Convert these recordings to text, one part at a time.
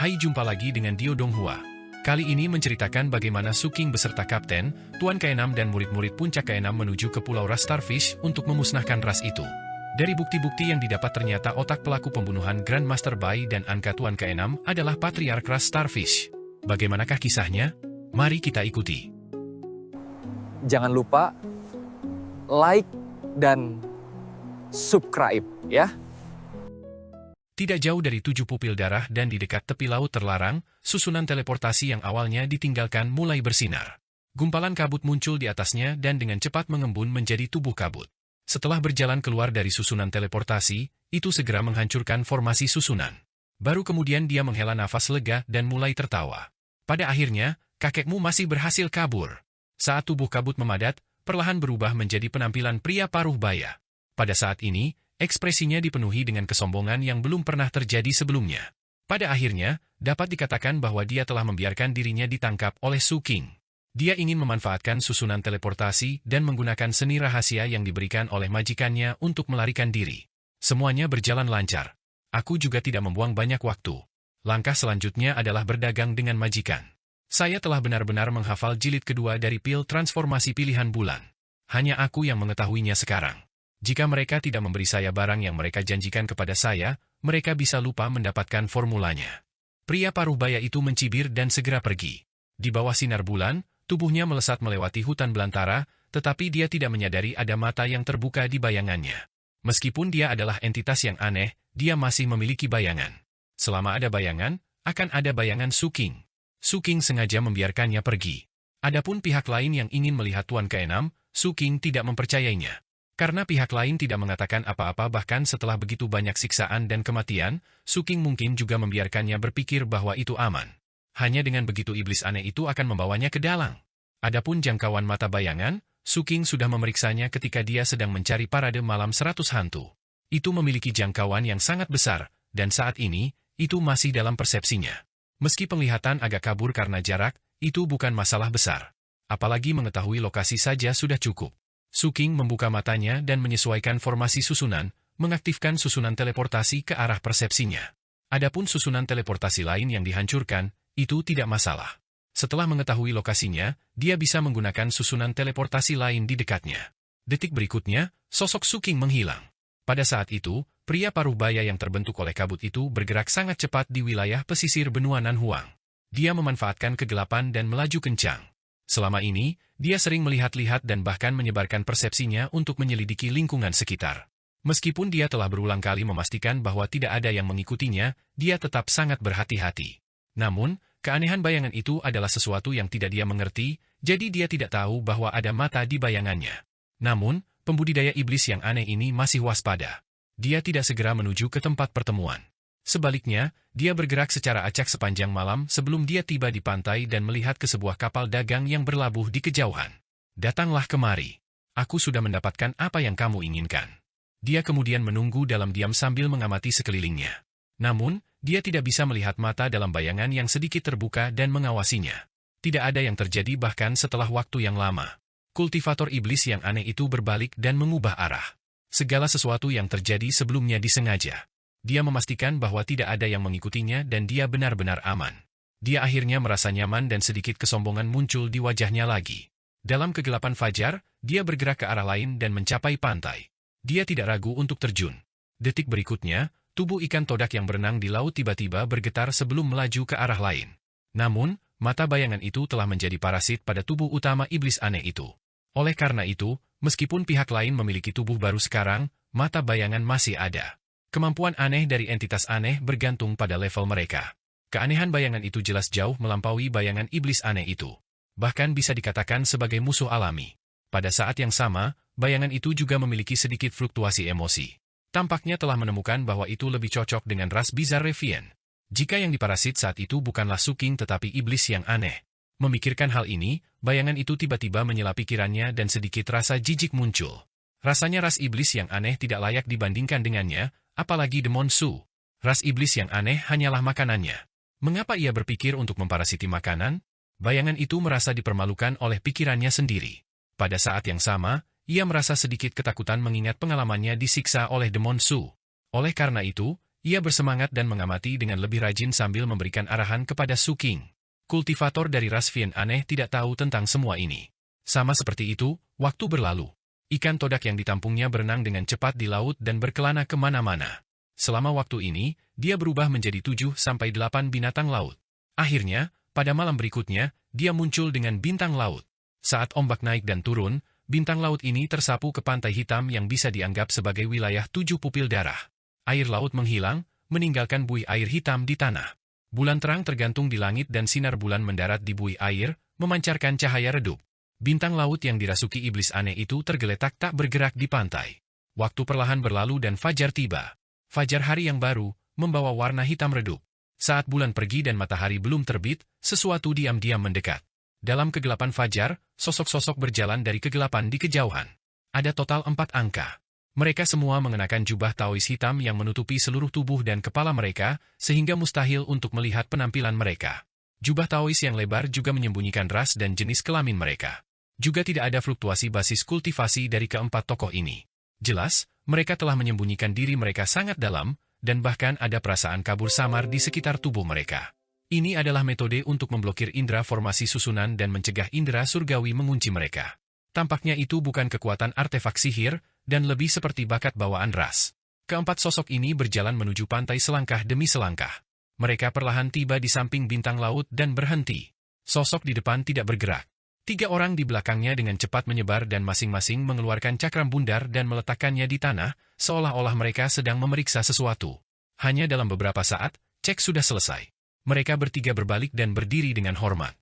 Hai, jumpa lagi dengan Dio Donghua. Kali ini menceritakan bagaimana Su King beserta Kapten, Tuan Ke-6 dan murid-murid puncak Ke-6 menuju ke Pulau Ras Starfish untuk memusnahkan ras itu. Dari bukti-bukti yang didapat ternyata otak pelaku pembunuhan Grandmaster Bai dan angka Tuan Ke-6 adalah Patriark Ras Starfish. Bagaimanakah kisahnya? Mari kita ikuti. Jangan lupa like dan subscribe ya. Tidak jauh dari 7 pupil darah dan di dekat tepi laut terlarang, susunan teleportasi yang awalnya ditinggalkan mulai bersinar. Gumpalan kabut muncul di atasnya dan dengan cepat mengembun menjadi tubuh kabut. Setelah berjalan keluar dari susunan teleportasi, itu segera menghancurkan formasi susunan. Baru kemudian dia menghela nafas lega dan mulai tertawa. Pada akhirnya, kakekmu masih berhasil kabur. Saat tubuh kabut memadat, perlahan berubah menjadi penampilan pria paruh baya. Pada saat ini, ekspresinya dipenuhi dengan kesombongan yang belum pernah terjadi sebelumnya. Pada akhirnya, dapat dikatakan bahwa dia telah membiarkan dirinya ditangkap oleh Su King. Dia ingin memanfaatkan susunan teleportasi dan menggunakan seni rahasia yang diberikan oleh majikannya untuk melarikan diri. Semuanya berjalan lancar. Aku juga tidak membuang banyak waktu. Langkah selanjutnya adalah berdagang dengan majikan. Saya telah benar-benar menghafal jilid kedua dari pil transformasi pilihan bulan. Hanya aku yang mengetahuinya sekarang. Jika mereka tidak memberi saya barang yang mereka janjikan kepada saya, mereka bisa lupa mendapatkan formulanya. Pria paruh baya itu mencibir dan segera pergi. Di bawah sinar bulan, tubuhnya melesat melewati hutan belantara, tetapi dia tidak menyadari ada mata yang terbuka di bayangannya. Meskipun dia adalah entitas yang aneh, dia masih memiliki bayangan. Selama ada bayangan, akan ada bayangan Su King. Su King sengaja membiarkannya pergi. Adapun pihak lain yang ingin melihat Tuan Ke-6, Su King tidak mempercayainya. Karena pihak lain tidak mengatakan apa-apa bahkan setelah begitu banyak siksaan dan kematian, Su King mungkin juga membiarkannya berpikir bahwa itu aman. Hanya dengan begitu iblis aneh itu akan membawanya ke dalang. Adapun jangkauan mata bayangan, Su King sudah memeriksanya ketika dia sedang mencari parade malam 100 hantu. Itu memiliki jangkauan yang sangat besar, dan saat ini, itu masih dalam persepsinya. Meski penglihatan agak kabur karena jarak, itu bukan masalah besar. Apalagi mengetahui lokasi saja sudah cukup. Su King membuka matanya dan menyesuaikan formasi susunan, mengaktifkan susunan teleportasi ke arah persepsinya. Adapun susunan teleportasi lain yang dihancurkan, itu tidak masalah. Setelah mengetahui lokasinya, dia bisa menggunakan susunan teleportasi lain di dekatnya. Detik berikutnya, sosok Su King menghilang. Pada saat itu, pria paruh baya yang terbentuk oleh kabut itu bergerak sangat cepat di wilayah pesisir benua Nanhuang. Dia memanfaatkan kegelapan dan melaju kencang. Selama ini, dia sering melihat-lihat dan bahkan menyebarkan persepsinya untuk menyelidiki lingkungan sekitar. Meskipun dia telah berulang kali memastikan bahwa tidak ada yang mengikutinya, dia tetap sangat berhati-hati. Namun, keanehan bayangan itu adalah sesuatu yang tidak dia mengerti, jadi dia tidak tahu bahwa ada mata di bayangannya. Namun, pembudidaya iblis yang aneh ini masih waspada. Dia tidak segera menuju ke tempat pertemuan. Sebaliknya, dia bergerak secara acak sepanjang malam sebelum dia tiba di pantai dan melihat ke sebuah kapal dagang yang berlabuh di kejauhan. Datanglah kemari. Aku sudah mendapatkan apa yang kamu inginkan. Dia kemudian menunggu dalam diam sambil mengamati sekelilingnya. Namun, dia tidak bisa melihat mata dalam bayangan yang sedikit terbuka dan mengawasinya. Tidak ada yang terjadi bahkan setelah waktu yang lama. Kultivator iblis yang aneh itu berbalik dan mengubah arah. Segala sesuatu yang terjadi sebelumnya disengaja. Dia memastikan bahwa tidak ada yang mengikutinya dan dia benar-benar aman. Dia akhirnya merasa nyaman dan sedikit kesombongan muncul di wajahnya lagi. Dalam kegelapan fajar, dia bergerak ke arah lain dan mencapai pantai. Dia tidak ragu untuk terjun. Detik berikutnya, tubuh ikan todak yang berenang di laut tiba-tiba bergetar sebelum melaju ke arah lain. Namun, mata bayangan itu telah menjadi parasit pada tubuh utama iblis aneh itu. Oleh karena itu, meskipun pihak lain memiliki tubuh baru sekarang, mata bayangan masih ada. Kemampuan aneh dari entitas aneh bergantung pada level mereka. Keanehan bayangan itu jelas jauh melampaui bayangan iblis aneh itu. Bahkan bisa dikatakan sebagai musuh alami. Pada saat yang sama, bayangan itu juga memiliki sedikit fluktuasi emosi. Tampaknya telah menemukan bahwa itu lebih cocok dengan ras Bizarre Revian. Jika yang diparasit saat itu bukanlah Su King tetapi iblis yang aneh. Memikirkan hal ini, bayangan itu tiba-tiba menyela pikirannya dan sedikit rasa jijik muncul. Rasanya ras iblis yang aneh tidak layak dibandingkan dengannya, apalagi Demon Su. Ras iblis yang aneh hanyalah makanannya. Mengapa ia berpikir untuk memparasiti makanan? Bayangan itu merasa dipermalukan oleh pikirannya sendiri. Pada saat yang sama, ia merasa sedikit ketakutan mengingat pengalamannya disiksa oleh Demon Su. Oleh karena itu, ia bersemangat dan mengamati dengan lebih rajin sambil memberikan arahan kepada Su King. Kultivator dari ras Vien aneh tidak tahu tentang semua ini. Sama seperti itu, waktu berlalu. Ikan todak yang ditampungnya berenang dengan cepat di laut dan berkelana kemana-mana. Selama waktu ini, dia berubah menjadi 7-8 binatang laut. Akhirnya, pada malam berikutnya, dia muncul dengan bintang laut. Saat ombak naik dan turun, bintang laut ini tersapu ke pantai hitam yang bisa dianggap sebagai wilayah 7 pupil darah. Air laut menghilang, meninggalkan buih air hitam di tanah. Bulan terang tergantung di langit dan sinar bulan mendarat di buih air, memancarkan cahaya redup. Bintang laut yang dirasuki iblis aneh itu tergeletak tak bergerak di pantai. Waktu perlahan berlalu dan fajar tiba. Fajar hari yang baru, membawa warna hitam redup. Saat bulan pergi dan matahari belum terbit, sesuatu diam-diam mendekat. Dalam kegelapan fajar, sosok-sosok berjalan dari kegelapan di kejauhan. Ada total 4 angka. Mereka semua mengenakan jubah Taois hitam yang menutupi seluruh tubuh dan kepala mereka, sehingga mustahil untuk melihat penampilan mereka. Jubah Taois yang lebar juga menyembunyikan ras dan jenis kelamin mereka. Juga tidak ada fluktuasi basis kultivasi dari keempat tokoh ini. Jelas, mereka telah menyembunyikan diri mereka sangat dalam, dan bahkan ada perasaan kabur samar di sekitar tubuh mereka. Ini adalah metode untuk memblokir indera formasi susunan dan mencegah indera surgawi mengunci mereka. Tampaknya itu bukan kekuatan artefak sihir, dan lebih seperti bakat bawaan ras. Keempat sosok ini berjalan menuju pantai selangkah demi selangkah. Mereka perlahan tiba di samping bintang laut dan berhenti. Sosok di depan tidak bergerak. 3 orang di belakangnya dengan cepat menyebar dan masing-masing mengeluarkan cakram bundar dan meletakkannya di tanah, seolah-olah mereka sedang memeriksa sesuatu. Hanya dalam beberapa saat, cek sudah selesai. Mereka bertiga berbalik dan berdiri dengan hormat.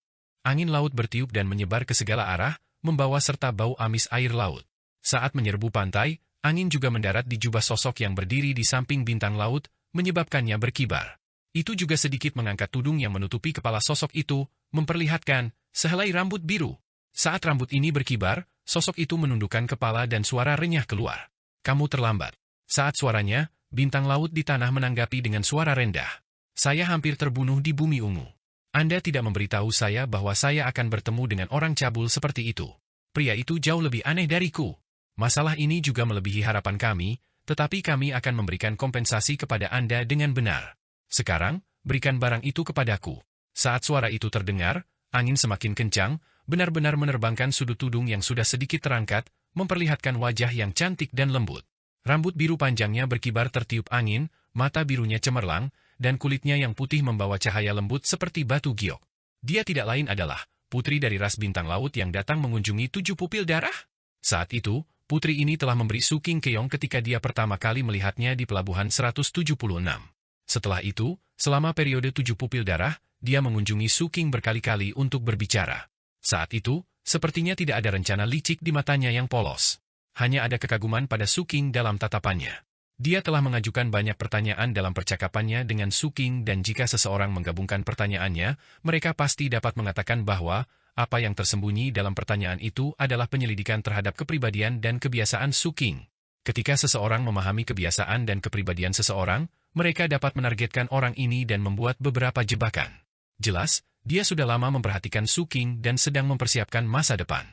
Angin laut bertiup dan menyebar ke segala arah, membawa serta bau amis air laut. Saat menyerbu pantai, angin juga mendarat di jubah sosok yang berdiri di samping bintang laut, menyebabkannya berkibar. Itu juga sedikit mengangkat tudung yang menutupi kepala sosok itu, memperlihatkan sehelai rambut biru. Saat rambut ini berkibar, sosok itu menundukkan kepala dan suara renyah keluar. Kamu terlambat. Saat suaranya, bintang laut di tanah menanggapi dengan suara rendah. Saya hampir terbunuh di bumi ungu. Anda tidak memberitahu saya bahwa saya akan bertemu dengan orang cabul seperti itu. Pria itu jauh lebih aneh dariku. Masalah ini juga melebihi harapan kami, tetapi kami akan memberikan kompensasi kepada Anda dengan benar. Sekarang, berikan barang itu kepadaku. Saat suara itu terdengar, angin semakin kencang, benar-benar menerbangkan sudut tudung yang sudah sedikit terangkat, memperlihatkan wajah yang cantik dan lembut. Rambut biru panjangnya berkibar tertiup angin, mata birunya cemerlang, dan kulitnya yang putih membawa cahaya lembut seperti batu giok. Dia tidak lain adalah putri dari ras bintang laut yang datang mengunjungi 7 pupil darah. Saat itu, putri ini telah memberi Su King keong ketika dia pertama kali melihatnya di pelabuhan 176. Setelah itu, selama periode 7 pupil darah, dia mengunjungi Su King berkali-kali untuk berbicara. Saat itu, sepertinya tidak ada rencana licik di matanya yang polos. Hanya ada kekaguman pada Su King dalam tatapannya. Dia telah mengajukan banyak pertanyaan dalam percakapannya dengan Su King dan jika seseorang menggabungkan pertanyaannya, mereka pasti dapat mengatakan bahwa apa yang tersembunyi dalam pertanyaan itu adalah penyelidikan terhadap kepribadian dan kebiasaan Su King. Ketika seseorang memahami kebiasaan dan kepribadian seseorang, mereka dapat menargetkan orang ini dan membuat beberapa jebakan. Jelas, dia sudah lama memperhatikan Su King dan sedang mempersiapkan masa depan.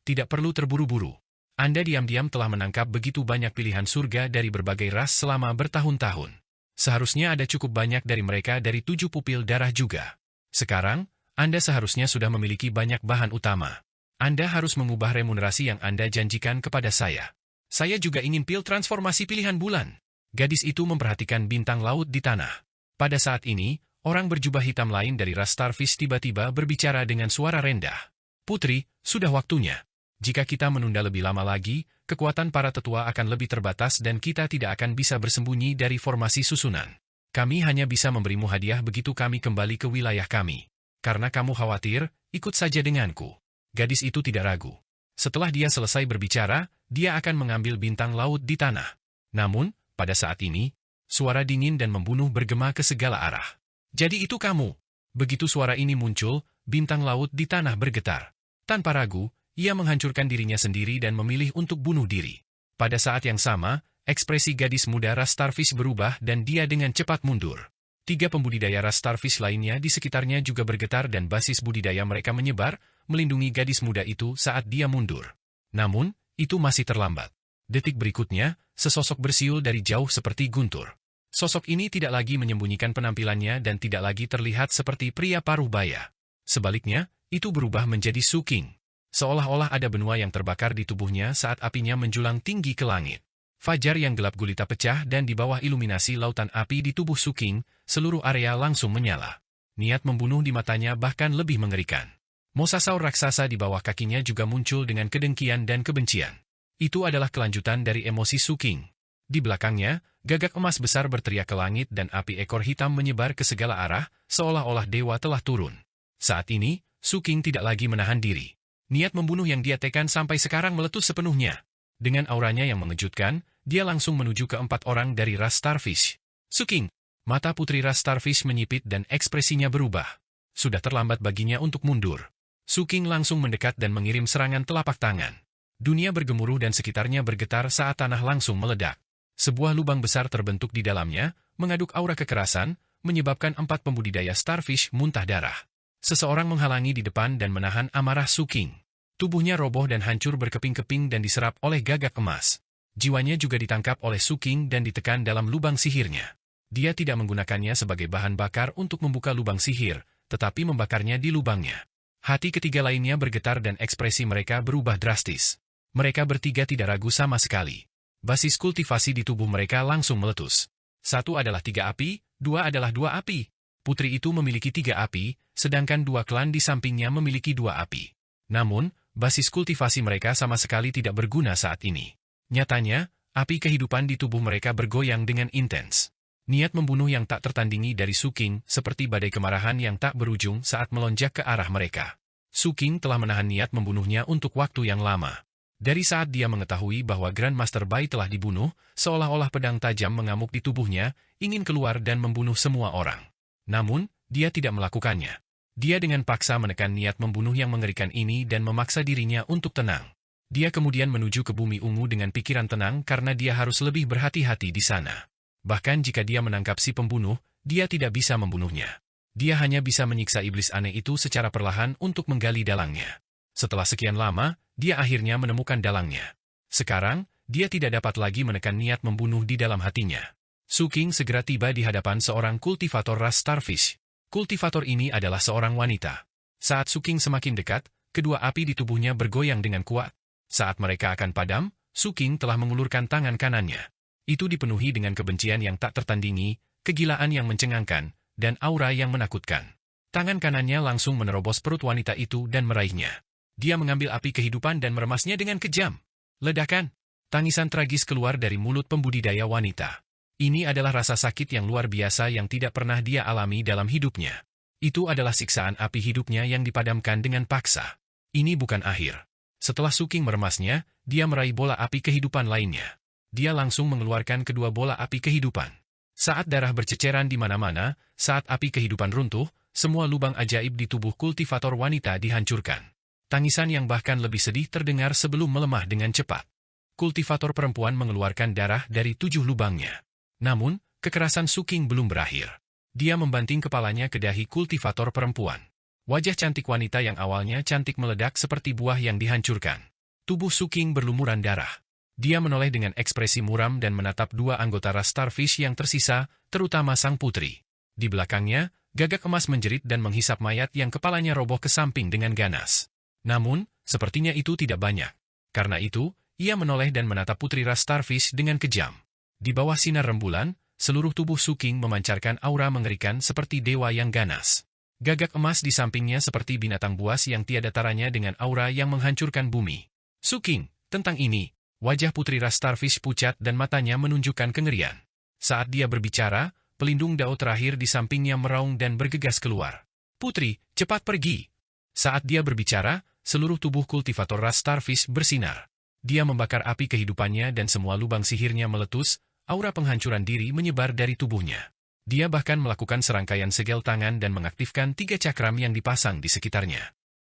Tidak perlu terburu-buru. Anda diam-diam telah menangkap begitu banyak pilihan surga dari berbagai ras selama bertahun-tahun. Seharusnya ada cukup banyak dari mereka dari 7 pupil darah juga. Sekarang, Anda seharusnya sudah memiliki banyak bahan utama. Anda harus mengubah remunerasi yang Anda janjikan kepada saya. Saya juga ingin pil transformasi pilihan bulan. Gadis itu memperhatikan bintang laut di tanah. Pada saat ini, orang berjubah hitam lain dari ras Starfish tiba-tiba berbicara dengan suara rendah. Putri, sudah waktunya. Jika kita menunda lebih lama lagi, kekuatan para tetua akan lebih terbatas dan kita tidak akan bisa bersembunyi dari formasi susunan. Kami hanya bisa memberimu hadiah begitu kami kembali ke wilayah kami. Karena kamu khawatir, ikut saja denganku. Gadis itu tidak ragu. Setelah dia selesai berbicara, dia akan mengambil bintang laut di tanah. Namun, pada saat ini, suara dingin dan membunuh bergema ke segala arah. Jadi itu kamu. Begitu suara ini muncul, bintang laut di tanah bergetar. Tanpa ragu, ia menghancurkan dirinya sendiri dan memilih untuk bunuh diri. Pada saat yang sama, ekspresi gadis muda ras Starfish berubah dan dia dengan cepat mundur. 3 pembudidaya ras Starfish lainnya di sekitarnya juga bergetar dan basis budidaya mereka menyebar, melindungi gadis muda itu saat dia mundur. Namun, itu masih terlambat. Detik berikutnya, sesosok bersiul dari jauh seperti guntur. Sosok ini tidak lagi menyembunyikan penampilannya dan tidak lagi terlihat seperti pria paruh baya. Sebaliknya, itu berubah menjadi Su King. Seolah-olah ada benua yang terbakar di tubuhnya saat apinya menjulang tinggi ke langit. Fajar yang gelap gulita pecah dan di bawah iluminasi lautan api di tubuh Su King, seluruh area langsung menyala. Niat membunuh di matanya bahkan lebih mengerikan. Mosasaur raksasa di bawah kakinya juga muncul dengan kedengkian dan kebencian. Itu adalah kelanjutan dari emosi Su King. Di belakangnya, gagak emas besar berteriak ke langit dan api ekor hitam menyebar ke segala arah, seolah-olah dewa telah turun. Saat ini, Su King tidak lagi menahan diri. Niat membunuh yang dia tekan sampai sekarang meletus sepenuhnya. Dengan auranya yang mengejutkan, dia langsung menuju ke 4 orang dari ras Starfish. Su King, mata putri ras Starfish menyipit dan ekspresinya berubah. Sudah terlambat baginya untuk mundur. Su King langsung mendekat dan mengirim serangan telapak tangan. Dunia bergemuruh dan sekitarnya bergetar saat tanah langsung meledak. Sebuah lubang besar terbentuk di dalamnya, mengaduk aura kekerasan, menyebabkan 4 pembudidaya Starfish muntah darah. Seseorang menghalangi di depan dan menahan amarah Su King. Tubuhnya roboh dan hancur berkeping-keping dan diserap oleh gagak emas. Jiwanya juga ditangkap oleh Su King dan ditekan dalam lubang sihirnya. Dia tidak menggunakannya sebagai bahan bakar untuk membuka lubang sihir, tetapi membakarnya di lubangnya. Hati ketiga lainnya bergetar dan ekspresi mereka berubah drastis. Mereka bertiga tidak ragu sama sekali. Basis kultivasi di tubuh mereka langsung meletus. 1 adalah 3 api, 2 adalah 2 api. Putri itu memiliki 3 api, sedangkan 2 klan di sampingnya memiliki 2 api. Namun, basis kultivasi mereka sama sekali tidak berguna saat ini. Nyatanya, api kehidupan di tubuh mereka bergoyang dengan intens. Niat membunuh yang tak tertandingi dari Su King seperti badai kemarahan yang tak berujung saat melonjak ke arah mereka. Su King telah menahan niat membunuhnya untuk waktu yang lama. Dari saat dia mengetahui bahwa Grandmaster Bai telah dibunuh, seolah-olah pedang tajam mengamuk di tubuhnya, ingin keluar dan membunuh semua orang. Namun, dia tidak melakukannya. Dia dengan paksa menekan niat membunuh yang mengerikan ini dan memaksa dirinya untuk tenang. Dia kemudian menuju ke bumi ungu dengan pikiran tenang karena dia harus lebih berhati-hati di sana. Bahkan jika dia menangkap si pembunuh, dia tidak bisa membunuhnya. Dia hanya bisa menyiksa iblis aneh itu secara perlahan untuk menggali dalangnya. Setelah sekian lama, dia akhirnya menemukan dalangnya. Sekarang, dia tidak dapat lagi menekan niat membunuh di dalam hatinya. Su King segera tiba di hadapan seorang kultivator ras Starfish. Kultivator ini adalah seorang wanita. Saat Su King semakin dekat, kedua api di tubuhnya bergoyang dengan kuat. Saat mereka akan padam, Su King telah mengulurkan tangan kanannya. Itu dipenuhi dengan kebencian yang tak tertandingi, kegilaan yang mencengangkan, dan aura yang menakutkan. Tangan kanannya langsung menerobos perut wanita itu dan meraihnya. Dia mengambil api kehidupan dan meremasnya dengan kejam. Ledakan. Tangisan tragis keluar dari mulut pembudidaya wanita. Ini adalah rasa sakit yang luar biasa yang tidak pernah dia alami dalam hidupnya. Itu adalah siksaan api hidupnya yang dipadamkan dengan paksa. Ini bukan akhir. Setelah Su King meremasnya, dia meraih bola api kehidupan lainnya. Dia langsung mengeluarkan kedua bola api kehidupan. Saat darah berceceran di mana-mana, saat api kehidupan runtuh, semua lubang ajaib di tubuh kultivator wanita dihancurkan. Tangisan yang bahkan lebih sedih terdengar sebelum melemah dengan cepat. Kultivator perempuan mengeluarkan darah dari 7 lubangnya. Namun, kekerasan Su King belum berakhir. Dia membanting kepalanya ke dahi kultivator perempuan. Wajah cantik wanita yang awalnya cantik meledak seperti buah yang dihancurkan. Tubuh Su King berlumuran darah. Dia menoleh dengan ekspresi muram dan menatap 2 anggota ras Starfish yang tersisa, terutama sang putri. Di belakangnya, gagak emas menjerit dan menghisap mayat yang kepalanya roboh ke samping dengan ganas. Namun, sepertinya itu tidak banyak. Karena itu, ia menoleh dan menatap putri ras Starfish dengan kejam. Di bawah sinar rembulan, seluruh tubuh Su King memancarkan aura mengerikan seperti dewa yang ganas. Gagak emas di sampingnya seperti binatang buas yang tiada taranya dengan aura yang menghancurkan bumi. Su King, tentang ini, wajah putri ras Starfish pucat dan matanya menunjukkan kengerian. Saat dia berbicara, pelindung Dao terakhir di sampingnya meraung dan bergegas keluar. Putri, cepat pergi. Saat dia berbicara, seluruh tubuh kultivator ras Starfish bersinar. Dia membakar api kehidupannya dan semua lubang sihirnya meletus, aura penghancuran diri menyebar dari tubuhnya. Dia bahkan melakukan serangkaian segel tangan dan mengaktifkan 3 cakram yang dipasang di sekitarnya.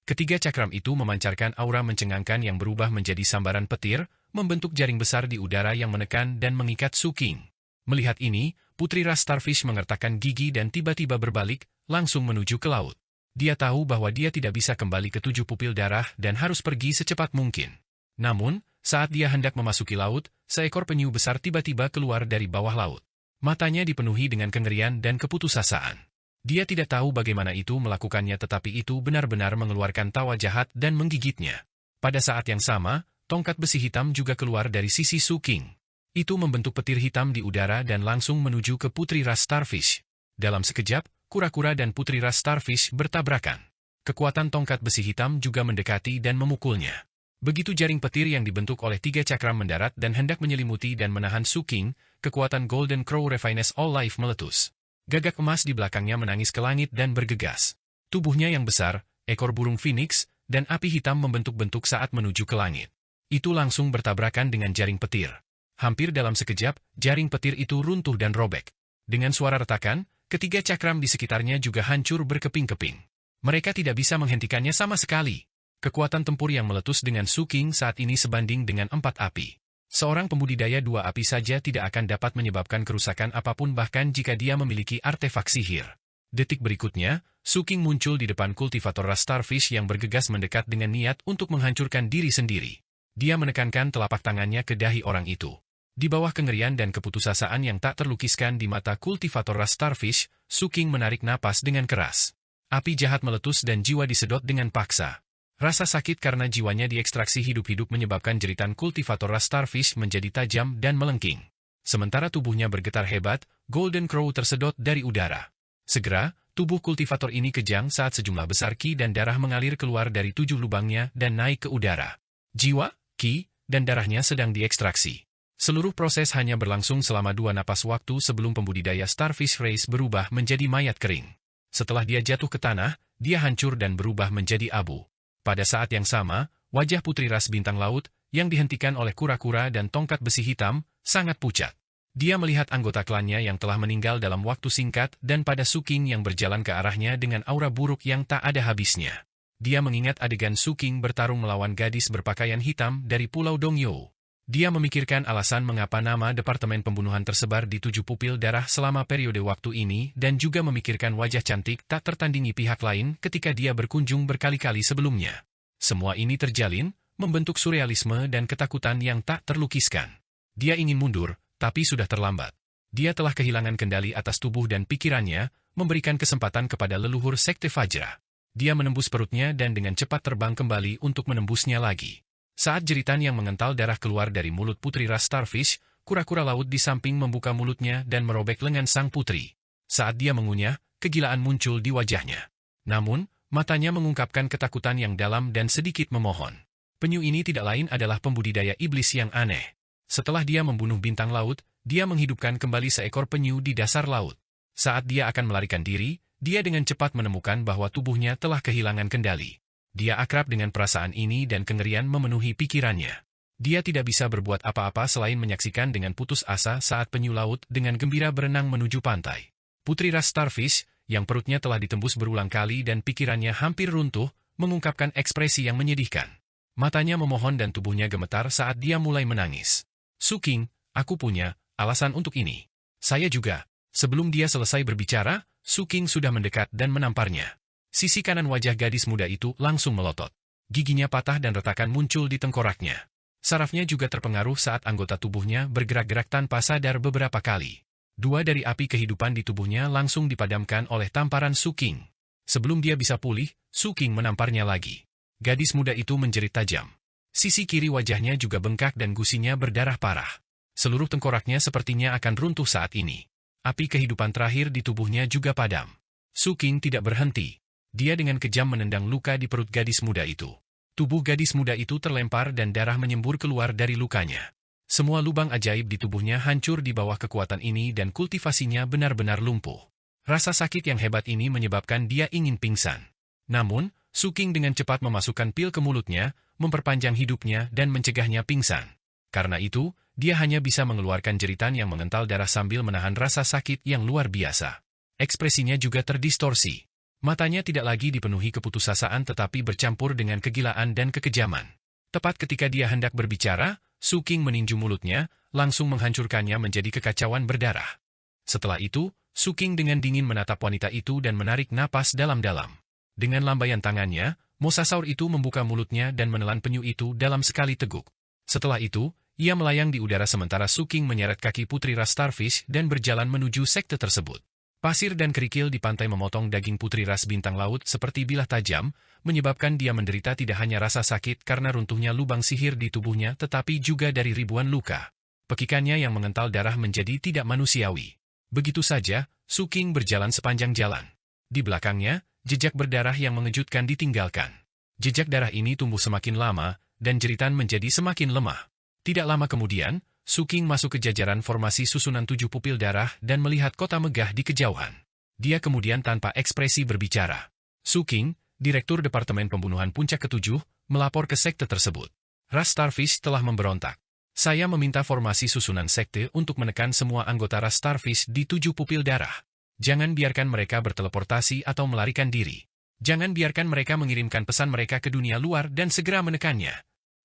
Ketiga cakram itu memancarkan aura mencengangkan yang berubah menjadi sambaran petir, membentuk jaring besar di udara yang menekan dan mengikat Su King. Melihat ini, putri ras Starfish mengertakkan gigi dan tiba-tiba berbalik, langsung menuju ke laut. Dia tahu bahwa dia tidak bisa kembali ke 7 pupil darah dan harus pergi secepat mungkin. Namun, saat dia hendak memasuki laut, seekor penyu besar tiba-tiba keluar dari bawah laut. Matanya dipenuhi dengan kengerian dan keputusasaan. Dia tidak tahu bagaimana itu melakukannya, tetapi itu benar-benar mengeluarkan tawa jahat dan menggigitnya. Pada saat yang sama, tongkat besi hitam juga keluar dari sisi Su King. Itu membentuk petir hitam di udara dan langsung menuju ke putri ras Starfish. Dalam sekejap, kura-kura dan putri ras Starfish bertabrakan. Kekuatan tongkat besi hitam juga mendekati dan memukulnya. Begitu jaring petir yang dibentuk oleh 3 cakram mendarat dan hendak menyelimuti dan menahan Su King, kekuatan Golden Crow Refinest All Life meletus. Gagak emas di belakangnya menangis ke langit dan bergegas. Tubuhnya yang besar, ekor burung phoenix, dan api hitam membentuk-bentuk saat menuju ke langit. Itu langsung bertabrakan dengan jaring petir. Hampir dalam sekejap, jaring petir itu runtuh dan robek. Dengan suara retakan, ketiga cakram di sekitarnya juga hancur berkeping-keping. Mereka tidak bisa menghentikannya sama sekali. Kekuatan tempur yang meletus dengan Su King saat ini sebanding dengan 4 api. Seorang pembudidaya 2 api saja tidak akan dapat menyebabkan kerusakan apapun bahkan jika dia memiliki artefak sihir. Detik berikutnya, Su King muncul di depan kultivator ras Starfish yang bergegas mendekat dengan niat untuk menghancurkan diri sendiri. Dia menekankan telapak tangannya ke dahi orang itu. Di bawah kengerian dan keputusasaan yang tak terlukiskan di mata kultivator ras Starfish, Su King menarik napas dengan keras. Api jahat meletus dan jiwa disedot dengan paksa. Rasa sakit karena jiwanya diekstraksi hidup-hidup menyebabkan jeritan kultivator ras Starfish menjadi tajam dan melengking. Sementara tubuhnya bergetar hebat, Golden Crow tersedot dari udara. Segera, tubuh kultivator ini kejang saat sejumlah besar ki dan darah mengalir keluar dari 7 lubangnya dan naik ke udara. Jiwa, ki, dan darahnya sedang diekstraksi. Seluruh proses hanya berlangsung selama 2 napas waktu sebelum pembudidaya Starfish Race berubah menjadi mayat kering. Setelah dia jatuh ke tanah, dia hancur dan berubah menjadi abu. Pada saat yang sama, wajah putri ras bintang laut, yang dihentikan oleh kura-kura dan tongkat besi hitam, sangat pucat. Dia melihat anggota klannya yang telah meninggal dalam waktu singkat dan pada Su King yang berjalan ke arahnya dengan aura buruk yang tak ada habisnya. Dia mengingat adegan Su King bertarung melawan gadis berpakaian hitam dari Pulau Dongyou. Dia memikirkan alasan mengapa nama Departemen Pembunuhan tersebar di 7 pupil darah selama periode waktu ini dan juga memikirkan wajah cantik tak tertandingi pihak lain ketika dia berkunjung berkali-kali sebelumnya. Semua ini terjalin, membentuk surrealisme dan ketakutan yang tak terlukiskan. Dia ingin mundur, tapi sudah terlambat. Dia telah kehilangan kendali atas tubuh dan pikirannya, memberikan kesempatan kepada leluhur Sekte Fajra. Dia menembus perutnya dan dengan cepat terbang kembali untuk menembusnya lagi. Saat jeritan yang mengental darah keluar dari mulut putri ras Starfish, kura-kura laut di samping membuka mulutnya dan merobek lengan sang putri. Saat dia mengunyah, kegilaan muncul di wajahnya. Namun, matanya mengungkapkan ketakutan yang dalam dan sedikit memohon. Penyu ini tidak lain adalah pembudidaya iblis yang aneh. Setelah dia membunuh bintang laut, dia menghidupkan kembali seekor penyu di dasar laut. Saat dia akan melarikan diri, dia dengan cepat menemukan bahwa tubuhnya telah kehilangan kendali. Dia akrab dengan perasaan ini dan kengerian memenuhi pikirannya. Dia tidak bisa berbuat apa-apa selain menyaksikan dengan putus asa saat penyu laut dengan gembira berenang menuju pantai. Putri ras Starfish, yang perutnya telah ditembus berulang kali dan pikirannya hampir runtuh, mengungkapkan ekspresi yang menyedihkan. Matanya memohon dan tubuhnya gemetar saat dia mulai menangis. Su King, aku punya alasan untuk ini. Saya juga. Sebelum dia selesai berbicara, Su King sudah mendekat dan menamparnya. Sisi kanan wajah gadis muda itu langsung melotot. Giginya patah dan retakan muncul di tengkoraknya. Sarafnya juga terpengaruh saat anggota tubuhnya bergerak-gerak tanpa sadar beberapa kali. 2 dari api kehidupan di tubuhnya langsung dipadamkan oleh tamparan Su King. Sebelum dia bisa pulih, Su King menamparnya lagi. Gadis muda itu menjerit tajam. Sisi kiri wajahnya juga bengkak dan gusinya berdarah parah. Seluruh tengkoraknya sepertinya akan runtuh saat ini. Api kehidupan terakhir di tubuhnya juga padam. Su King tidak berhenti. Dia dengan kejam menendang luka di perut gadis muda itu. Tubuh gadis muda itu terlempar dan darah menyembur keluar dari lukanya. Semua lubang ajaib di tubuhnya hancur di bawah kekuatan ini dan kultivasinya benar-benar lumpuh. Rasa sakit yang hebat ini menyebabkan dia ingin pingsan. Namun, Su King dengan cepat memasukkan pil ke mulutnya, memperpanjang hidupnya dan mencegahnya pingsan. Karena itu, dia hanya bisa mengeluarkan jeritan yang mengental darah sambil menahan rasa sakit yang luar biasa. Ekspresinya juga terdistorsi. Matanya tidak lagi dipenuhi keputusasaan tetapi bercampur dengan kegilaan dan kekejaman. Tepat ketika dia hendak berbicara, Su King meninju mulutnya, langsung menghancurkannya menjadi kekacauan berdarah. Setelah itu, Su King dengan dingin menatap wanita itu dan menarik napas dalam-dalam. Dengan lambaian tangannya, mosasaur itu membuka mulutnya dan menelan penyu itu dalam sekali teguk. Setelah itu, Ia melayang di udara sementara Suking menyeret kaki putri ras Starfish dan berjalan menuju sekte tersebut. Pasir dan kerikil di pantai memotong daging putri ras bintang laut seperti bilah tajam, menyebabkan dia menderita tidak hanya rasa sakit karena runtuhnya lubang sihir di tubuhnya tetapi juga dari ribuan luka. Pekikannya yang mengental darah menjadi tidak manusiawi. Begitu saja, Suking berjalan sepanjang jalan. Di belakangnya, jejak berdarah yang mengejutkan ditinggalkan. Jejak darah ini tumbuh semakin lama, dan jeritan menjadi semakin lemah. Tidak lama kemudian, Suking masuk ke jajaran formasi susunan 7 pupil darah dan melihat kota megah di kejauhan. Dia kemudian tanpa ekspresi berbicara. Suking, Direktur Departemen Pembunuhan Puncak ke-7, melapor ke sekte tersebut. Ras Starfish telah memberontak. Saya meminta formasi susunan sekte untuk menekan semua anggota ras Starfish di 7 pupil darah. Jangan biarkan mereka berteleportasi atau melarikan diri. Jangan biarkan mereka mengirimkan pesan mereka ke dunia luar dan segera menekannya.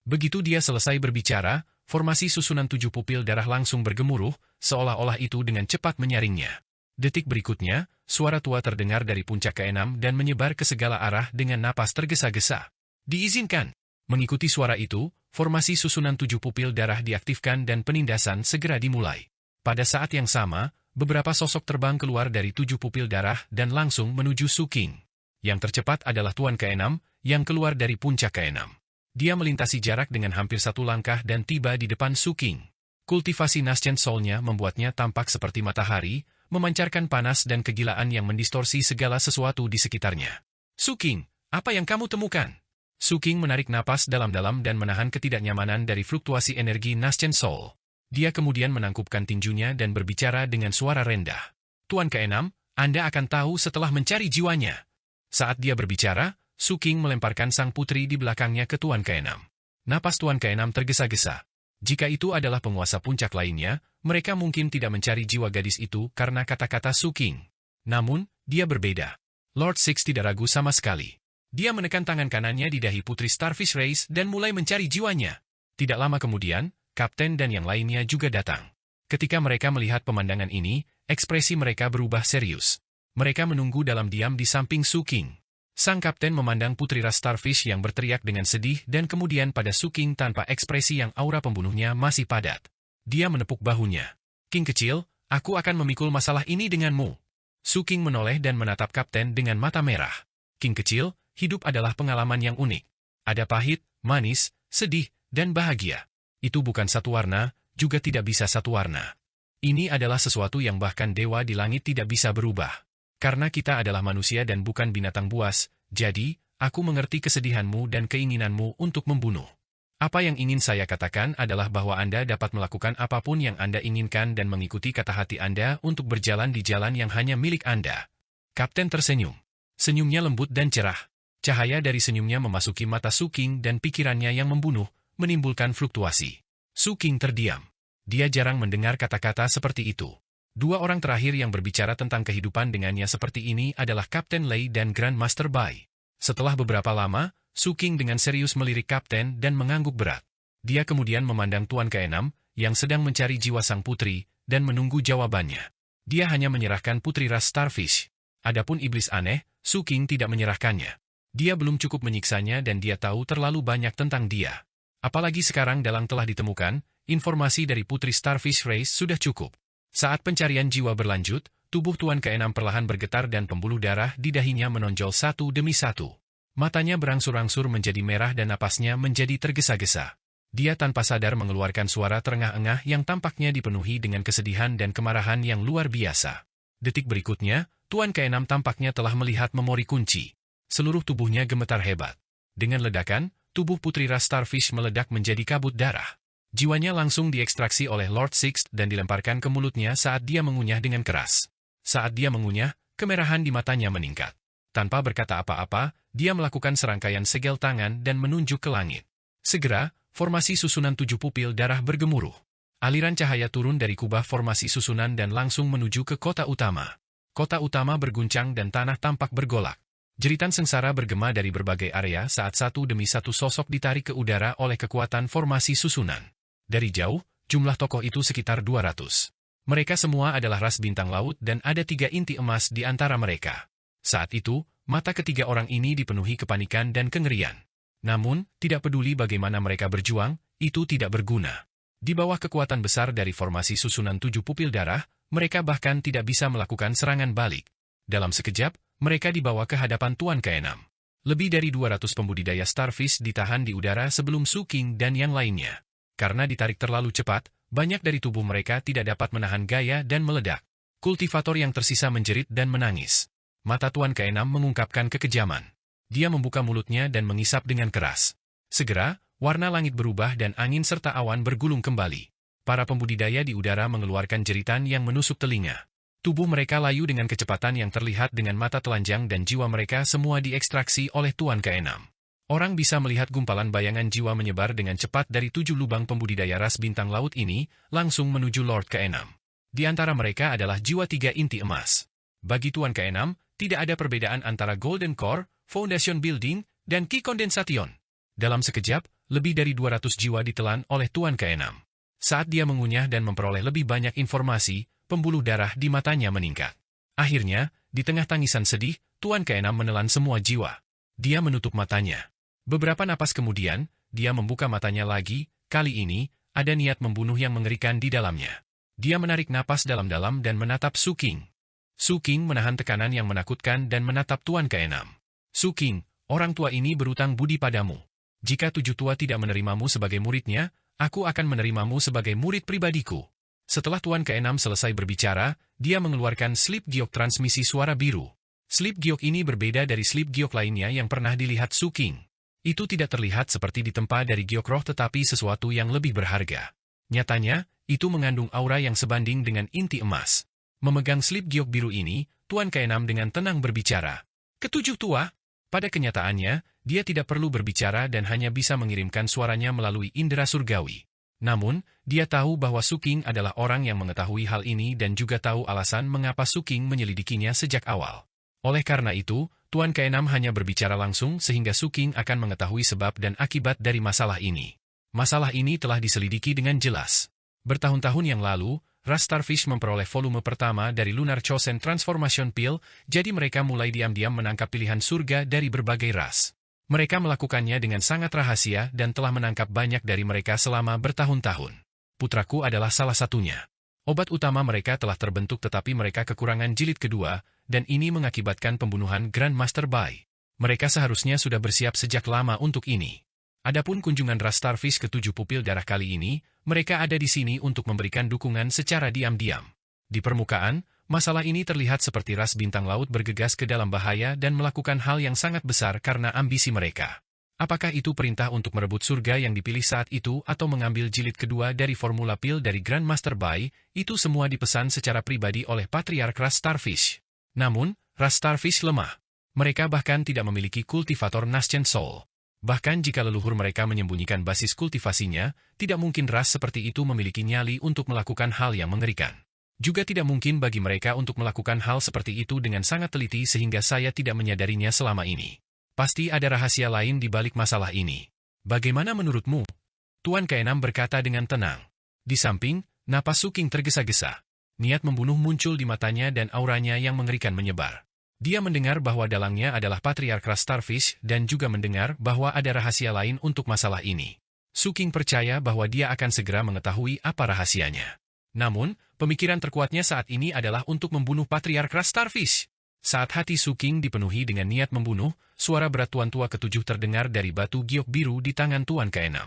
Begitu dia selesai berbicara, formasi susunan 7 pupil darah langsung bergemuruh, seolah-olah itu dengan cepat menyaringnya. Detik berikutnya, suara tua terdengar dari puncak ke-6 dan menyebar ke segala arah dengan napas tergesa-gesa. Diizinkan. Mengikuti suara itu, formasi susunan 7 pupil darah diaktifkan dan penindasan segera dimulai. Pada saat yang sama, beberapa sosok terbang keluar dari 7 pupil darah dan langsung menuju Suking. Yang tercepat adalah Tuan ke-6, yang keluar dari puncak ke-6. Dia melintasi jarak dengan hampir 1 langkah dan tiba di depan Suking. Kultivasi Nascent Soul-nya membuatnya tampak seperti matahari, memancarkan panas dan kegilaan yang mendistorsi segala sesuatu di sekitarnya. Suking, apa yang kamu temukan? Suking menarik napas dalam-dalam dan menahan ketidaknyamanan dari fluktuasi energi Nascent Soul. Dia kemudian menangkupkan tinjunya dan berbicara dengan suara rendah. Tuan ke-6, Anda akan tahu setelah mencari jiwanya. Saat dia berbicara, Suking melemparkan sang putri di belakangnya ke Tuan ke-6. Napas Tuan ke-6 tergesa-gesa. Jika itu adalah penguasa puncak lainnya, mereka mungkin tidak mencari jiwa gadis itu karena kata-kata Suking. Namun, dia berbeda. Lord Six tidak ragu sama sekali. Dia menekan tangan kanannya di dahi putri Starfish Race dan mulai mencari jiwanya. Tidak lama kemudian, Kapten dan yang lainnya juga datang. Ketika mereka melihat pemandangan ini, ekspresi mereka berubah serius. Mereka menunggu dalam diam di samping Suking. Sang kapten memandang putri ras Starfish yang berteriak dengan sedih dan kemudian pada Suking tanpa ekspresi yang aura pembunuhnya masih padat. Dia menepuk bahunya. King kecil, aku akan memikul masalah ini denganmu. Suking menoleh dan menatap kapten dengan mata merah. King kecil, hidup adalah pengalaman yang unik. Ada pahit, manis, sedih, dan bahagia. Itu bukan satu warna, juga tidak bisa satu warna. Ini adalah sesuatu yang bahkan dewa di langit tidak bisa berubah. Karena kita adalah manusia dan bukan binatang buas, jadi, aku mengerti kesedihanmu dan keinginanmu untuk membunuh. Apa yang ingin saya katakan adalah bahwa Anda dapat melakukan apapun yang Anda inginkan dan mengikuti kata hati Anda untuk berjalan di jalan yang hanya milik Anda. Kapten tersenyum. Senyumnya lembut dan cerah. Cahaya dari senyumnya memasuki mata Suking dan pikirannya yang membunuh, menimbulkan fluktuasi. Suking terdiam. Dia jarang mendengar kata-kata seperti itu. 2 orang terakhir yang berbicara tentang kehidupan dengannya seperti ini adalah Kapten Lei dan Grandmaster Bai. Setelah beberapa lama, Suking dengan serius melirik Kapten dan mengangguk berat. Dia kemudian memandang Tuan ke-6, yang sedang mencari jiwa sang putri, dan menunggu jawabannya. Dia hanya menyerahkan putri ras Starfish. Adapun iblis aneh, Suking tidak menyerahkannya. Dia belum cukup menyiksanya dan dia tahu terlalu banyak tentang dia. Apalagi sekarang dalang telah ditemukan, informasi dari putri Starfish Race sudah cukup. Saat pencarian jiwa berlanjut, tubuh Tuan ke-6 perlahan bergetar dan pembuluh darah di dahinya menonjol satu demi satu. Matanya berangsur-angsur menjadi merah dan napasnya menjadi tergesa-gesa. Dia tanpa sadar mengeluarkan suara terengah-engah yang tampaknya dipenuhi dengan kesedihan dan kemarahan yang luar biasa. Detik berikutnya, Tuan ke-6 tampaknya telah melihat memori kunci. Seluruh tubuhnya gemetar hebat. Dengan ledakan, tubuh putri ras Starfish meledak menjadi kabut darah. Jiwanya langsung diekstraksi oleh Lord Six dan dilemparkan ke mulutnya saat dia mengunyah dengan keras. Saat dia mengunyah, kemerahan di matanya meningkat. Tanpa berkata apa-apa, dia melakukan serangkaian segel tangan dan menunjuk ke langit. Segera, formasi susunan 7 pupil darah bergemuruh. Aliran cahaya turun dari kubah formasi susunan dan langsung menuju ke kota utama. Kota utama berguncang dan tanah tampak bergolak. Jeritan sengsara bergema dari berbagai area saat satu demi satu sosok ditarik ke udara oleh kekuatan formasi susunan. Dari jauh, jumlah tokoh itu sekitar 200. Mereka semua adalah ras bintang laut dan ada 3 inti emas di antara mereka. Saat itu, mata ketiga orang ini dipenuhi kepanikan dan kengerian. Namun, tidak peduli bagaimana mereka berjuang, itu tidak berguna. Di bawah kekuatan besar dari formasi susunan 7 pupil darah, mereka bahkan tidak bisa melakukan serangan balik. Dalam sekejap, mereka dibawa ke hadapan Tuan ke-6. Lebih dari 200 pembudidaya Starfish ditahan di udara sebelum Su King dan yang lainnya. Karena ditarik terlalu cepat, banyak dari tubuh mereka tidak dapat menahan gaya dan meledak. Kultivator yang tersisa menjerit dan menangis. Mata Tuan ke-6 mengungkapkan kekejaman. Dia membuka mulutnya dan mengisap dengan keras. Segera, warna langit berubah dan angin serta awan bergulung kembali. Para pembudidaya di udara mengeluarkan jeritan yang menusuk telinga. Tubuh mereka layu dengan kecepatan yang terlihat dengan mata telanjang dan jiwa mereka semua diekstraksi oleh Tuan ke-6. Orang bisa melihat gumpalan bayangan jiwa menyebar dengan cepat dari 7 lubang pembudidaya ras bintang laut ini, langsung menuju Lord ke-6. Di antara mereka adalah jiwa 3 inti emas. Bagi Tuan ke-6, tidak ada perbedaan antara Golden Core, Foundation Building, dan Ki Condensation. Dalam sekejap, lebih dari 200 jiwa ditelan oleh Tuan ke-6. Saat dia mengunyah dan memperoleh lebih banyak informasi, pembuluh darah di matanya meningkat. Akhirnya, di tengah tangisan sedih, Tuan ke-6 menelan semua jiwa. Dia menutup matanya. Beberapa napas kemudian, dia membuka matanya lagi, kali ini, ada niat membunuh yang mengerikan di dalamnya. Dia menarik napas dalam-dalam dan menatap Su King. Su King menahan tekanan yang menakutkan dan menatap Tuan ke-6. Su King, orang tua ini berutang budi padamu. Jika 7 tua tidak menerimamu sebagai muridnya, aku akan menerimamu sebagai murid pribadiku. Setelah Tuan ke-6 selesai berbicara, dia mengeluarkan slip giok transmisi suara biru. Slip giok ini berbeda dari slip giok lainnya yang pernah dilihat Su King. Itu tidak terlihat seperti ditempa dari giok roh tetapi sesuatu yang lebih berharga. Nyatanya, itu mengandung aura yang sebanding dengan inti emas. Memegang slip giok biru ini, Tuan ke-6 dengan tenang berbicara. Ketujuh tua? Pada kenyataannya, dia tidak perlu berbicara dan hanya bisa mengirimkan suaranya melalui indera surgawi. Namun, dia tahu bahwa Su King adalah orang yang mengetahui hal ini dan juga tahu alasan mengapa Su King menyelidikinya sejak awal. Oleh karena itu, Tuan ke-6 hanya berbicara langsung sehingga Su King akan mengetahui sebab dan akibat dari masalah ini. Masalah ini telah diselidiki dengan jelas. Bertahun-tahun yang lalu, ras Starfish memperoleh volume pertama dari Lunar Chosen Transformation Pill, jadi mereka mulai diam-diam menangkap pilihan surga dari berbagai ras. Mereka melakukannya dengan sangat rahasia dan telah menangkap banyak dari mereka selama bertahun-tahun. Putraku adalah salah satunya. Obat utama mereka telah terbentuk tetapi mereka kekurangan jilid kedua, dan ini mengakibatkan pembunuhan Grand Master Bai. Mereka seharusnya sudah bersiap sejak lama untuk ini. Adapun kunjungan ras Starfish ke-7 pupil darah kali ini, mereka ada di sini untuk memberikan dukungan secara diam-diam. Di permukaan, masalah ini terlihat seperti ras bintang laut bergegas ke dalam bahaya dan melakukan hal yang sangat besar karena ambisi mereka. Apakah itu perintah untuk merebut surga yang dipilih saat itu atau mengambil jilid kedua dari formula pil dari Grand Master Bai, itu semua dipesan secara pribadi oleh Patriark ras Starfish. Namun, ras Starfish lemah. Mereka bahkan tidak memiliki kultivator Nascent Soul. Bahkan jika leluhur mereka menyembunyikan basis kultivasinya, tidak mungkin ras seperti itu memiliki nyali untuk melakukan hal yang mengerikan. Juga tidak mungkin bagi mereka untuk melakukan hal seperti itu dengan sangat teliti sehingga saya tidak menyadarinya selama ini. Pasti ada rahasia lain di balik masalah ini. Bagaimana menurutmu? Tuan ke-6 berkata dengan tenang. Di samping, napas Su King tergesa-gesa. Niat membunuh muncul di matanya dan auranya yang mengerikan menyebar. Dia mendengar bahwa dalangnya adalah Patriark ras Starfish dan juga mendengar bahwa ada rahasia lain untuk masalah ini. Su King percaya bahwa dia akan segera mengetahui apa rahasianya. Namun, pemikiran terkuatnya saat ini adalah untuk membunuh Patriark ras Starfish. Saat hati Su King dipenuhi dengan niat membunuh, suara berat Tuan Tua ke-7 terdengar dari batu giok biru di tangan Tuan ke-6.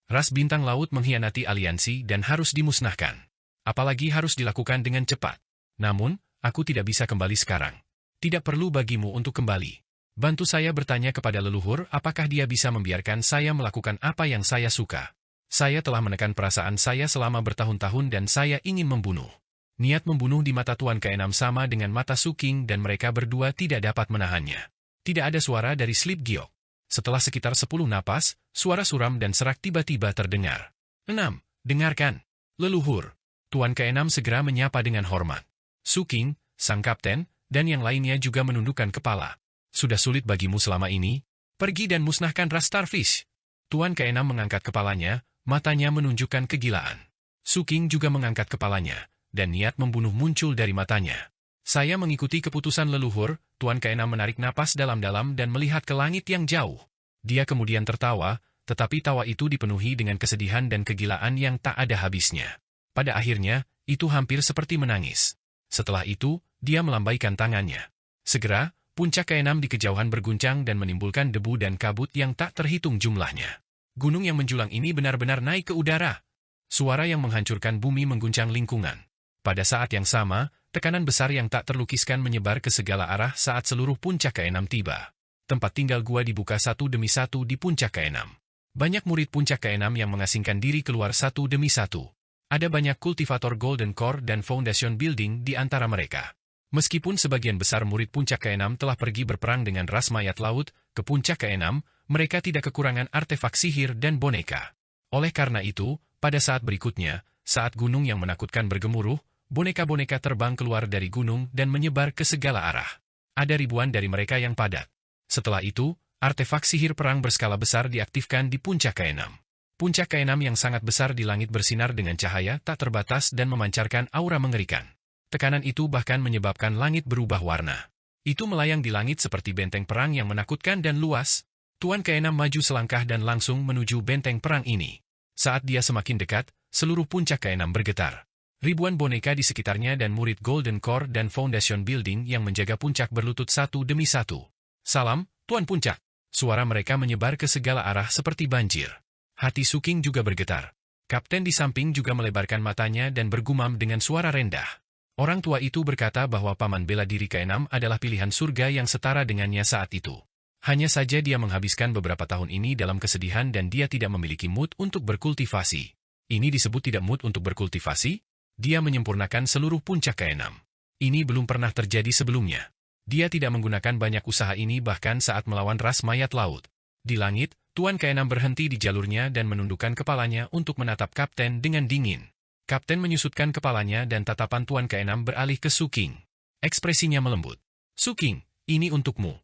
Ras bintang laut mengkhianati aliansi dan harus dimusnahkan. Apalagi harus dilakukan dengan cepat. Namun, aku tidak bisa kembali sekarang. Tidak perlu bagimu untuk kembali. Bantu saya bertanya kepada leluhur apakah dia bisa membiarkan saya melakukan apa yang saya suka. Saya telah menekan perasaan saya selama bertahun-tahun dan saya ingin membunuh. Niat membunuh di mata Tuan ke-6 sama dengan mata Su King dan mereka berdua tidak dapat menahannya. Tidak ada suara dari slip giok. Setelah sekitar 10 napas, suara suram dan serak tiba-tiba terdengar. 6. Dengarkan. Leluhur. Tuan ke-6 segera menyapa dengan hormat. Su King, sang kapten, dan yang lainnya juga menundukkan kepala. Sudah sulit bagimu selama ini? Pergi dan musnahkan ras Starfish. Tuan ke-6 mengangkat kepalanya, matanya menunjukkan kegilaan. Su King juga mengangkat kepalanya, dan niat membunuh muncul dari matanya. Saya mengikuti keputusan leluhur. Tuan ke-6 menarik napas dalam-dalam dan melihat ke langit yang jauh. Dia kemudian tertawa, Tetapi tawa itu dipenuhi dengan kesedihan dan kegilaan yang tak ada habisnya. Pada akhirnya, itu hampir seperti menangis. Setelah itu, dia melambaikan tangannya. Segera, puncak keenam di kejauhan berguncang dan menimbulkan debu dan kabut yang tak terhitung jumlahnya. Gunung yang menjulang ini benar-benar naik ke udara. Suara yang menghancurkan bumi mengguncang lingkungan. Pada saat yang sama, tekanan besar yang tak terlukiskan menyebar ke segala arah saat seluruh puncak keenam tiba. Tempat tinggal gua dibuka satu demi satu di puncak keenam. Banyak murid puncak keenam yang mengasingkan diri keluar satu demi satu. Ada banyak kultivator Golden Core dan Foundation Building di antara mereka. Meskipun sebagian besar murid puncak keenam telah pergi berperang dengan ras mayat laut, ke puncak keenam, mereka tidak kekurangan artefak sihir dan boneka. Oleh karena itu, pada saat berikutnya, saat gunung yang menakutkan bergemuruh, boneka-boneka terbang keluar dari gunung dan menyebar ke segala arah. Ada ribuan dari mereka yang padat. Setelah itu, artefak sihir perang berskala besar diaktifkan di puncak keenam. Puncak keenam yang sangat besar di langit bersinar dengan cahaya tak terbatas dan memancarkan aura mengerikan. Tekanan itu bahkan menyebabkan langit berubah warna. Itu melayang di langit seperti benteng perang yang menakutkan dan luas. Tuan keenam maju selangkah dan langsung menuju benteng perang ini. Saat dia semakin dekat, seluruh puncak keenam bergetar. Ribuan boneka di sekitarnya dan murid Golden Core dan Foundation Building yang menjaga puncak berlutut satu demi satu. Salam, Tuan Puncak. Suara mereka menyebar ke segala arah seperti banjir. Hati Suking juga bergetar. Kapten di samping juga melebarkan matanya dan bergumam dengan suara rendah. Orang tua itu berkata bahwa paman bela diri keenam adalah pilihan surga yang setara dengannya saat itu. Hanya saja dia menghabiskan beberapa tahun ini dalam kesedihan dan dia tidak memiliki mood untuk berkultivasi. Ini disebut tidak mood untuk berkultivasi? Dia menyempurnakan seluruh puncak keenam. Ini belum pernah terjadi sebelumnya. Dia tidak menggunakan banyak usaha ini bahkan saat melawan ras mayat laut. Di langit, Tuan keenam berhenti di jalurnya dan menundukkan kepalanya untuk menatap kapten dengan dingin. Kapten menyusutkan kepalanya dan tatapan Tuan keenam beralih ke Suking. Ekspresinya melembut. Suking, ini untukmu.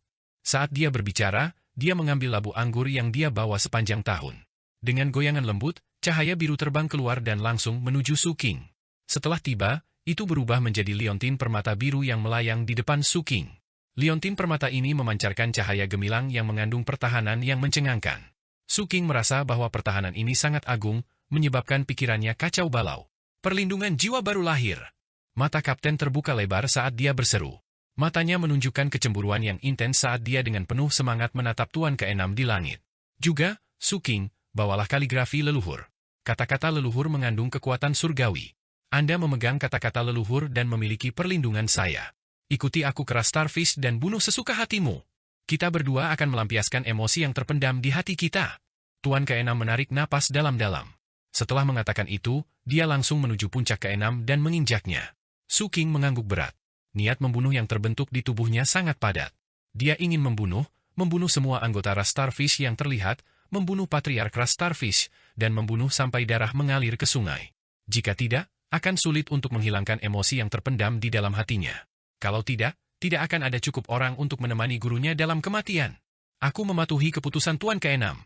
Saat dia berbicara, dia mengambil labu anggur yang dia bawa sepanjang tahun. Dengan goyangan lembut, cahaya biru terbang keluar dan langsung menuju Suking. Setelah tiba, itu berubah menjadi liontin permata biru yang melayang di depan Suking. Liontin permata ini memancarkan cahaya gemilang yang mengandung pertahanan yang mencengangkan. Suking merasa bahwa pertahanan ini sangat agung, menyebabkan pikirannya kacau balau. Perlindungan jiwa baru lahir. Mata kapten terbuka lebar saat dia berseru. Matanya menunjukkan kecemburuan yang intens saat dia dengan penuh semangat menatap Tuan keenam di langit. Juga, Suking, bawalah kaligrafi leluhur. Kata-kata leluhur mengandung kekuatan surgawi. Anda memegang kata-kata leluhur dan memiliki perlindungan saya. Ikuti aku keras Starfish dan bunuh sesuka hatimu. Kita berdua akan melampiaskan emosi yang terpendam di hati kita. Tuan keenam menarik napas dalam-dalam. Setelah mengatakan itu, dia langsung menuju puncak keenam dan menginjaknya. Suking mengangguk berat. Niat membunuh yang terbentuk di tubuhnya sangat padat. Dia ingin membunuh semua anggota ras Starfish yang terlihat, membunuh patriark ras Starfish, dan membunuh sampai darah mengalir ke sungai. Jika tidak, akan sulit untuk menghilangkan emosi yang terpendam di dalam hatinya. Kalau tidak akan ada cukup orang untuk menemani gurunya dalam kematian. Aku mematuhi keputusan Tuan keenam.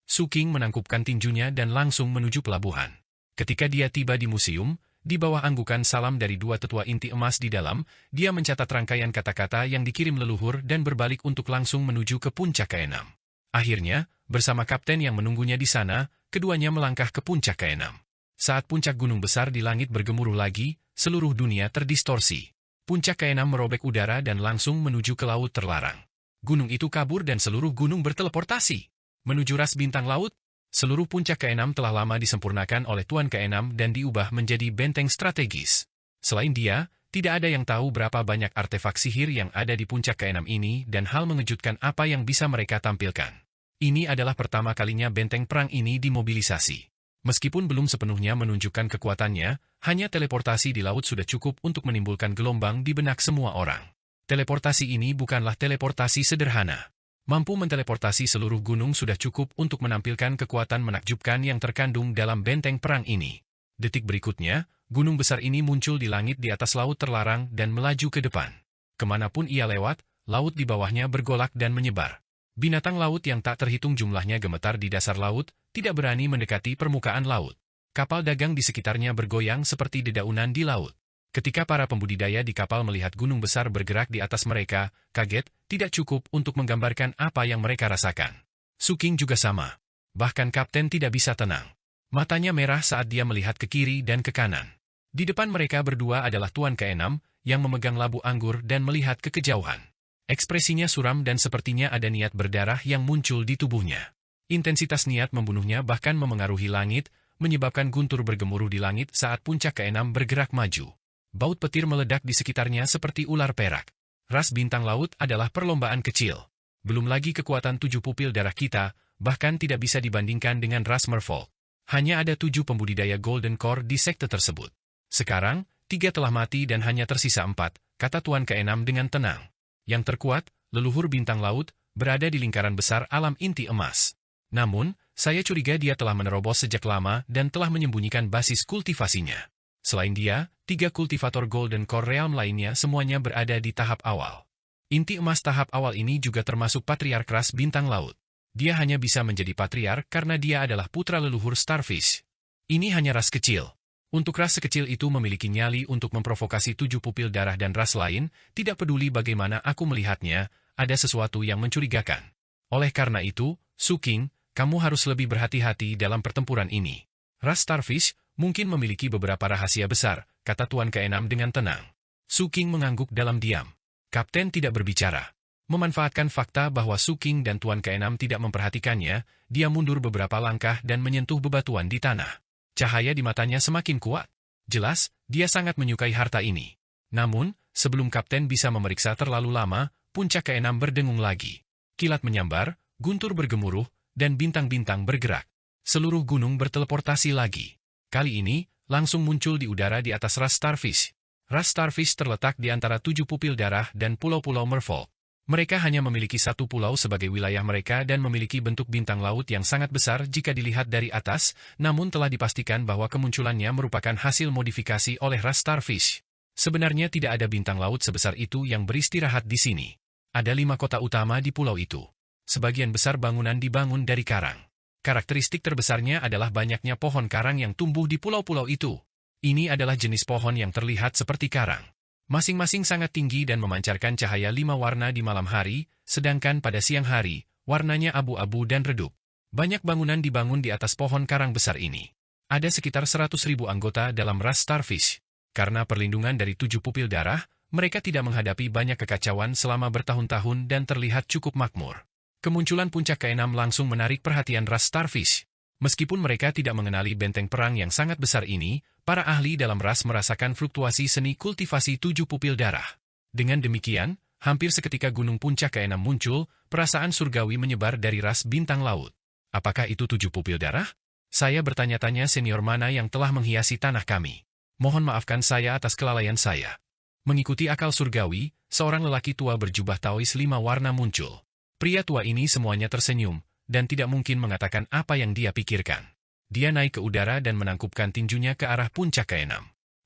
Suking menangkupkan tinjunya dan langsung menuju pelabuhan. Ketika dia tiba di museum, di bawah anggukan salam dari dua tetua inti emas di dalam, dia mencatat rangkaian kata-kata yang dikirim leluhur dan berbalik untuk langsung menuju ke puncak keenam. Akhirnya, bersama kapten yang menunggunya di sana, keduanya melangkah ke puncak keenam. Saat puncak gunung besar di langit bergemuruh lagi, seluruh dunia terdistorsi. Puncak keenam merobek udara dan langsung menuju ke laut terlarang. Gunung itu kabur dan seluruh gunung berteleportasi. Menuju ras bintang laut, seluruh puncak keenam telah lama disempurnakan oleh Tuan keenam dan diubah menjadi benteng strategis. Selain dia, tidak ada yang tahu berapa banyak artefak sihir yang ada di puncak keenam ini dan hal mengejutkan apa yang bisa mereka tampilkan. Ini adalah pertama kalinya benteng perang ini dimobilisasi. Meskipun belum sepenuhnya menunjukkan kekuatannya, hanya teleportasi di laut sudah cukup untuk menimbulkan gelombang di benak semua orang. Teleportasi ini bukanlah teleportasi sederhana. Mampu menteleportasi seluruh gunung sudah cukup untuk menampilkan kekuatan menakjubkan yang terkandung dalam benteng perang ini. Detik berikutnya, gunung besar ini muncul di langit di atas laut terlarang dan melaju ke depan. Kemanapun ia lewat, laut di bawahnya bergolak dan menyebar. Binatang laut yang tak terhitung jumlahnya gemetar di dasar laut, tidak berani mendekati permukaan laut. Kapal dagang di sekitarnya bergoyang seperti dedaunan di laut. Ketika para pembudidaya di kapal melihat gunung besar bergerak di atas mereka, kaget, tidak cukup untuk menggambarkan apa yang mereka rasakan. Suking juga sama. Bahkan Kapten tidak bisa tenang. Matanya merah saat dia melihat ke kiri dan ke kanan. Di depan mereka berdua adalah Tuan ke-6 yang memegang labu anggur dan melihat ke kejauhan. Ekspresinya suram dan sepertinya ada niat berdarah yang muncul di tubuhnya. Intensitas niat membunuhnya bahkan memengaruhi langit, menyebabkan guntur bergemuruh di langit saat puncak ke-6 bergerak maju. Baut petir meledak di sekitarnya seperti ular perak. Ras bintang laut adalah perlombaan kecil. Belum lagi kekuatan 7 pupil darah kita, bahkan tidak bisa dibandingkan dengan ras merfolk. Hanya ada 7 pembudidaya Golden Core di sekte tersebut. Sekarang, 3 telah mati dan hanya tersisa 4, kata Tuan ke-6 dengan tenang. Yang terkuat, leluhur bintang laut, berada di lingkaran besar alam inti emas. Namun, saya curiga dia telah menerobos sejak lama dan telah menyembunyikan basis kultivasinya. Selain dia, 3 kultivator Golden Core Realm lainnya semuanya berada di tahap awal. Inti emas tahap awal ini juga termasuk patriark ras bintang laut. Dia hanya bisa menjadi patriark karena dia adalah putra leluhur Starfish. Ini hanya ras kecil. Untuk ras sekecil itu memiliki nyali untuk memprovokasi 7 pupil darah dan ras lain, tidak peduli bagaimana aku melihatnya, ada sesuatu yang mencurigakan. Oleh karena itu, Su King, kamu harus lebih berhati-hati dalam pertempuran ini. Ras Starfish mungkin memiliki beberapa rahasia besar, kata Tuan ke-6 dengan tenang. Su King mengangguk dalam diam. Kapten tidak berbicara. Memanfaatkan fakta bahwa Su King dan Tuan ke-6 tidak memperhatikannya, dia mundur beberapa langkah dan menyentuh bebatuan di tanah. Cahaya di matanya semakin kuat. Jelas, dia sangat menyukai harta ini. Namun, sebelum Kapten bisa memeriksa terlalu lama, puncak ke-6 berdengung lagi. Kilat menyambar, guntur bergemuruh, dan bintang-bintang bergerak. Seluruh gunung berteleportasi lagi. Kali ini, langsung muncul di udara di atas ras Starfish. Ras Starfish terletak di antara 7 pupil darah dan pulau-pulau merfolk. Mereka hanya memiliki 1 pulau sebagai wilayah mereka dan memiliki bentuk bintang laut yang sangat besar jika dilihat dari atas, namun telah dipastikan bahwa kemunculannya merupakan hasil modifikasi oleh ras Starfish. Sebenarnya tidak ada bintang laut sebesar itu yang beristirahat di sini. Ada 5 kota utama di pulau itu. Sebagian besar bangunan dibangun dari karang. Karakteristik terbesarnya adalah banyaknya pohon karang yang tumbuh di pulau-pulau itu. Ini adalah jenis pohon yang terlihat seperti karang. Masing-masing sangat tinggi dan memancarkan cahaya 5 warna di malam hari, sedangkan pada siang hari, warnanya abu-abu dan redup. Banyak bangunan dibangun di atas pohon karang besar ini. Ada sekitar 100.000 anggota dalam ras Starfish. Karena perlindungan dari 7 pupil darah, mereka tidak menghadapi banyak kekacauan selama bertahun-tahun dan terlihat cukup makmur. Kemunculan puncak ke-6 langsung menarik perhatian ras Starfish. Meskipun mereka tidak mengenali benteng perang yang sangat besar ini, para ahli dalam ras merasakan fluktuasi seni kultivasi 7 pupil darah. Dengan demikian, hampir seketika gunung puncak ke-6 muncul, perasaan surgawi menyebar dari ras bintang laut. Apakah itu 7 pupil darah? Saya bertanya-tanya senior mana yang telah menghiasi tanah kami. Mohon maafkan saya atas kelalaian saya. Mengikuti akal surgawi, seorang lelaki tua berjubah Taois 5 warna muncul. Pria tua ini semuanya tersenyum, dan tidak mungkin mengatakan apa yang dia pikirkan. Dia naik ke udara dan menangkupkan tinjunya ke arah puncak ke-6.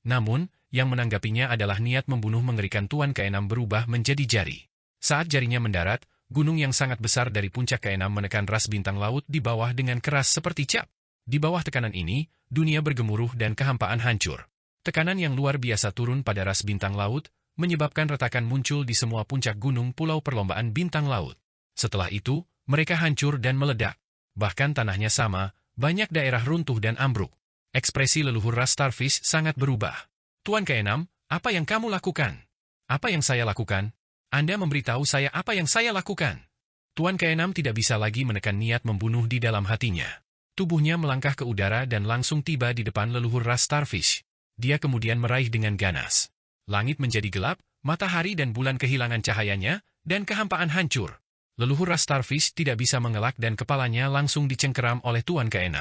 Namun, yang menanggapinya adalah niat membunuh mengerikan Tuan ke-6 berubah menjadi jari. Saat jarinya mendarat, gunung yang sangat besar dari puncak ke-6 menekan ras bintang laut di bawah dengan keras seperti cap. Di bawah tekanan ini, dunia bergemuruh dan kehampaan hancur. Tekanan yang luar biasa turun pada ras bintang laut, menyebabkan retakan muncul di semua puncak gunung pulau perlombaan bintang laut. Setelah itu, mereka hancur dan meledak. Bahkan tanahnya sama, banyak daerah runtuh dan ambruk. Ekspresi leluhur ras Starfish sangat berubah. Tuan ke-6, apa yang kamu lakukan? Apa yang saya lakukan? Anda memberitahu saya apa yang saya lakukan. Tuan ke-6 tidak bisa lagi menekan niat membunuh di dalam hatinya. Tubuhnya melangkah ke udara dan langsung tiba di depan leluhur ras Starfish. Dia kemudian meraih dengan ganas. Langit menjadi gelap, matahari dan bulan kehilangan cahayanya, dan kehampaan hancur. Leluhur ras Starfish tidak bisa mengelak dan kepalanya langsung dicengkeram oleh Tuan ke-6.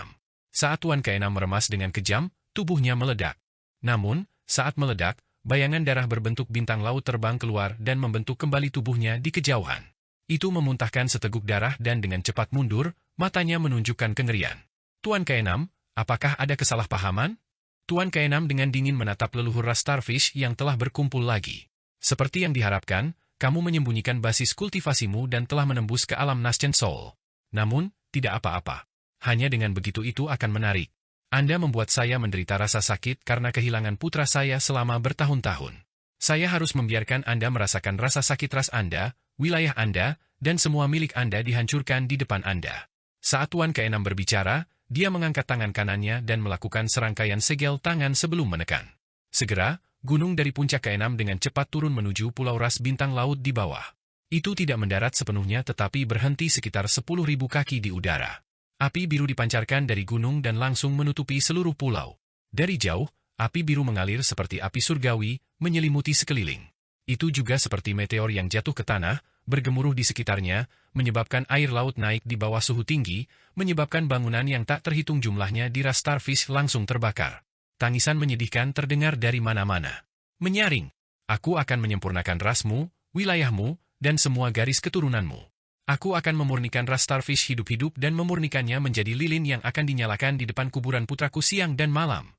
Saat Tuan ke-6 meremas dengan kejam, tubuhnya meledak. Namun, saat meledak, bayangan darah berbentuk bintang laut terbang keluar dan membentuk kembali tubuhnya di kejauhan. Itu memuntahkan seteguk darah dan dengan cepat mundur, matanya menunjukkan kengerian. Tuan ke-6, apakah ada kesalahpahaman? Tuan ke-6 dengan dingin menatap leluhur ras Starfish yang telah berkumpul lagi. Seperti yang diharapkan, kamu menyembunyikan basis kultivasimu dan telah menembus ke alam Nascent Soul. Namun, tidak apa-apa. Hanya dengan begitu itu akan menarik. Anda membuat saya menderita rasa sakit karena kehilangan putra saya selama bertahun-tahun. Saya harus membiarkan Anda merasakan rasa sakit ras Anda, wilayah Anda, dan semua milik Anda dihancurkan di depan Anda. Saat Tuan ke-6 berbicara, dia mengangkat tangan kanannya dan melakukan serangkaian segel tangan sebelum menekan. Segera, gunung dari puncak ke-6 dengan cepat turun menuju pulau ras bintang laut di bawah. Itu tidak mendarat sepenuhnya tetapi berhenti sekitar 10.000 kaki di udara. Api biru dipancarkan dari gunung dan langsung menutupi seluruh pulau. Dari jauh, api biru mengalir seperti api surgawi, menyelimuti sekeliling. Itu juga seperti meteor yang jatuh ke tanah, bergemuruh di sekitarnya, menyebabkan air laut naik di bawah suhu tinggi, menyebabkan bangunan yang tak terhitung jumlahnya di ras Starfish langsung terbakar. Tangisan menyedihkan terdengar dari mana-mana. Menyaring, aku akan menyempurnakan rasmu, wilayahmu, dan semua garis keturunanmu. Aku akan memurnikan ras Starfish hidup-hidup dan memurnikannya menjadi lilin yang akan dinyalakan di depan kuburan putraku siang dan malam.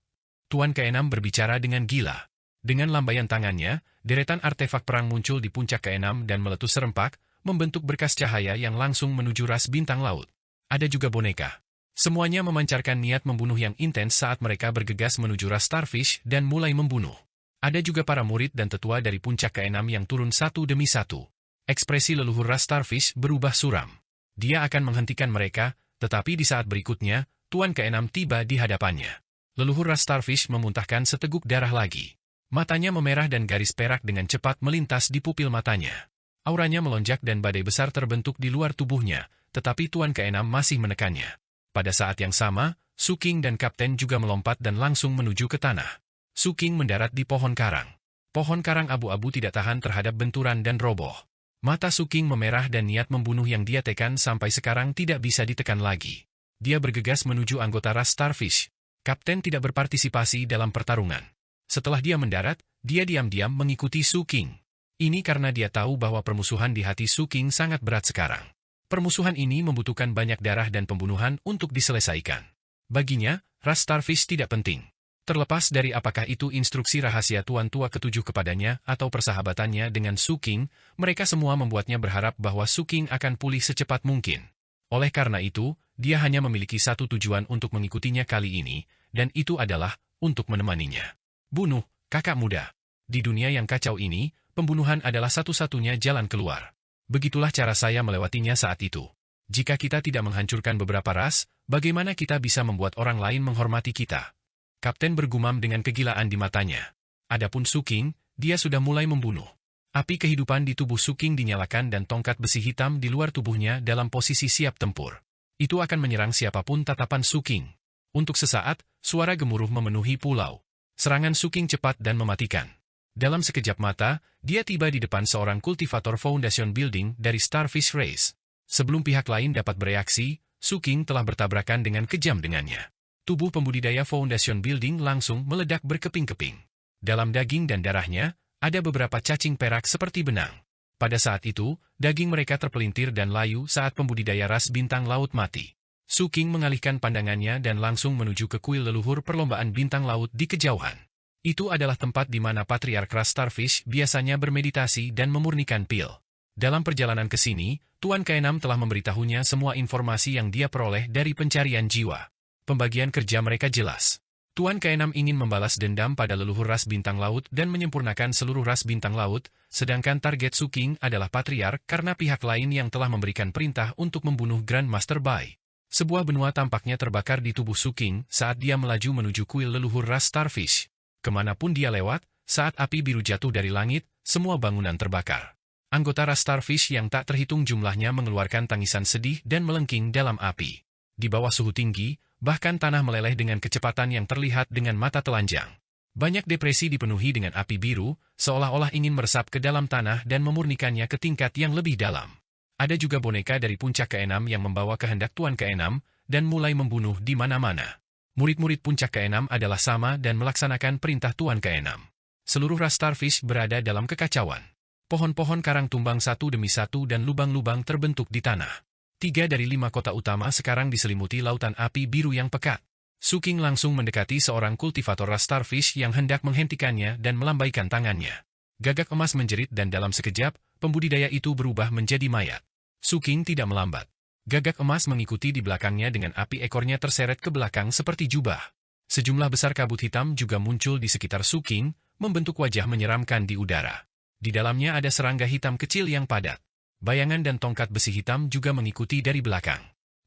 Tuan ke-6 berbicara dengan gila. Dengan lambaian tangannya, deretan artefak perang muncul di puncak ke-6 dan meletus serempak, membentuk berkas cahaya yang langsung menuju ras bintang laut. Ada juga boneka. Semuanya memancarkan niat membunuh yang intens saat mereka bergegas menuju ras Starfish dan mulai membunuh. Ada juga para murid dan tetua dari puncak ke-6 yang turun satu demi satu. Ekspresi leluhur ras Starfish berubah suram. Dia akan menghentikan mereka, tetapi di saat berikutnya, Tuan ke-6 tiba di hadapannya. Leluhur ras Starfish memuntahkan seteguk darah lagi. Matanya memerah dan garis perak dengan cepat melintas di pupil matanya. Auranya melonjak dan badai besar terbentuk di luar tubuhnya, tetapi Tuan ke-6 masih menekannya. Pada saat yang sama, Su King dan Kapten juga melompat dan langsung menuju ke tanah. Su King mendarat di pohon karang. Pohon karang abu-abu tidak tahan terhadap benturan dan roboh. Mata Su King memerah dan niat membunuh yang dia tekan sampai sekarang tidak bisa ditekan lagi. Dia bergegas menuju anggota ras Starfish. Kapten tidak berpartisipasi dalam pertarungan. Setelah dia mendarat, dia diam-diam mengikuti Su King. Ini karena dia tahu bahwa permusuhan di hati Su King sangat berat sekarang. Permusuhan ini membutuhkan banyak darah dan pembunuhan untuk diselesaikan. Baginya, ras Starfish tidak penting. Terlepas dari apakah itu instruksi rahasia Tuan Tua Ketujuh kepadanya atau persahabatannya dengan Su King, mereka semua membuatnya berharap bahwa Su King akan pulih secepat mungkin. Oleh karena itu, dia hanya memiliki satu tujuan untuk mengikutinya kali ini, dan itu adalah untuk menemaninya. Bunuh, kakak muda. Di dunia yang kacau ini, pembunuhan adalah satu-satunya jalan keluar. Begitulah cara saya melewatinya saat itu. Jika kita tidak menghancurkan beberapa ras, bagaimana kita bisa membuat orang lain menghormati kita? Kapten bergumam dengan kegilaan di matanya. Adapun Su King, dia sudah mulai membunuh. Api kehidupan di tubuh Su King dinyalakan dan tongkat besi hitam di luar tubuhnya dalam posisi siap tempur. Itu akan menyerang siapapun tatapan Su King. Untuk sesaat, suara gemuruh memenuhi pulau. Serangan Su King cepat dan mematikan. Dalam sekejap mata, dia tiba di depan seorang kultivator Foundation Building dari Starfish Race. Sebelum pihak lain dapat bereaksi, Su King telah bertabrakan dengan kejam dengannya. Tubuh pembudidaya Foundation Building langsung meledak berkeping-keping. Dalam daging dan darahnya, ada beberapa cacing perak seperti benang. Pada saat itu, daging mereka terpelintir dan layu saat pembudidaya ras bintang laut mati. Su King mengalihkan pandangannya dan langsung menuju ke kuil leluhur perlombaan bintang laut di kejauhan. Itu adalah tempat di mana Patriark ras Starfish biasanya bermeditasi dan memurnikan pil. Dalam perjalanan ke sini, Tuan ke-6 telah memberitahunya semua informasi yang dia peroleh dari pencarian jiwa. Pembagian kerja mereka jelas. Tuan ke-6 ingin membalas dendam pada leluhur ras bintang laut dan menyempurnakan seluruh ras bintang laut, sedangkan target Su King adalah Patriark karena pihak lain yang telah memberikan perintah untuk membunuh Grand Master Bai. Sebuah benua tampaknya terbakar di tubuh Su King saat dia melaju menuju kuil leluhur ras Starfish. Kemanapun dia lewat, saat api biru jatuh dari langit, semua bangunan terbakar. Anggota ras Starfish yang tak terhitung jumlahnya mengeluarkan tangisan sedih dan melengking dalam api. Di bawah suhu tinggi, bahkan tanah meleleh dengan kecepatan yang terlihat dengan mata telanjang. Banyak depresi dipenuhi dengan api biru, seolah-olah ingin meresap ke dalam tanah dan memurnikannya ke tingkat yang lebih dalam. Ada juga boneka dari puncak ke-6 yang membawa kehendak Tuan ke-6 dan mulai membunuh di mana-mana. Murid-murid puncak ke-6 adalah sama dan melaksanakan perintah Tuan ke-6. Seluruh ras Starfish berada dalam kekacauan. Pohon-pohon karang tumbang satu demi satu dan lubang-lubang terbentuk di tanah. 3 dari 5 kota utama sekarang diselimuti lautan api biru yang pekat. Su King langsung mendekati seorang kultivator ras Starfish yang hendak menghentikannya dan melambaikan tangannya. Gagak emas menjerit dan dalam sekejap, pembudidaya itu berubah menjadi mayat. Su King tidak melambat. Gagak emas mengikuti di belakangnya dengan api ekornya terseret ke belakang seperti jubah. Sejumlah besar kabut hitam juga muncul di sekitar Su King, membentuk wajah menyeramkan di udara. Di dalamnya ada serangga hitam kecil yang padat. Bayangan dan tongkat besi hitam juga mengikuti dari belakang.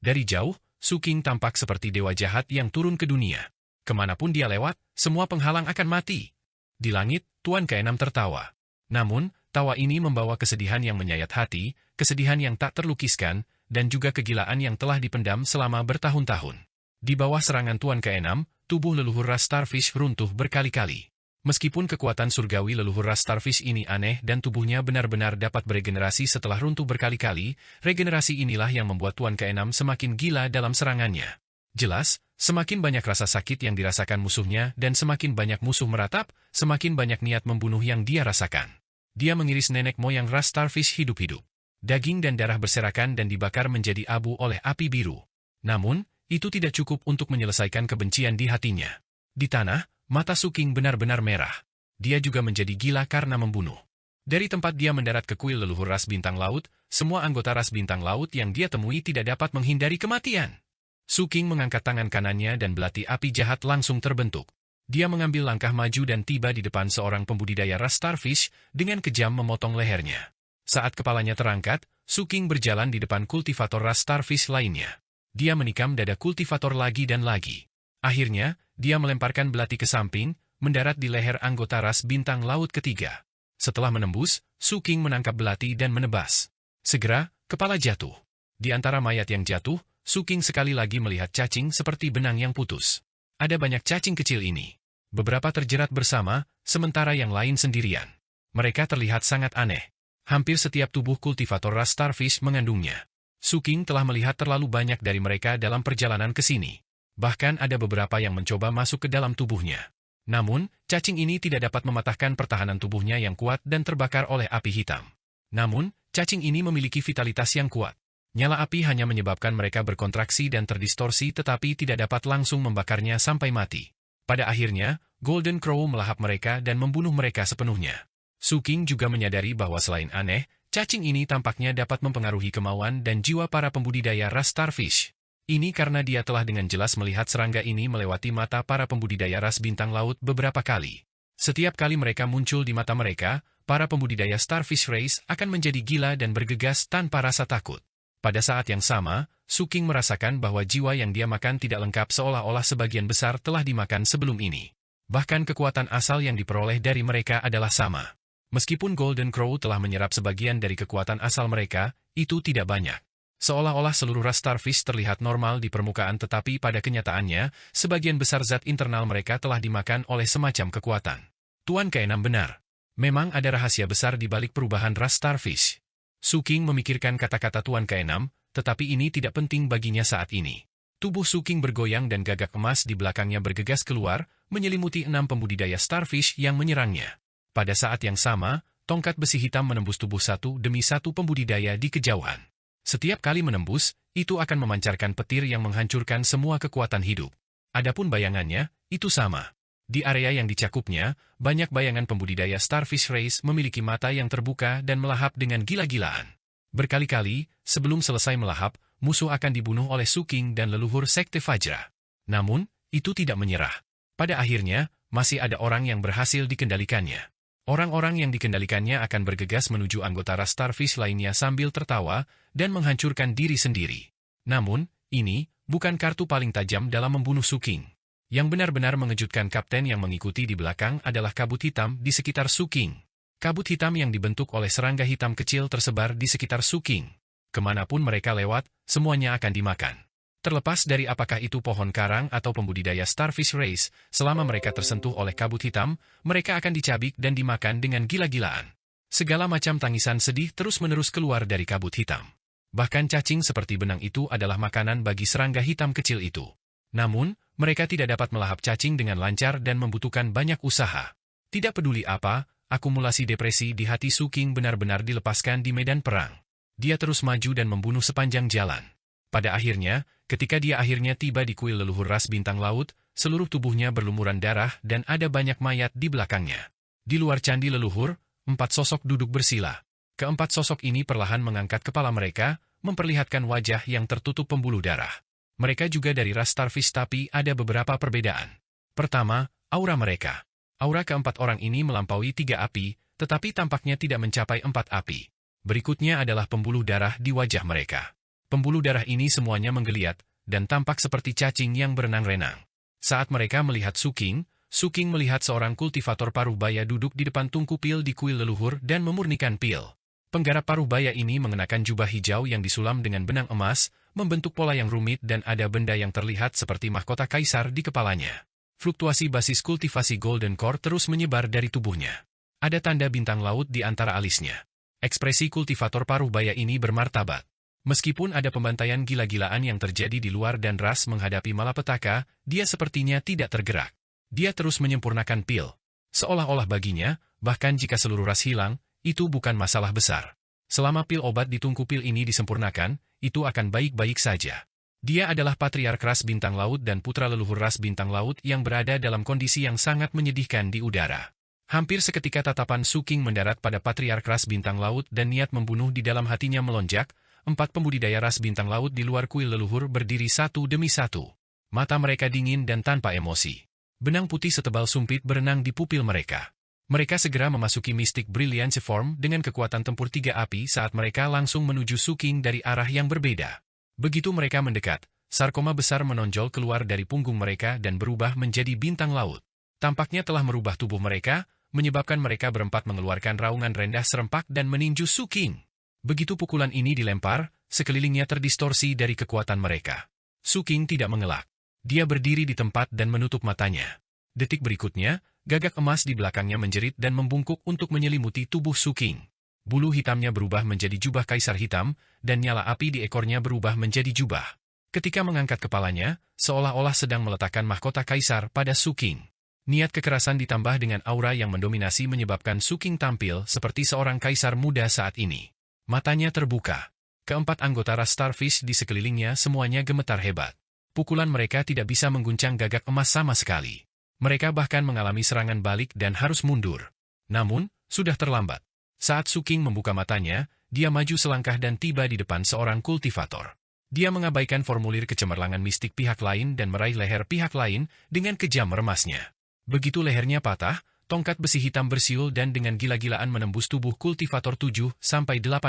Dari jauh, Su King tampak seperti dewa jahat yang turun ke dunia. Kemanapun dia lewat, semua penghalang akan mati. Di langit, Tuan Keenam tertawa. Namun, tawa ini membawa kesedihan yang menyayat hati, kesedihan yang tak terlukiskan, dan juga kegilaan yang telah dipendam selama bertahun-tahun. Di bawah serangan Tuan Keenam, tubuh leluhur ras Starfish runtuh berkali-kali. Meskipun kekuatan surgawi leluhur ras Starfish ini aneh dan tubuhnya benar-benar dapat beregenerasi setelah runtuh berkali-kali, regenerasi inilah yang membuat Tuan Keenam semakin gila dalam serangannya. Jelas, semakin banyak rasa sakit yang dirasakan musuhnya dan semakin banyak musuh meratap, semakin banyak niat membunuh yang dia rasakan. Dia mengiris nenek moyang ras Starfish hidup-hidup. Daging dan darah berserakan dan dibakar menjadi abu oleh api biru. Namun, itu tidak cukup untuk menyelesaikan kebencian di hatinya. Di tanah, mata Su King benar-benar merah. Dia juga menjadi gila karena membunuh. Dari tempat dia mendarat ke kuil leluhur ras bintang laut, semua anggota ras bintang laut yang dia temui tidak dapat menghindari kematian. Su King mengangkat tangan kanannya dan belati api jahat langsung terbentuk. Dia mengambil langkah maju dan tiba di depan seorang pembudidaya ras Starfish dengan kejam memotong lehernya. Saat kepalanya terangkat, Su King berjalan di depan kultivator ras Starfish lainnya. Dia menikam dada kultivator lagi dan lagi. Akhirnya, dia melemparkan belati ke samping, mendarat di leher anggota ras bintang laut ketiga. Setelah menembus, Su King menangkap belati dan menebas. Segera, kepala jatuh. Di antara mayat yang jatuh, Su King sekali lagi melihat cacing seperti benang yang putus. Ada banyak cacing kecil ini. Beberapa terjerat bersama, sementara yang lain sendirian. Mereka terlihat sangat aneh. Hampir setiap tubuh kultivator ras Starfish mengandungnya. Su King telah melihat terlalu banyak dari mereka dalam perjalanan ke sini. Bahkan ada beberapa yang mencoba masuk ke dalam tubuhnya. Namun, cacing ini tidak dapat mematahkan pertahanan tubuhnya yang kuat dan terbakar oleh api hitam. Namun, cacing ini memiliki vitalitas yang kuat. Nyala api hanya menyebabkan mereka berkontraksi dan terdistorsi tetapi tidak dapat langsung membakarnya sampai mati. Pada akhirnya, Golden Crow melahap mereka dan membunuh mereka sepenuhnya. Su King juga menyadari bahwa selain aneh, cacing ini tampaknya dapat mempengaruhi kemauan dan jiwa para pembudidaya ras Starfish. Ini karena dia telah dengan jelas melihat serangga ini melewati mata para pembudidaya ras bintang laut beberapa kali. Setiap kali mereka muncul di mata mereka, para pembudidaya Starfish Race akan menjadi gila dan bergegas tanpa rasa takut. Pada saat yang sama, Su King merasakan bahwa jiwa yang dia makan tidak lengkap seolah-olah sebagian besar telah dimakan sebelum ini. Bahkan kekuatan asal yang diperoleh dari mereka adalah sama. Meskipun Golden Crow telah menyerap sebagian dari kekuatan asal mereka, itu tidak banyak. Seolah-olah seluruh ras Starfish terlihat normal di permukaan tetapi pada kenyataannya, sebagian besar zat internal mereka telah dimakan oleh semacam kekuatan. Tuan Keenam benar. Memang ada rahasia besar di balik perubahan ras Starfish. Su King memikirkan kata-kata Tuan Keenam, tetapi ini tidak penting baginya saat ini. Tubuh Su King bergoyang dan gagak emas di belakangnya bergegas keluar, menyelimuti 6 pembudidaya Starfish yang menyerangnya. Pada saat yang sama, tongkat besi hitam menembus tubuh satu demi satu pembudidaya di kejauhan. Setiap kali menembus, itu akan memancarkan petir yang menghancurkan semua kekuatan hidup. Adapun bayangannya, itu sama. Di area yang dicakupnya, banyak bayangan pembudidaya Starfish Race memiliki mata yang terbuka dan melahap dengan gila-gilaan. Berkali-kali, sebelum selesai melahap, musuh akan dibunuh oleh Su King dan leluhur Sekte Fajra. Namun, itu tidak menyerah. Pada akhirnya, masih ada orang yang berhasil dikendalikannya. Orang-orang yang dikendalikannya akan bergegas menuju anggota ras Starfish lainnya sambil tertawa dan menghancurkan diri sendiri. Namun, ini bukan kartu paling tajam dalam membunuh Su King. Yang benar-benar mengejutkan kapten yang mengikuti di belakang adalah kabut hitam di sekitar Su King. Kabut hitam yang dibentuk oleh serangga hitam kecil tersebar di sekitar Su King. Kemanapun mereka lewat, semuanya akan dimakan. Terlepas dari apakah itu pohon karang atau pembudidaya Starfish Race, selama mereka tersentuh oleh kabut hitam, mereka akan dicabik dan dimakan dengan gila-gilaan. Segala macam tangisan sedih terus-menerus keluar dari kabut hitam. Bahkan cacing seperti benang itu adalah makanan bagi serangga hitam kecil itu. Namun, mereka tidak dapat melahap cacing dengan lancar dan membutuhkan banyak usaha. Tidak peduli apa, akumulasi depresi di hati Su King benar-benar dilepaskan di medan perang. Dia terus maju dan membunuh sepanjang jalan. Pada akhirnya, ketika dia akhirnya tiba di kuil leluhur ras bintang laut, seluruh tubuhnya berlumuran darah dan ada banyak mayat di belakangnya. Di luar candi leluhur, 4 sosok duduk bersila. Keempat sosok ini perlahan mengangkat kepala mereka, memperlihatkan wajah yang tertutup pembuluh darah. Mereka juga dari ras Starfish tapi ada beberapa perbedaan. Pertama, aura mereka. Aura keempat orang ini melampaui 3 api, tetapi tampaknya tidak mencapai 4 api. Berikutnya adalah pembuluh darah di wajah mereka. Pembuluh darah ini semuanya menggeliat, dan tampak seperti cacing yang berenang-renang. Saat mereka melihat Suking, Suking melihat seorang kultivator paruh baya duduk di depan tungku pil di kuil leluhur dan memurnikan pil. Penggarap paruh baya ini mengenakan jubah hijau yang disulam dengan benang emas, membentuk pola yang rumit dan ada benda yang terlihat seperti mahkota kaisar di kepalanya. Fluktuasi basis kultivasi Golden Core terus menyebar dari tubuhnya. Ada tanda bintang laut di antara alisnya. Ekspresi kultivator paruh baya ini bermartabat. Meskipun ada pembantaian gila-gilaan yang terjadi di luar dan ras menghadapi malapetaka, dia sepertinya tidak tergerak. Dia terus menyempurnakan pil. Seolah-olah baginya, bahkan jika seluruh ras hilang, itu bukan masalah besar. Selama pil obat di tungku pil ini disempurnakan, itu akan baik-baik saja. Dia adalah patriark ras bintang laut dan putra leluhur ras bintang laut yang berada dalam kondisi yang sangat menyedihkan di udara. Hampir seketika tatapan Suking mendarat pada patriark ras bintang laut dan niat membunuh di dalam hatinya melonjak. 4 pembudidaya ras bintang laut di luar kuil leluhur berdiri satu demi satu. Mata mereka dingin dan tanpa emosi. Benang putih setebal sumpit berenang di pupil mereka. Mereka segera memasuki Mystic Brilliance Form dengan kekuatan tempur 3 api saat mereka langsung menuju Suking dari arah yang berbeda. Begitu mereka mendekat, sarkoma besar menonjol keluar dari punggung mereka dan berubah menjadi bintang laut. Tampaknya telah merubah tubuh mereka, menyebabkan mereka berempat mengeluarkan raungan rendah serempak dan meninju Suking. Begitu pukulan ini dilempar, sekelilingnya terdistorsi dari kekuatan mereka. Suking tidak mengelak. Dia berdiri di tempat dan menutup matanya. Detik berikutnya, gagak emas di belakangnya menjerit dan membungkuk untuk menyelimuti tubuh Suking. Bulu hitamnya berubah menjadi jubah kaisar hitam, dan nyala api di ekornya berubah menjadi jubah. Ketika mengangkat kepalanya, seolah-olah sedang meletakkan mahkota kaisar pada Suking. Niat kekerasan ditambah dengan aura yang mendominasi menyebabkan Suking tampil seperti seorang kaisar muda saat ini. Matanya terbuka. Keempat anggota ras Starfish di sekelilingnya semuanya gemetar hebat. Pukulan mereka tidak bisa mengguncang gagak emas sama sekali. Mereka bahkan mengalami serangan balik dan harus mundur. Namun, sudah terlambat. Saat Suking membuka matanya, dia maju selangkah dan tiba di depan seorang kultivator. Dia mengabaikan formulir kecemerlangan mistik pihak lain dan meraih leher pihak lain dengan kejam meremasnya. Begitu lehernya patah, tongkat besi hitam bersiul dan dengan gila-gilaan menembus tubuh kultivator 7-8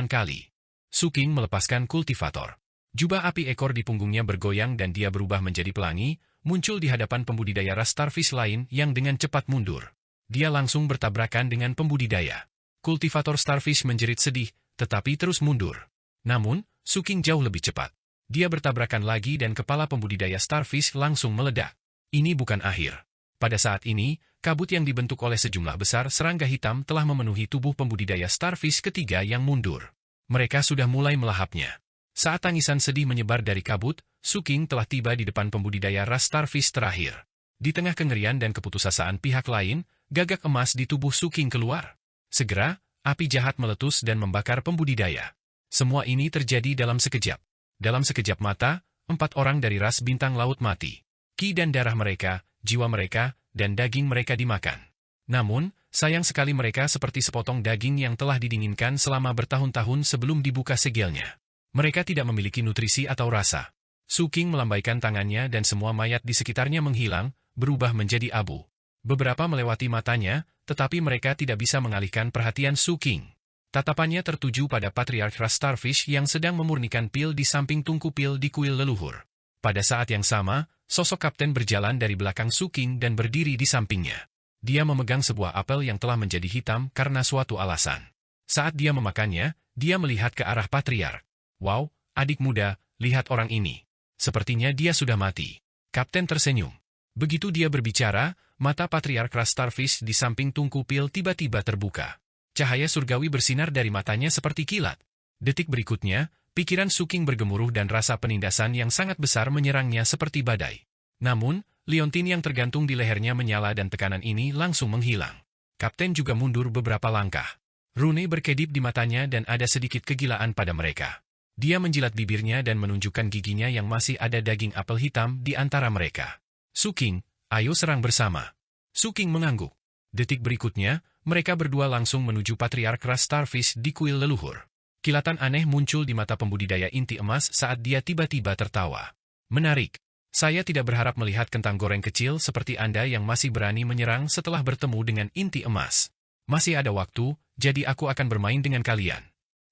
kali. Suking melepaskan kultivator. Jubah api ekor di punggungnya bergoyang dan dia berubah menjadi pelangi, muncul di hadapan pembudidaya ras Starfish lain yang dengan cepat mundur. Dia langsung bertabrakan dengan pembudidaya. Kultivator Starfish menjerit sedih, tetapi terus mundur. Namun, Suking jauh lebih cepat. Dia bertabrakan lagi dan kepala pembudidaya Starfish langsung meledak. Ini bukan akhir. Pada saat ini, kabut yang dibentuk oleh sejumlah besar serangga hitam telah memenuhi tubuh pembudidaya Starfish ketiga yang mundur. Mereka sudah mulai melahapnya. Saat tangisan sedih menyebar dari kabut, Suking telah tiba di depan pembudidaya ras Starfish terakhir. Di tengah kengerian dan keputusasaan pihak lain, gagak emas di tubuh Suking keluar. Segera, api jahat meletus dan membakar pembudidaya. Semua ini terjadi dalam sekejap. Dalam sekejap mata, 4 orang dari ras bintang laut mati. Ki dan darah mereka, jiwa mereka, dan daging mereka dimakan. Namun, sayang sekali mereka seperti sepotong daging yang telah didinginkan selama bertahun-tahun sebelum dibuka segelnya. Mereka tidak memiliki nutrisi atau rasa. Suking melambaikan tangannya dan semua mayat di sekitarnya menghilang, berubah menjadi abu. Beberapa melewati matanya, tetapi mereka tidak bisa mengalihkan perhatian Suking. Tatapannya tertuju pada patriark ras Starfish yang sedang memurnikan pil di samping tungku pil di kuil leluhur. Pada saat yang sama, sosok kapten berjalan dari belakang Suking dan berdiri di sampingnya. Dia memegang sebuah apel yang telah menjadi hitam karena suatu alasan. Saat dia memakannya, dia melihat ke arah patriark. Wow, adik muda, lihat orang ini. Sepertinya dia sudah mati. Kapten tersenyum. Begitu dia berbicara, mata patriark ras Starfish di samping tungku pil tiba-tiba terbuka. Cahaya surgawi bersinar dari matanya seperti kilat. Detik berikutnya, pikiran Suking bergemuruh dan rasa penindasan yang sangat besar menyerangnya seperti badai. Namun, liontin yang tergantung di lehernya menyala dan tekanan ini langsung menghilang. Kapten juga mundur beberapa langkah. Rune berkedip di matanya dan ada sedikit kegilaan pada mereka. Dia menjilat bibirnya dan menunjukkan giginya yang masih ada daging apel hitam di antara mereka. Suking, ayo serang bersama. Suking mengangguk. Detik berikutnya, mereka berdua langsung menuju patriark ras Starfish di kuil leluhur. Kilatan aneh muncul di mata pembudidaya inti emas saat dia tiba-tiba tertawa. Menarik. Saya tidak berharap melihat kentang goreng kecil seperti Anda yang masih berani menyerang setelah bertemu dengan inti emas. Masih ada waktu, jadi aku akan bermain dengan kalian.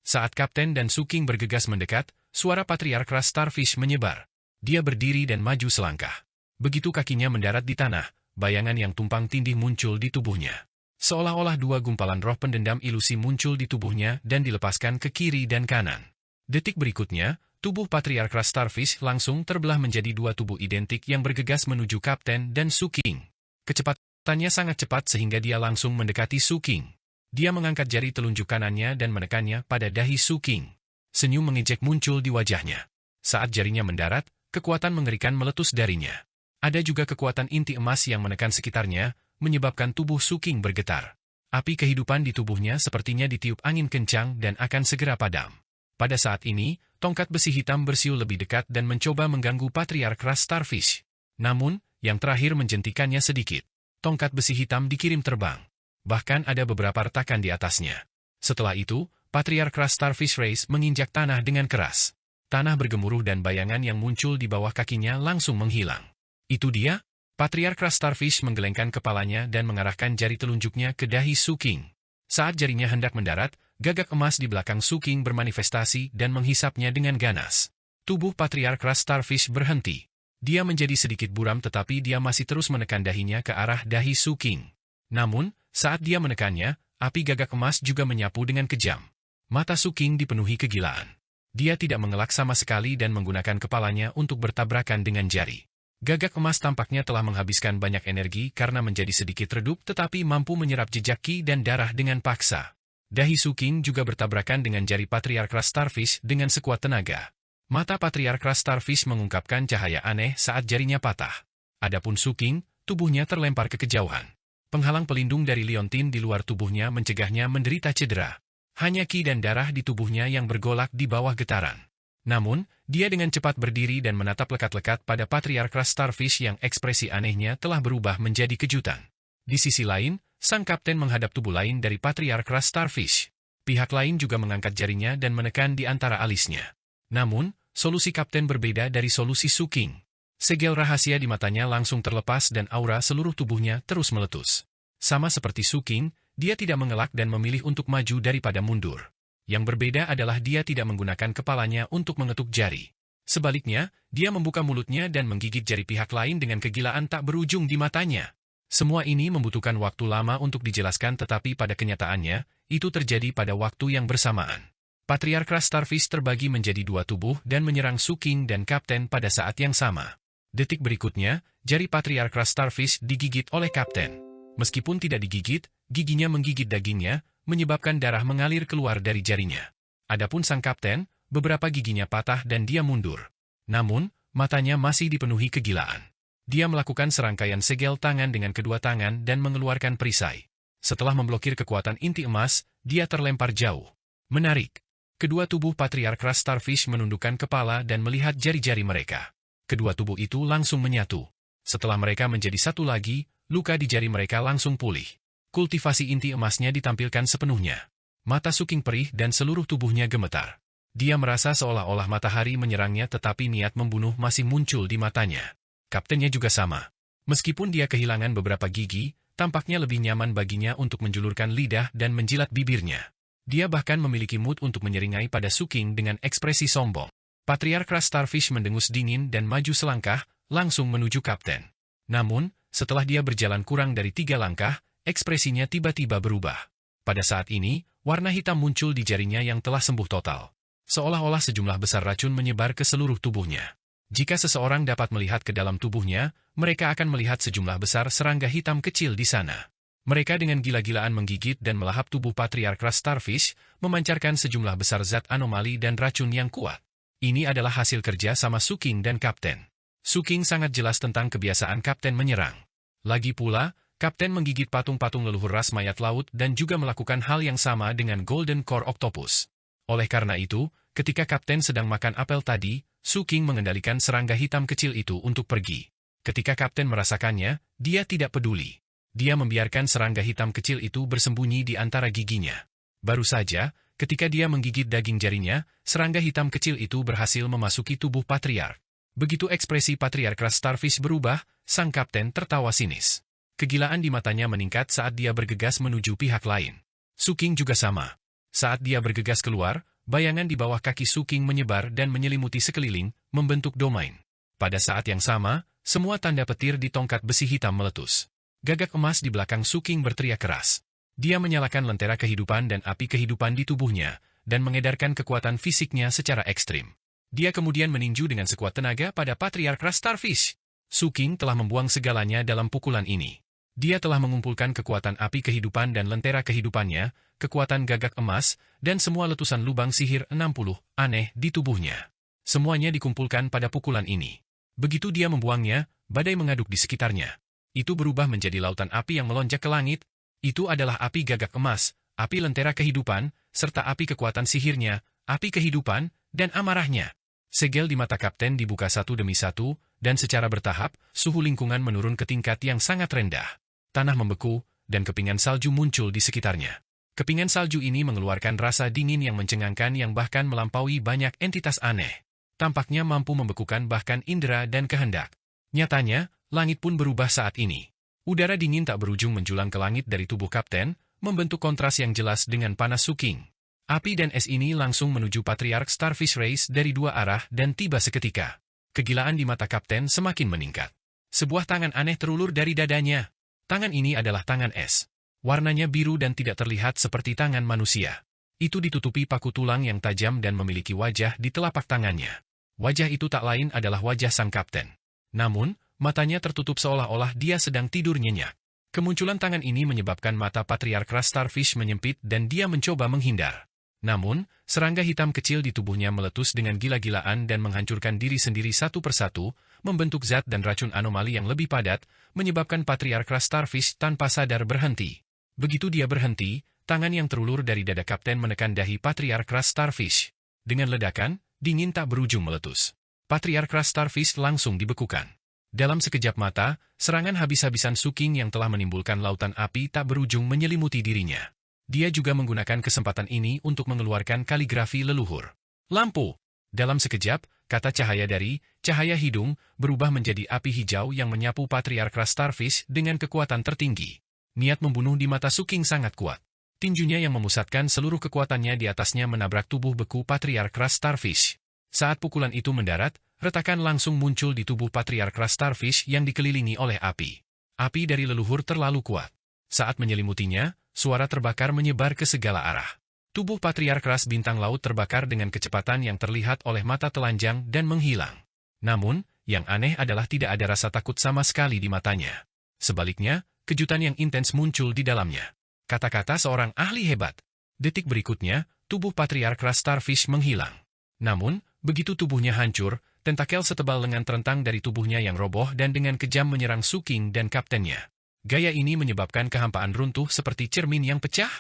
Saat Kapten dan Suking bergegas mendekat, suara Patriark ras Starfish menyebar. Dia berdiri dan maju selangkah. Begitu kakinya mendarat di tanah, bayangan yang tumpang tindih muncul di tubuhnya. Seolah-olah dua gumpalan roh pendendam ilusi muncul di tubuhnya dan dilepaskan ke kiri dan kanan. Detik berikutnya, tubuh Patriark ras Starfish langsung terbelah menjadi dua tubuh identik yang bergegas menuju Kapten dan Suking. Kecepatannya sangat cepat sehingga dia langsung mendekati Suking. Dia mengangkat jari telunjuk kanannya dan menekannya pada dahi Suking. Senyum mengejek muncul di wajahnya. Saat jarinya mendarat, kekuatan mengerikan meletus darinya. Ada juga kekuatan inti emas yang menekan sekitarnya, menyebabkan tubuh Suking bergetar. Api kehidupan di tubuhnya sepertinya ditiup angin kencang dan akan segera padam. Pada saat ini, tongkat besi hitam bersiul lebih dekat dan mencoba mengganggu Patriark ras Starfish. Namun, yang terakhir menjentikannya sedikit. Tongkat besi hitam dikirim terbang. Bahkan ada beberapa retakan di atasnya. Setelah itu, Patriark ras Starfish Race menginjak tanah dengan keras. Tanah bergemuruh dan bayangan yang muncul di bawah kakinya langsung menghilang. Itu dia? Patriark ras Starfish menggelengkan kepalanya dan mengarahkan jari telunjuknya ke dahi Suking. Saat jarinya hendak mendarat, gagak emas di belakang Suking bermanifestasi dan menghisapnya dengan ganas. Tubuh Patriark ras Starfish berhenti. Dia menjadi sedikit buram tetapi dia masih terus menekan dahinya ke arah dahi Suking. Namun, saat dia menekannya, api gagak emas juga menyapu dengan kejam. Mata Suking dipenuhi kegilaan. Dia tidak mengelak sama sekali dan menggunakan kepalanya untuk bertabrakan dengan jari. Gagak emas tampaknya telah menghabiskan banyak energi karena menjadi sedikit redup tetapi mampu menyerap jejak ki dan darah dengan paksa. Dahi Suking juga bertabrakan dengan jari Patriark ras Starfish dengan sekuat tenaga. Mata Patriark ras Starfish mengungkapkan cahaya aneh saat jarinya patah. Adapun Suking, tubuhnya terlempar ke kejauhan. Penghalang pelindung dari liontin di luar tubuhnya mencegahnya menderita cedera. Hanya ki dan darah di tubuhnya yang bergolak di bawah getaran. Namun, dia dengan cepat berdiri dan menatap lekat-lekat pada Patriark ras Starfish yang ekspresi anehnya telah berubah menjadi kejutan. Di sisi lain, sang kapten menghadap tubuh lain dari Patriark ras Starfish. Pihak lain juga mengangkat jarinya dan menekan di antara alisnya. Namun, solusi kapten berbeda dari solusi Suking. Segel rahasia di matanya langsung terlepas dan aura seluruh tubuhnya terus meletus. Sama seperti Suking, dia tidak mengelak dan memilih untuk maju daripada mundur. Yang berbeda adalah dia tidak menggunakan kepalanya untuk mengetuk jari. Sebaliknya, dia membuka mulutnya dan menggigit jari pihak lain dengan kegilaan tak berujung di matanya. Semua ini membutuhkan waktu lama untuk dijelaskan tetapi pada kenyataannya, itu terjadi pada waktu yang bersamaan. Patriark ras Starfish terbagi menjadi dua tubuh dan menyerang Suking dan Kapten pada saat yang sama. Detik berikutnya, jari Patriark ras Starfish digigit oleh Kapten. Meskipun tidak digigit, giginya menggigit dagingnya, menyebabkan darah mengalir keluar dari jarinya. Adapun sang Kapten, beberapa giginya patah dan dia mundur. Namun, matanya masih dipenuhi kegilaan. Dia melakukan serangkaian segel tangan dengan kedua tangan dan mengeluarkan perisai. Setelah memblokir kekuatan inti emas, dia terlempar jauh. Menarik. Kedua tubuh Patriark ras Starfish menundukkan kepala dan melihat jari-jari mereka. Kedua tubuh itu langsung menyatu. Setelah mereka menjadi satu lagi, luka di jari mereka langsung pulih. Kultivasi inti emasnya ditampilkan sepenuhnya. Mata Suking perih dan seluruh tubuhnya gemetar. Dia merasa seolah-olah matahari menyerangnya tetapi niat membunuh masih muncul di matanya. Kaptennya juga sama. Meskipun dia kehilangan beberapa gigi, tampaknya lebih nyaman baginya untuk menjulurkan lidah dan menjilat bibirnya. Dia bahkan memiliki mood untuk menyeringai pada Suking dengan ekspresi sombong. Patriark ras Starfish mendengus dingin dan maju selangkah, langsung menuju Kapten. Namun, setelah dia berjalan kurang dari 3 langkah, ekspresinya tiba-tiba berubah. Pada saat ini, warna hitam muncul di jarinya yang telah sembuh total. Seolah-olah sejumlah besar racun menyebar ke seluruh tubuhnya. Jika seseorang dapat melihat ke dalam tubuhnya, mereka akan melihat sejumlah besar serangga hitam kecil di sana. Mereka dengan gila-gilaan menggigit dan melahap tubuh Patriark ras Starfish, memancarkan sejumlah besar zat anomali dan racun yang kuat. Ini adalah hasil kerja sama Suking dan Kapten. Suking sangat jelas tentang kebiasaan Kapten menyerang. Lagi pula, Kapten menggigit patung-patung leluhur ras mayat laut dan juga melakukan hal yang sama dengan Golden Core Octopus. Oleh karena itu, ketika Kapten sedang makan apel tadi, Suking mengendalikan serangga hitam kecil itu untuk pergi. Ketika Kapten merasakannya, dia tidak peduli. Dia membiarkan serangga hitam kecil itu bersembunyi di antara giginya. Baru saja, ketika dia menggigit daging jarinya, serangga hitam kecil itu berhasil memasuki tubuh Patriark. Begitu ekspresi Patriark ras Starfish berubah, sang Kapten tertawa sinis. Kegilaan di matanya meningkat saat dia bergegas menuju pihak lain. Suking juga sama. Saat dia bergegas keluar, bayangan di bawah kaki Suking menyebar dan menyelimuti sekeliling, membentuk domain. Pada saat yang sama, semua tanda petir di tongkat besi hitam meletus. Gagak emas di belakang Suking berteriak keras. Dia menyalakan lentera kehidupan dan api kehidupan di tubuhnya, dan mengedarkan kekuatan fisiknya secara ekstrim. Dia kemudian meninju dengan sekuat tenaga pada Patriark Ras Starfish. Suking telah membuang segalanya dalam pukulan ini. Dia telah mengumpulkan kekuatan api kehidupan dan lentera kehidupannya, kekuatan gagak emas, dan semua letusan lubang sihir 60 aneh di tubuhnya. Semuanya dikumpulkan pada pukulan ini. Begitu dia membuangnya, badai mengaduk di sekitarnya. Itu berubah menjadi lautan api yang melonjak ke langit. Itu adalah api gagak emas, api lentera kehidupan, serta api kekuatan sihirnya, api kehidupan, dan amarahnya. Segel di mata kapten dibuka satu demi satu, dan secara bertahap, suhu lingkungan menurun ke tingkat yang sangat rendah. Tanah membeku, dan kepingan salju muncul di sekitarnya. Kepingan salju ini mengeluarkan rasa dingin yang mencengangkan yang bahkan melampaui banyak entitas aneh. Tampaknya mampu membekukan bahkan indera dan kehendak. Nyatanya, langit pun berubah saat ini. Udara dingin tak berujung menjulang ke langit dari tubuh kapten, membentuk kontras yang jelas dengan panas Suking. Api dan es ini langsung menuju Patriark Starfish Race dari dua arah dan tiba seketika. Kegilaan di mata kapten semakin meningkat. Sebuah tangan aneh terulur dari dadanya. Tangan ini adalah tangan es. Warnanya biru dan tidak terlihat seperti tangan manusia. Itu ditutupi paku tulang yang tajam dan memiliki wajah di telapak tangannya. Wajah itu tak lain adalah wajah sang kapten. Namun, matanya tertutup seolah-olah dia sedang tidur nyenyak. Kemunculan tangan ini menyebabkan mata Patriark Ras Starfish menyempit dan dia mencoba menghindar. Namun, serangga hitam kecil di tubuhnya meletus dengan gila-gilaan dan menghancurkan diri sendiri satu persatu, membentuk zat dan racun anomali yang lebih padat, menyebabkan Patriark Ras Starfish tanpa sadar berhenti. Begitu dia berhenti, tangan yang terulur dari dada kapten menekan dahi Patriark Ras Starfish. Dengan ledakan, dingin tak berujung meletus. Patriark Ras Starfish langsung dibekukan. Dalam sekejap mata, serangan habis-habisan Suking yang telah menimbulkan lautan api tak berujung menyelimuti dirinya. Dia juga menggunakan kesempatan ini untuk mengeluarkan kaligrafi leluhur. Lampu. Dalam sekejap, kata cahaya dari cahaya hidung berubah menjadi api hijau yang menyapu Patriark Ras Starfish dengan kekuatan tertinggi. Niat membunuh di mata Suking sangat kuat. Tinjunya yang memusatkan seluruh kekuatannya di atasnya menabrak tubuh beku Patriark Ras Starfish. Saat pukulan itu mendarat, retakan langsung muncul di tubuh Patriark Ras Starfish yang dikelilingi oleh api. Api dari leluhur terlalu kuat. Saat menyelimutinya, suara terbakar menyebar ke segala arah. Tubuh Patriark Ras Bintang Laut terbakar dengan kecepatan yang terlihat oleh mata telanjang dan menghilang. Namun, yang aneh adalah tidak ada rasa takut sama sekali di matanya. Sebaliknya, kejutan yang intens muncul di dalamnya. Kata-kata seorang ahli hebat. Detik berikutnya, tubuh Patriark Ras Starfish menghilang. Namun, begitu tubuhnya hancur, tentakel setebal lengan terentang dari tubuhnya yang roboh dan dengan kejam menyerang Suking dan kaptennya. Gaya ini menyebabkan kehampaan runtuh seperti cermin yang pecah.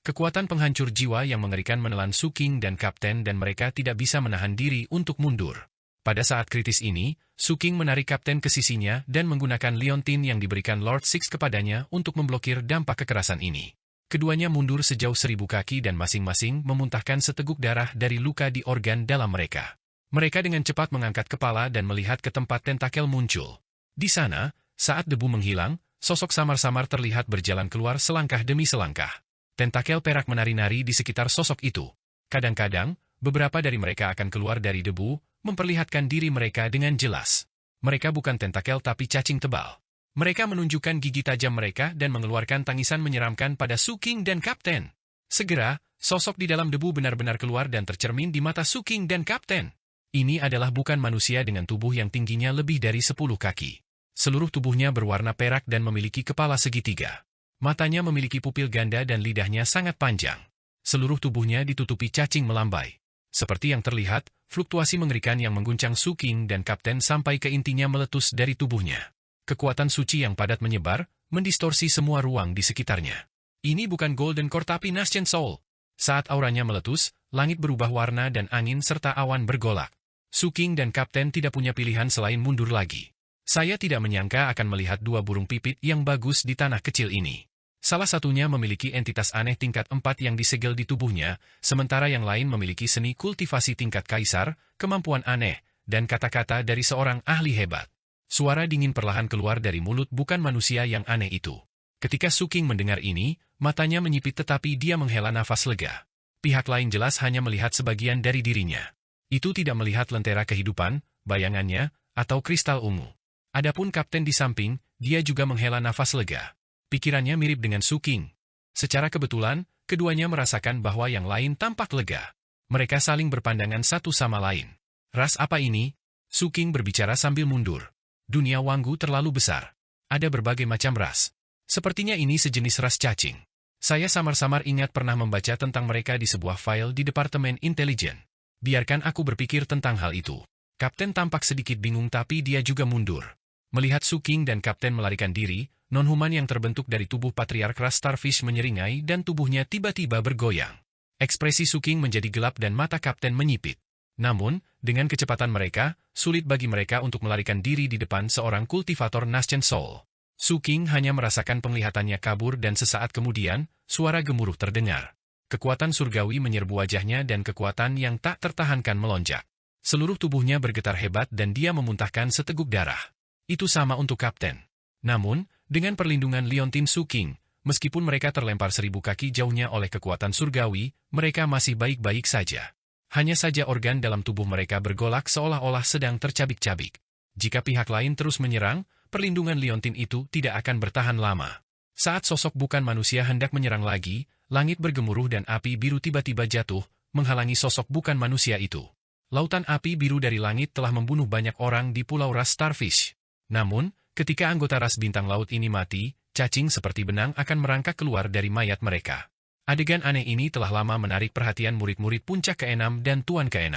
Kekuatan penghancur jiwa yang mengerikan menelan Suking dan kapten dan mereka tidak bisa menahan diri untuk mundur. Pada saat kritis ini, Suking menarik kapten ke sisinya dan menggunakan liontin yang diberikan Lord Six kepadanya untuk memblokir dampak kekerasan ini. Keduanya mundur sejauh 1000 kaki dan masing-masing memuntahkan seteguk darah dari luka di organ dalam mereka. Mereka dengan cepat mengangkat kepala dan melihat ke tempat tentakel muncul. Di sana, saat debu menghilang, sosok samar-samar terlihat berjalan keluar selangkah demi selangkah. Tentakel perak menari-nari di sekitar sosok itu. Kadang-kadang, beberapa dari mereka akan keluar dari debu, memperlihatkan diri mereka dengan jelas. Mereka bukan tentakel tapi cacing tebal. Mereka menunjukkan gigi tajam mereka dan mengeluarkan tangisan menyeramkan pada Suking dan kapten. Segera, sosok di dalam debu benar-benar keluar dan tercermin di mata Suking dan kapten. Ini adalah bukan manusia dengan tubuh yang tingginya lebih dari 10 kaki. Seluruh tubuhnya berwarna perak dan memiliki kepala segitiga. Matanya memiliki pupil ganda dan lidahnya sangat panjang. Seluruh tubuhnya ditutupi cacing melambai. Seperti yang terlihat, fluktuasi mengerikan yang mengguncang Suking dan kapten sampai ke intinya meletus dari tubuhnya. Kekuatan suci yang padat menyebar, mendistorsi semua ruang di sekitarnya. Ini bukan Golden Core tapi Nascent Soul. Saat auranya meletus, langit berubah warna dan angin serta awan bergolak. Suking dan kapten tidak punya pilihan selain mundur lagi. Saya tidak menyangka akan melihat dua burung pipit yang bagus di tanah kecil ini. Salah satunya memiliki entitas aneh tingkat 4 yang disegel di tubuhnya, sementara yang lain memiliki seni kultivasi tingkat kaisar, kemampuan aneh, dan kata-kata dari seorang ahli hebat. Suara dingin perlahan keluar dari mulut bukan manusia yang aneh itu. Ketika Suking mendengar ini, matanya menyipit tetapi dia menghela nafas lega. Pihak lain jelas hanya melihat sebagian dari dirinya. Itu tidak melihat lentera kehidupan, bayangannya, atau kristal ungu. Adapun kapten di samping, dia juga menghela nafas lega. Pikirannya mirip dengan Su King. Secara kebetulan, keduanya merasakan bahwa yang lain tampak lega. Mereka saling berpandangan satu sama lain. Ras apa ini? Su King berbicara sambil mundur. Dunia Wanggu terlalu besar. Ada berbagai macam ras. Sepertinya ini sejenis ras cacing. Saya samar-samar ingat pernah membaca tentang mereka di sebuah file di Departemen Intelijen. Biarkan aku berpikir tentang hal itu. Kapten tampak sedikit bingung tapi dia juga mundur. Melihat Su King dan Kapten melarikan diri, non-human yang terbentuk dari tubuh patriark ras Starfish menyeringai dan tubuhnya tiba-tiba bergoyang. Ekspresi Su King menjadi gelap dan mata Kapten menyipit. Namun, dengan kecepatan mereka, sulit bagi mereka untuk melarikan diri di depan seorang kultivator Nascent Soul. Su King hanya merasakan penglihatannya kabur dan sesaat kemudian, suara gemuruh terdengar. Kekuatan surgawi menyerbu wajahnya dan kekuatan yang tak tertahankan melonjak. Seluruh tubuhnya bergetar hebat dan dia memuntahkan seteguk darah. Itu sama untuk Kapten. Namun, dengan perlindungan Liontin Su King, meskipun mereka terlempar 1000 kaki jauhnya oleh kekuatan surgawi, mereka masih baik-baik saja. Hanya saja organ dalam tubuh mereka bergolak seolah-olah sedang tercabik-cabik. Jika pihak lain terus menyerang, perlindungan Liontin itu tidak akan bertahan lama. Saat sosok bukan manusia hendak menyerang lagi, langit bergemuruh dan api biru tiba-tiba jatuh, menghalangi sosok bukan manusia itu. Lautan api biru dari langit telah membunuh banyak orang di pulau ras Starfish. Namun, ketika anggota ras bintang laut ini mati, cacing seperti benang akan merangkak keluar dari mayat mereka. Adegan aneh ini telah lama menarik perhatian murid-murid puncak ke-6 dan Tuan ke-6.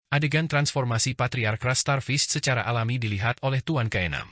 Adegan transformasi patriark ras Starfish secara alami dilihat oleh Tuan ke-6.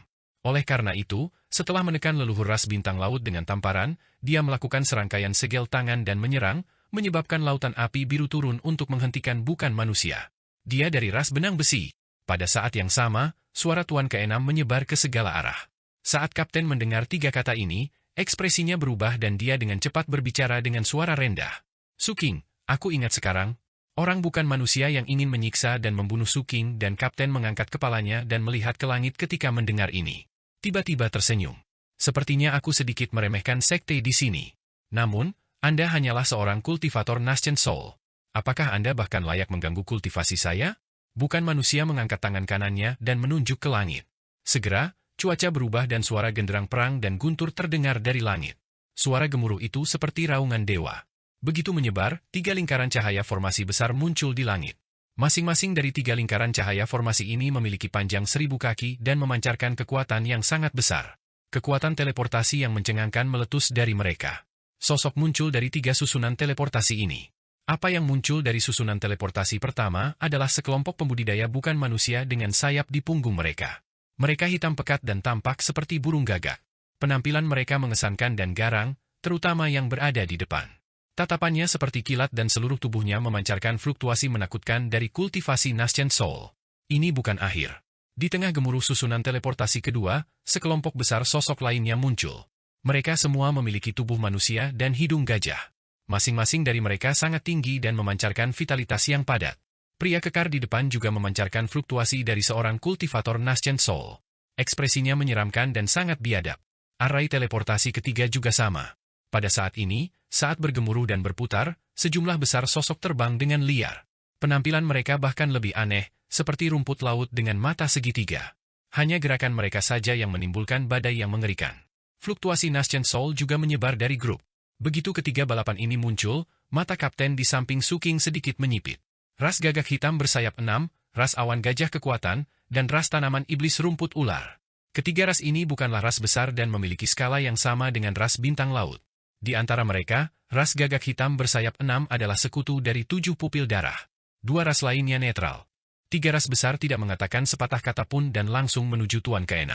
Oleh karena itu, setelah menekan leluhur ras bintang laut dengan tamparan, dia melakukan serangkaian segel tangan dan menyerang, menyebabkan lautan api biru turun untuk menghentikan bukan manusia. Dia dari ras benang besi. Pada saat yang sama, suara Tuan ke-6 menyebar ke segala arah. Saat Kapten mendengar 3 kata ini, ekspresinya berubah dan dia dengan cepat berbicara dengan suara rendah. Su King, aku ingat sekarang. Orang bukan manusia yang ingin menyiksa dan membunuh Su King dan Kapten mengangkat kepalanya dan melihat ke langit ketika mendengar ini. Tiba-tiba tersenyum. Sepertinya aku sedikit meremehkan sekte di sini. Namun, Anda hanyalah seorang kultivator Nascent Soul. Apakah Anda bahkan layak mengganggu kultivasi saya? Bukan manusia mengangkat tangan kanannya dan menunjuk ke langit. Segera, cuaca berubah dan suara genderang perang dan guntur terdengar dari langit. Suara gemuruh itu seperti raungan dewa. Begitu menyebar, 3 lingkaran cahaya formasi besar muncul di langit. Masing-masing dari 3 lingkaran cahaya formasi ini memiliki panjang 1000 kaki dan memancarkan kekuatan yang sangat besar. Kekuatan teleportasi yang mencengangkan meletus dari mereka. Sosok muncul dari 3 susunan teleportasi ini. Apa yang muncul dari susunan teleportasi pertama adalah sekelompok pembudidaya bukan manusia dengan sayap di punggung mereka. Mereka hitam pekat dan tampak seperti burung gagak. Penampilan mereka mengesankan dan garang, terutama yang berada di depan. Tatapannya seperti kilat dan seluruh tubuhnya memancarkan fluktuasi menakutkan dari kultivasi Nascent Soul. Ini bukan akhir. Di tengah gemuruh susunan teleportasi kedua, sekelompok besar sosok lainnya muncul. Mereka semua memiliki tubuh manusia dan hidung gajah. Masing-masing dari mereka sangat tinggi dan memancarkan vitalitas yang padat. Pria kekar di depan juga memancarkan fluktuasi dari seorang kultivator Nascent Soul. Ekspresinya menyeramkan dan sangat biadab. Arai teleportasi ketiga juga sama. Pada saat ini, saat bergemuruh dan berputar, sejumlah besar sosok terbang dengan liar. Penampilan mereka bahkan lebih aneh, seperti rumput laut dengan mata segitiga. Hanya gerakan mereka saja yang menimbulkan badai yang mengerikan. Fluktuasi Nascent Soul juga menyebar dari grup. Begitu ketiga balapan ini muncul, mata Kapten di samping Su King sedikit menyipit. Ras gagak hitam bersayap 6, ras awan gajah kekuatan, dan ras tanaman iblis rumput ular. Ketiga ras ini bukanlah ras besar dan memiliki skala yang sama dengan ras bintang laut. Di antara mereka, ras gagak hitam bersayap 6 adalah sekutu dari 7 pupil darah. 2 ras lainnya netral. 3 ras besar tidak mengatakan sepatah kata pun dan langsung menuju Tuan ke-6.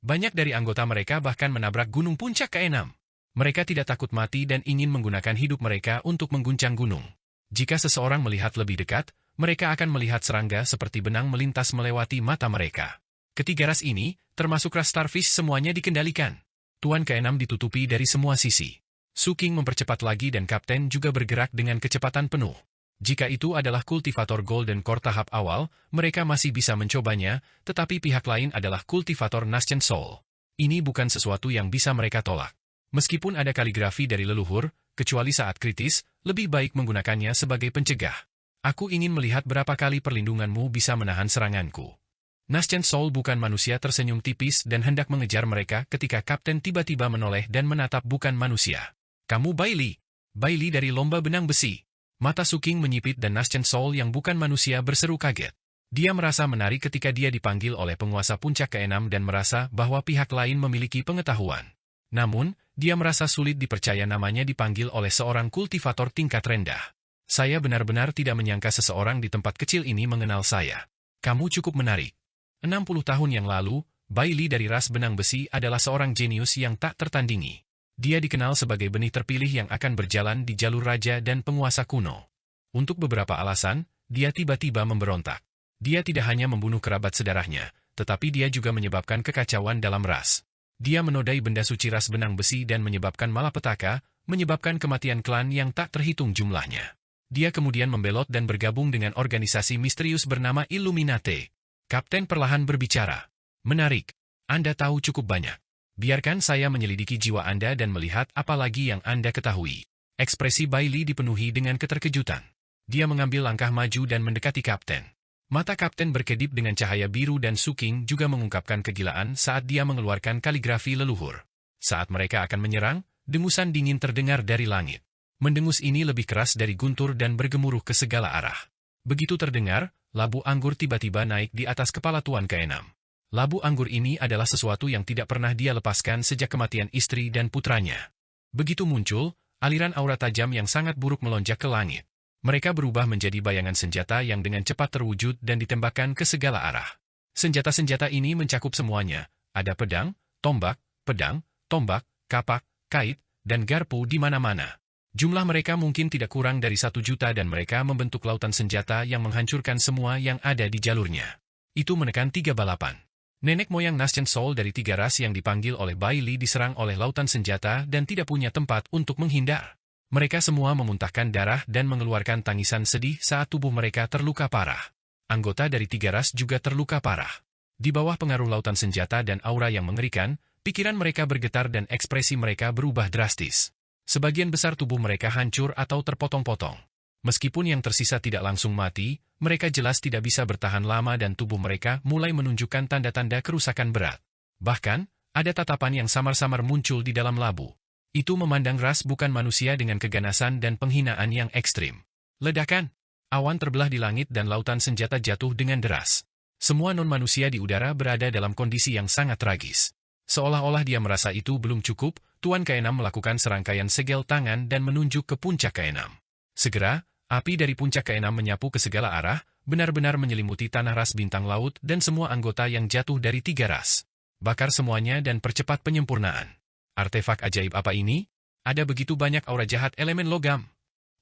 Banyak dari anggota mereka bahkan menabrak gunung puncak ke-6. Mereka tidak takut mati dan ingin menggunakan hidup mereka untuk mengguncang gunung. Jika seseorang melihat lebih dekat, mereka akan melihat serangga seperti benang melintas melewati mata mereka. Ketiga ras ini, termasuk ras Starfish semuanya dikendalikan. Tuan ke-6 ditutupi dari semua sisi. Su King mempercepat lagi dan Kapten juga bergerak dengan kecepatan penuh. Jika itu adalah kultivator Golden Core tahap awal, mereka masih bisa mencobanya, tetapi pihak lain adalah kultivator Nascent Soul. Ini bukan sesuatu yang bisa mereka tolak. Meskipun ada kaligrafi dari leluhur, kecuali saat kritis, lebih baik menggunakannya sebagai pencegah. Aku ingin melihat berapa kali perlindunganmu bisa menahan seranganku. Naschen Soul bukan manusia tersenyum tipis dan hendak mengejar mereka ketika Kapten tiba-tiba menoleh dan menatap bukan manusia. Kamu Bailey. Bailey dari lomba benang besi. Mata Suking menyipit dan Naschen Soul yang bukan manusia berseru kaget. Dia merasa menarik ketika dia dipanggil oleh penguasa puncak ke-6 dan merasa bahwa pihak lain memiliki pengetahuan. Namun, dia merasa sulit dipercaya namanya dipanggil oleh seorang kultivator tingkat rendah. Saya benar-benar tidak menyangka seseorang di tempat kecil ini mengenal saya. Kamu cukup menarik. 60 tahun yang lalu, Bailey dari ras benang besi adalah seorang jenius yang tak tertandingi. Dia dikenal sebagai benih terpilih yang akan berjalan di jalur raja dan penguasa kuno. Untuk beberapa alasan, dia tiba-tiba memberontak. Dia tidak hanya membunuh kerabat sedarahnya, tetapi dia juga menyebabkan kekacauan dalam ras. Dia menodai benda suci ras benang besi dan menyebabkan malapetaka, menyebabkan kematian klan yang tak terhitung jumlahnya. Dia kemudian membelot dan bergabung dengan organisasi misterius bernama Illuminati. Kapten perlahan berbicara. Menarik. Anda tahu cukup banyak. Biarkan saya menyelidiki jiwa Anda dan melihat apa lagi yang Anda ketahui. Ekspresi Bailey dipenuhi dengan keterkejutan. Dia mengambil langkah maju dan mendekati Kapten. Mata Kapten berkedip dengan cahaya biru dan Suking juga mengungkapkan kegilaan saat dia mengeluarkan kaligrafi leluhur. Saat mereka akan menyerang, dengusan dingin terdengar dari langit. Mendengus ini lebih keras dari guntur dan bergemuruh ke segala arah. Begitu terdengar, labu anggur tiba-tiba naik di atas kepala Tuan ke-6. Labu anggur ini adalah sesuatu yang tidak pernah dia lepaskan sejak kematian istri dan putranya. Begitu muncul, aliran aura tajam yang sangat buruk melonjak ke langit. Mereka berubah menjadi bayangan senjata yang dengan cepat terwujud dan ditembakkan ke segala arah. Senjata-senjata ini mencakup semuanya. Ada pedang, tombak, kapak, kait, dan garpu di mana-mana. Jumlah mereka mungkin tidak kurang dari 1 juta dan mereka membentuk lautan senjata yang menghancurkan semua yang ada di jalurnya. Itu menekan 3 balapan. Nenek moyang Naschen Soul dari 3 ras yang dipanggil oleh Bailey diserang oleh lautan senjata dan tidak punya tempat untuk menghindar. Mereka semua memuntahkan darah dan mengeluarkan tangisan sedih saat tubuh mereka terluka parah. Anggota dari 3 ras juga terluka parah. Di bawah pengaruh lautan senjata dan aura yang mengerikan, pikiran mereka bergetar dan ekspresi mereka berubah drastis. Sebagian besar tubuh mereka hancur atau terpotong-potong. Meskipun yang tersisa tidak langsung mati, mereka jelas tidak bisa bertahan lama dan tubuh mereka mulai menunjukkan tanda-tanda kerusakan berat. Bahkan, ada tatapan yang samar-samar muncul di dalam labu. Itu memandang ras bukan manusia dengan keganasan dan penghinaan yang ekstrim. Ledakan. Awan terbelah di langit dan lautan senjata jatuh dengan deras. Semua non-manusia di udara berada dalam kondisi yang sangat tragis. Seolah-olah dia merasa itu belum cukup, Tuan ke-6 melakukan serangkaian segel tangan dan menunjuk ke puncak ke-6. Segera, api dari puncak ke-6 menyapu ke segala arah, benar-benar menyelimuti tanah ras bintang laut dan semua anggota yang jatuh dari 3 ras. Bakar semuanya dan percepat penyempurnaan. Artefak ajaib apa ini? Ada begitu banyak aura jahat elemen logam.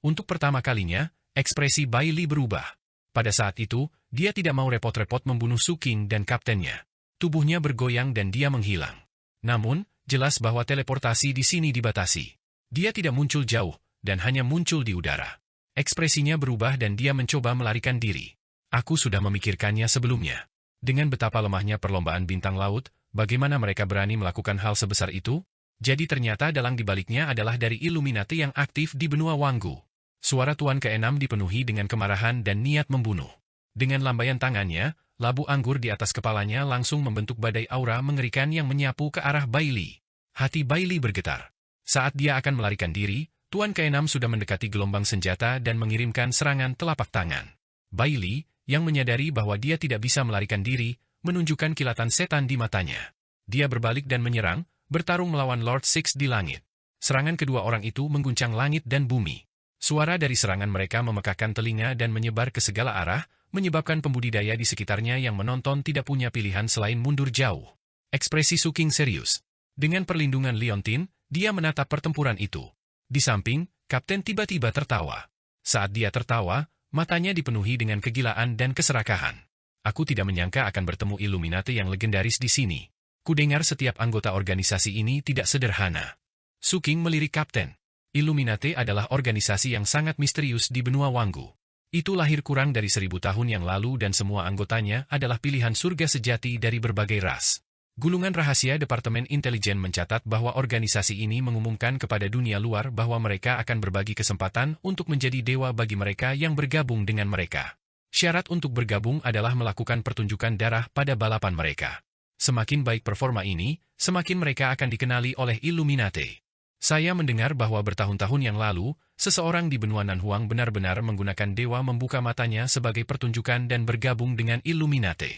Untuk pertama kalinya, ekspresi Bailey berubah. Pada saat itu, dia tidak mau repot-repot membunuh Suking dan kaptennya. Tubuhnya bergoyang dan dia menghilang. Namun, jelas bahwa teleportasi di sini dibatasi. Dia tidak muncul jauh, dan hanya muncul di udara. Ekspresinya berubah dan dia mencoba melarikan diri. Aku sudah memikirkannya sebelumnya. Dengan betapa lemahnya perlombaan bintang laut, bagaimana mereka berani melakukan hal sebesar itu? Jadi ternyata dalang dibaliknya adalah dari Illuminati yang aktif di benua Wanggu. Suara Tuan ke-6 dipenuhi dengan kemarahan dan niat membunuh. Dengan lambaian tangannya, labu anggur di atas kepalanya langsung membentuk badai aura mengerikan yang menyapu ke arah Bailey. Hati Bailey bergetar. Saat dia akan melarikan diri, Tuan ke-6 sudah mendekati gelombang senjata dan mengirimkan serangan telapak tangan. Bailey, yang menyadari bahwa dia tidak bisa melarikan diri, menunjukkan kilatan setan di matanya. Dia berbalik dan menyerang, bertarung melawan Lord Six di langit. Serangan kedua orang itu mengguncang langit dan bumi. Suara dari serangan mereka memekakkan telinga dan menyebar ke segala arah, menyebabkan pembudidaya di sekitarnya yang menonton tidak punya pilihan selain mundur jauh. Ekspresi Suking serius. Dengan perlindungan Leontin, dia menatap pertempuran itu. Di samping, Kapten tiba-tiba tertawa. Saat dia tertawa, matanya dipenuhi dengan kegilaan dan keserakahan. Aku tidak menyangka akan bertemu Illuminati yang legendaris di sini. Kudengar setiap anggota organisasi ini tidak sederhana. Suking melirik Kapten. Illuminati adalah organisasi yang sangat misterius di benua Wanggu. Itu lahir kurang dari 1000 tahun yang lalu dan semua anggotanya adalah pilihan surga sejati dari berbagai ras. Gulungan rahasia Departemen Intelijen mencatat bahwa organisasi ini mengumumkan kepada dunia luar bahwa mereka akan berbagi kesempatan untuk menjadi dewa bagi mereka yang bergabung dengan mereka. Syarat untuk bergabung adalah melakukan pertunjukan darah pada balapan mereka. Semakin baik performa ini, semakin mereka akan dikenali oleh Illuminati. Saya mendengar bahwa bertahun-tahun yang lalu, seseorang di benua Nanhuang benar-benar menggunakan dewa membuka matanya sebagai pertunjukan dan bergabung dengan Illuminati.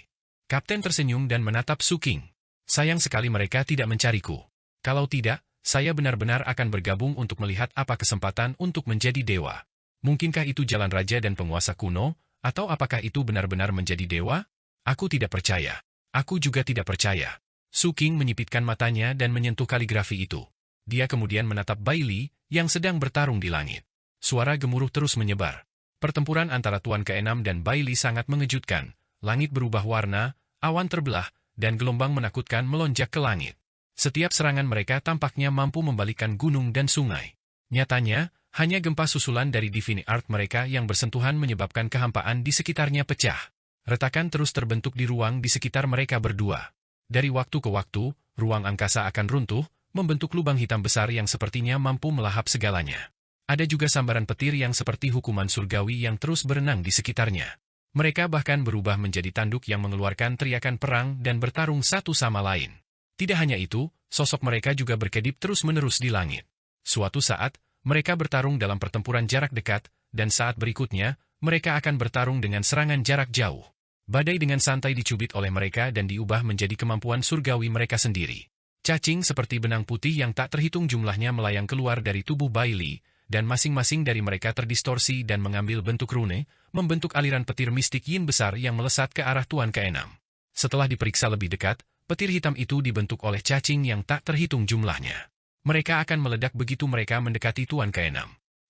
Kapten tersenyum dan menatap Su King. Sayang sekali mereka tidak mencariku. Kalau tidak, saya benar-benar akan bergabung untuk melihat apa kesempatan untuk menjadi dewa. Mungkinkah itu jalan raja dan penguasa kuno, atau apakah itu benar-benar menjadi dewa? Aku tidak percaya. Aku juga tidak percaya. Su King menyipitkan matanya dan menyentuh kaligrafi itu. Dia kemudian menatap Bailey, yang sedang bertarung di langit. Suara gemuruh terus menyebar. Pertempuran antara Tuan ke-6 dan Bailey sangat mengejutkan. Langit berubah warna, awan terbelah, dan gelombang menakutkan melonjak ke langit. Setiap serangan mereka tampaknya mampu membalikkan gunung dan sungai. Nyatanya, hanya gempa susulan dari Divine Art mereka yang bersentuhan menyebabkan kehampaan di sekitarnya pecah. Retakan terus terbentuk di ruang di sekitar mereka berdua. Dari waktu ke waktu, ruang angkasa akan runtuh, membentuk lubang hitam besar yang sepertinya mampu melahap segalanya. Ada juga sambaran petir yang seperti hukuman surgawi yang terus berenang di sekitarnya. Mereka bahkan berubah menjadi tanduk yang mengeluarkan teriakan perang dan bertarung satu sama lain. Tidak hanya itu, sosok mereka juga berkedip terus-menerus di langit. Suatu saat, mereka bertarung dalam pertempuran jarak dekat, dan saat berikutnya, mereka akan bertarung dengan serangan jarak jauh. Badai dengan santai dicubit oleh mereka dan diubah menjadi kemampuan surgawi mereka sendiri. Cacing seperti benang putih yang tak terhitung jumlahnya melayang keluar dari tubuh Bailey, dan masing-masing dari mereka terdistorsi dan mengambil bentuk rune, membentuk aliran petir mistik yin besar yang melesat ke arah Tuan ke-6. Setelah diperiksa lebih dekat, petir hitam itu dibentuk oleh cacing yang tak terhitung jumlahnya. Mereka akan meledak begitu mereka mendekati Tuan ke-6.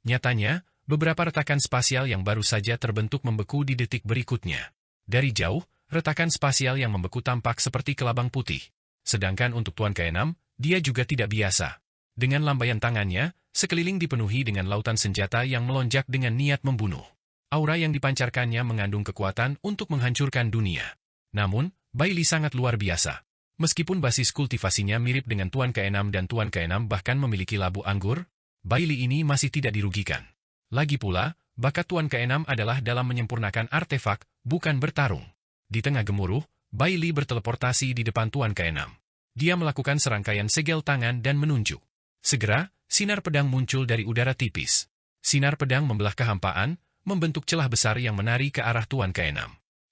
Nyatanya, beberapa retakan spasial yang baru saja terbentuk membeku di detik berikutnya. Dari jauh, retakan spasial yang membeku tampak seperti kelabang putih. Sedangkan untuk Tuan ke-6, dia juga tidak biasa. Dengan lambaian tangannya, sekeliling dipenuhi dengan lautan senjata yang melonjak dengan niat membunuh. Aura yang dipancarkannya mengandung kekuatan untuk menghancurkan dunia. Namun, Bailey sangat luar biasa. Meskipun basis kultivasinya mirip dengan Tuan ke-6 dan Tuan ke-6 bahkan memiliki labu anggur, Bailey ini masih tidak dirugikan. Lagi pula, bakat Tuan ke-6 adalah dalam menyempurnakan artefak, bukan bertarung. Di tengah gemuruh, Bailey berteleportasi di depan Tuan ke-6. Dia melakukan serangkaian segel tangan dan menunjuk. Segera, sinar pedang muncul dari udara tipis. Sinar pedang membelah kehampaan, membentuk celah besar yang menari ke arah Tuan ke-6.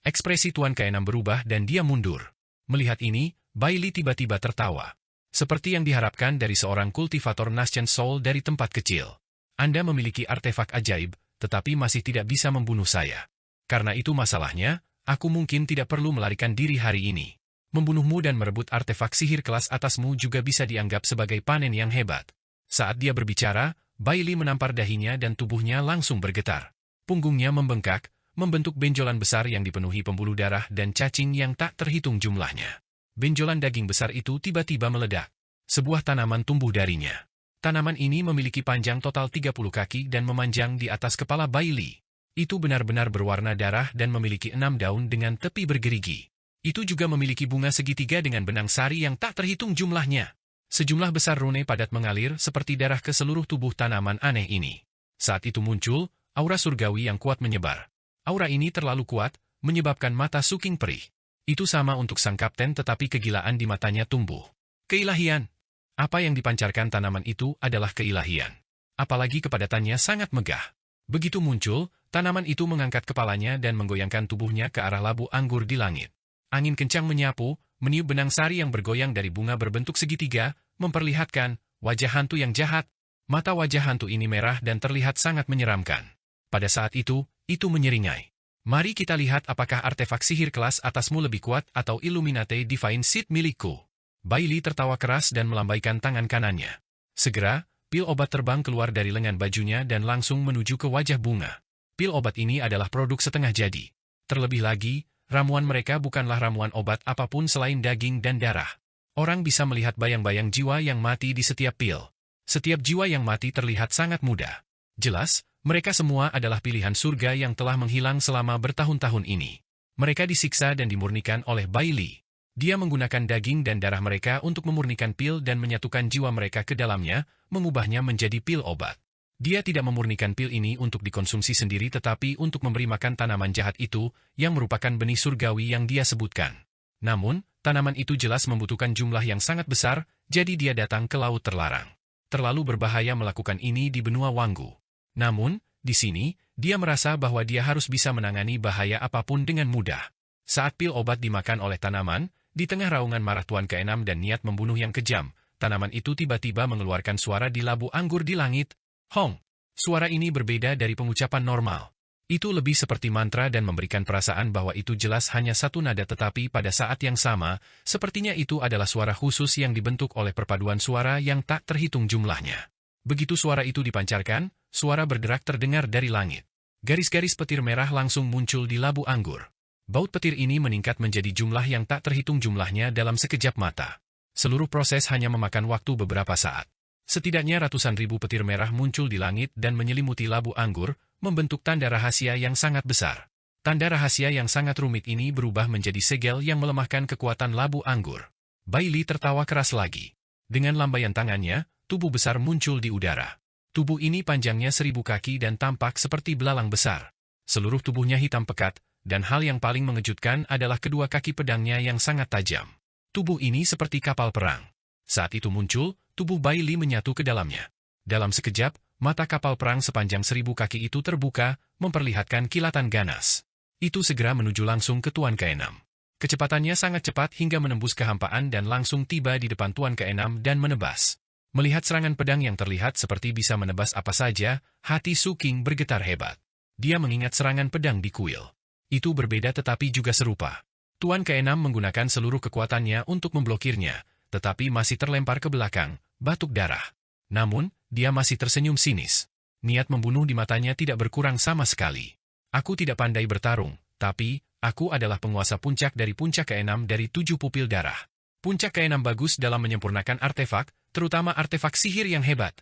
Ekspresi Tuan ke-6 berubah dan dia mundur. Melihat ini, Bailey tiba-tiba tertawa. Seperti yang diharapkan dari seorang kultivator Nascent Soul dari tempat kecil. Anda memiliki artefak ajaib, tetapi masih tidak bisa membunuh saya. Karena itu masalahnya, aku mungkin tidak perlu melarikan diri hari ini. Membunuhmu dan merebut artefak sihir kelas atasmu juga bisa dianggap sebagai panen yang hebat. Saat dia berbicara, Bailey menampar dahinya dan tubuhnya langsung bergetar. Punggungnya membengkak, membentuk benjolan besar yang dipenuhi pembuluh darah dan cacing yang tak terhitung jumlahnya. Benjolan daging besar itu tiba-tiba meledak. Sebuah tanaman tumbuh darinya. Tanaman ini memiliki panjang total 30 kaki dan memanjang di atas kepala Bailey. Itu benar-benar berwarna darah dan memiliki 6 daun dengan tepi bergerigi. Itu juga memiliki bunga segitiga dengan benang sari yang tak terhitung jumlahnya. Sejumlah besar rune padat mengalir seperti darah ke seluruh tubuh tanaman aneh ini. Saat itu muncul, aura surgawi yang kuat menyebar. Aura ini terlalu kuat, menyebabkan mata Su King perih. Itu sama untuk sang kapten tetapi kegilaan di matanya tumbuh. Keilahian. Apa yang dipancarkan tanaman itu adalah keilahian. Apalagi kepadatannya sangat megah. Begitu muncul, tanaman itu mengangkat kepalanya dan menggoyangkan tubuhnya ke arah labu anggur di langit. Angin kencang menyapu, meniup benang sari yang bergoyang dari bunga berbentuk segitiga, memperlihatkan wajah hantu yang jahat. Mata wajah hantu ini merah dan terlihat sangat menyeramkan. Pada saat itu menyeringai. Mari kita lihat apakah artefak sihir kelas atasmu lebih kuat atau Illuminati Divine Seed milikku. Bailey tertawa keras dan melambaikan tangan kanannya. Segera, pil obat terbang keluar dari lengan bajunya dan langsung menuju ke wajah bunga. Pil obat ini adalah produk setengah jadi. Terlebih lagi, ramuan mereka bukanlah ramuan obat apapun selain daging dan darah. Orang bisa melihat bayang-bayang jiwa yang mati di setiap pil. Setiap jiwa yang mati terlihat sangat muda. Jelas, mereka semua adalah pilihan surga yang telah menghilang selama bertahun-tahun ini. Mereka disiksa dan dimurnikan oleh Bailey. Dia menggunakan daging dan darah mereka untuk memurnikan pil dan menyatukan jiwa mereka ke dalamnya, mengubahnya menjadi pil obat. Dia tidak memurnikan pil ini untuk dikonsumsi sendiri tetapi untuk memberi makan tanaman jahat itu, yang merupakan benih surgawi yang dia sebutkan. Namun, tanaman itu jelas membutuhkan jumlah yang sangat besar, jadi dia datang ke laut terlarang. Terlalu berbahaya melakukan ini di benua Wanggu. Namun, di sini, dia merasa bahwa dia harus bisa menangani bahaya apapun dengan mudah. Saat pil obat dimakan oleh tanaman, di tengah raungan marah Tuan Keenam dan niat membunuh yang kejam, tanaman itu tiba-tiba mengeluarkan suara di labu anggur di langit. Hong! Suara ini berbeda dari pengucapan normal. Itu lebih seperti mantra dan memberikan perasaan bahwa itu jelas hanya satu nada tetapi pada saat yang sama, sepertinya itu adalah suara khusus yang dibentuk oleh perpaduan suara yang tak terhitung jumlahnya. Begitu suara itu dipancarkan, suara berderak terdengar dari langit. Garis-garis petir merah langsung muncul di labu anggur. Baut petir ini meningkat menjadi jumlah yang tak terhitung jumlahnya dalam sekejap mata. Seluruh proses hanya memakan waktu beberapa saat. Setidaknya ratusan ribu petir merah muncul di langit dan menyelimuti labu anggur, membentuk tanda rahasia yang sangat besar. Tanda rahasia yang sangat rumit ini berubah menjadi segel yang melemahkan kekuatan labu anggur. Bailey tertawa keras lagi. Dengan lambaian tangannya, tubuh besar muncul di udara. Tubuh ini panjangnya 1000 kaki dan tampak seperti belalang besar. Seluruh tubuhnya hitam pekat, dan hal yang paling mengejutkan adalah kedua kaki pedangnya yang sangat tajam. Tubuh ini seperti kapal perang. Saat itu muncul, tubuh Bailey menyatu ke dalamnya. Dalam sekejap, mata kapal perang sepanjang 1000 kaki itu terbuka, memperlihatkan kilatan ganas. Itu segera menuju langsung ke Tuan Keenam. Kecepatannya sangat cepat hingga menembus kehampaan dan langsung tiba di depan Tuan Keenam dan menebas. Melihat serangan pedang yang terlihat seperti bisa menebas apa saja, hati Su King bergetar hebat. Dia mengingat serangan pedang di kuil. Itu berbeda tetapi juga serupa. Tuan Keenam menggunakan seluruh kekuatannya untuk memblokirnya, tetapi masih terlempar ke belakang, batuk darah. Namun, dia masih tersenyum sinis. Niat membunuh di matanya tidak berkurang sama sekali. Aku tidak pandai bertarung, tapi, aku adalah penguasa puncak dari puncak keenam dari 7 pupil darah. Puncak keenam bagus dalam menyempurnakan artefak, terutama artefak sihir yang hebat.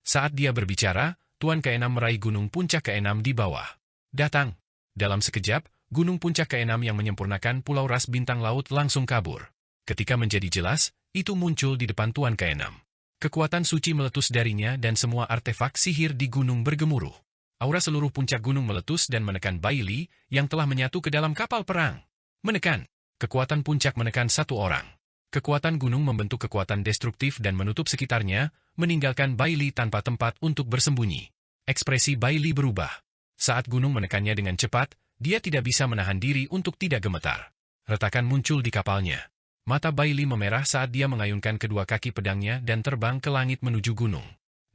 Saat dia berbicara, Tuan Keenam meraih gunung puncak keenam di bawah. Datang. Dalam sekejap, gunung puncak keenam yang menyempurnakan pulau ras bintang laut langsung kabur. Ketika menjadi jelas, itu muncul di depan Tuan Keenam. Kekuatan suci meletus darinya dan semua artefak sihir di gunung bergemuruh. Aura seluruh puncak gunung meletus dan menekan Bailey, yang telah menyatu ke dalam kapal perang. Menekan. Kekuatan puncak menekan satu orang. Kekuatan gunung membentuk kekuatan destruktif dan menutup sekitarnya, meninggalkan Bailey tanpa tempat untuk bersembunyi. Ekspresi Bailey berubah. Saat gunung menekannya dengan cepat, dia tidak bisa menahan diri untuk tidak gemetar. Retakan muncul di kapalnya. Mata Bailey memerah saat dia mengayunkan kedua kaki pedangnya dan terbang ke langit menuju gunung.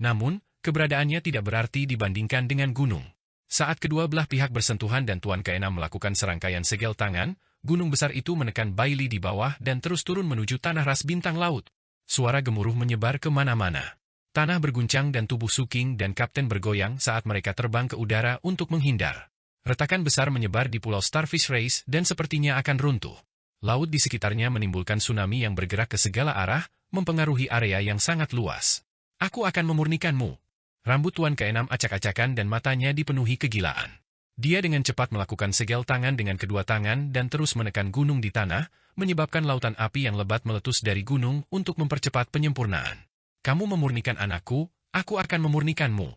Namun, keberadaannya tidak berarti dibandingkan dengan gunung. Saat kedua belah pihak bersentuhan dan Tuan Keenam melakukan serangkaian segel tangan, gunung besar itu menekan Bailey di bawah dan terus turun menuju tanah ras bintang laut. Suara gemuruh menyebar ke mana-mana. Tanah berguncang dan tubuh Su King dan Kapten bergoyang saat mereka terbang ke udara untuk menghindar. Retakan besar menyebar di pulau Starfish Race dan sepertinya akan runtuh. Laut di sekitarnya menimbulkan tsunami yang bergerak ke segala arah, mempengaruhi area yang sangat luas. Aku akan memurnikanmu. Rambut Tuan Keenam acak-acakan dan matanya dipenuhi kegilaan. Dia dengan cepat melakukan segel tangan dengan kedua tangan dan terus menekan gunung di tanah, menyebabkan lautan api yang lebat meletus dari gunung untuk mempercepat penyempurnaan. Kamu memurnikan anakku, aku akan memurnikanmu.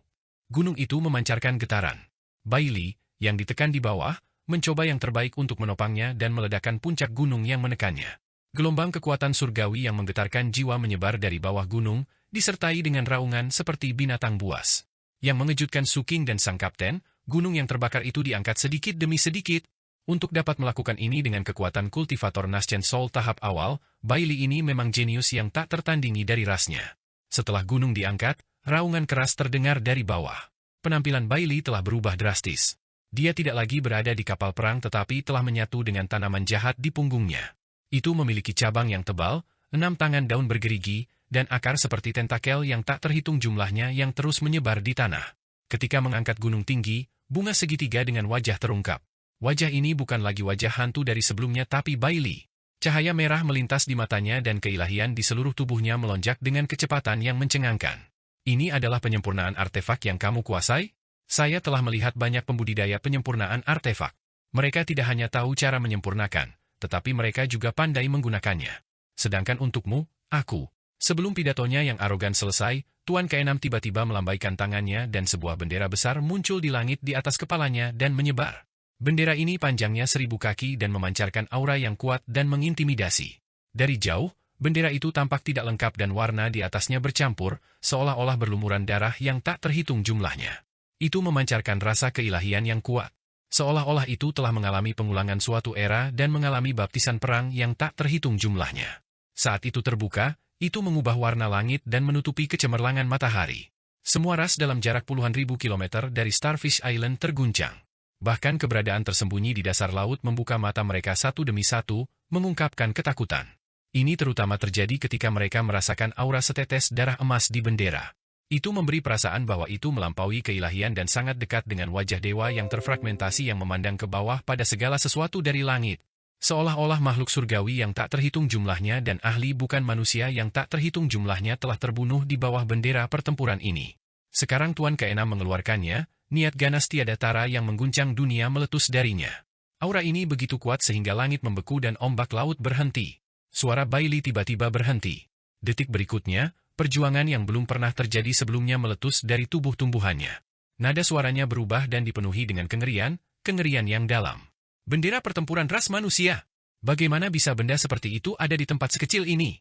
Gunung itu memancarkan getaran. Bailey, yang ditekan di bawah, mencoba yang terbaik untuk menopangnya dan meledakkan puncak gunung yang menekannya. Gelombang kekuatan surgawi yang menggetarkan jiwa menyebar dari bawah gunung, disertai dengan raungan seperti binatang buas. Yang mengejutkan Su King dan sang kapten, gunung yang terbakar itu diangkat sedikit demi sedikit. Untuk dapat melakukan ini dengan kekuatan kultivator Nascent Soul tahap awal, Bailey ini memang jenius yang tak tertandingi dari rasnya. Setelah gunung diangkat, raungan keras terdengar dari bawah. Penampilan Bailey telah berubah drastis. Dia tidak lagi berada di kapal perang tetapi telah menyatu dengan tanaman jahat di punggungnya. Itu memiliki cabang yang tebal, 6 tangan daun bergerigi, dan akar seperti tentakel yang tak terhitung jumlahnya yang terus menyebar di tanah. Ketika mengangkat gunung tinggi, bunga segitiga dengan wajah terungkap. Wajah ini bukan lagi wajah hantu dari sebelumnya tapi Bailey. Cahaya merah melintas di matanya dan keilahian di seluruh tubuhnya melonjak dengan kecepatan yang mencengangkan. Ini adalah penyempurnaan artefak yang kamu kuasai? Saya telah melihat banyak pembudidaya penyempurnaan artefak. Mereka tidak hanya tahu cara menyempurnakan, tetapi mereka juga pandai menggunakannya. Sedangkan untukmu, aku. Sebelum pidatonya yang arogan selesai, Tuan ke-6 tiba-tiba melambaikan tangannya dan sebuah bendera besar muncul di langit di atas kepalanya dan menyebar. Bendera ini panjangnya 1000 kaki dan memancarkan aura yang kuat dan mengintimidasi. Dari jauh, bendera itu tampak tidak lengkap dan warna di atasnya bercampur, seolah-olah berlumuran darah yang tak terhitung jumlahnya. Itu memancarkan rasa keilahian yang kuat. Seolah-olah itu telah mengalami pengulangan suatu era dan mengalami baptisan perang yang tak terhitung jumlahnya. Saat itu terbuka, itu mengubah warna langit dan menutupi kecemerlangan matahari. Semua ras dalam jarak puluhan ribu kilometer dari Starfish Island terguncang. Bahkan keberadaan tersembunyi di dasar laut membuka mata mereka satu demi satu, mengungkapkan ketakutan. Ini terutama terjadi ketika mereka merasakan aura setetes darah emas di bendera. Itu memberi perasaan bahwa itu melampaui keilahian dan sangat dekat dengan wajah dewa yang terfragmentasi yang memandang ke bawah pada segala sesuatu dari langit. Seolah-olah makhluk surgawi yang tak terhitung jumlahnya dan ahli bukan manusia yang tak terhitung jumlahnya telah terbunuh di bawah bendera pertempuran ini. Sekarang Tuan ke-6 mengeluarkannya, niat ganas tiada tara yang mengguncang dunia meletus darinya. Aura ini begitu kuat sehingga langit membeku dan ombak laut berhenti. Suara Bailey tiba-tiba berhenti. Detik berikutnya, perjuangan yang belum pernah terjadi sebelumnya meletus dari tubuh tumbuhannya. Nada suaranya berubah dan dipenuhi dengan kengerian yang dalam. Bendera pertempuran ras manusia. Bagaimana bisa benda seperti itu ada di tempat sekecil ini?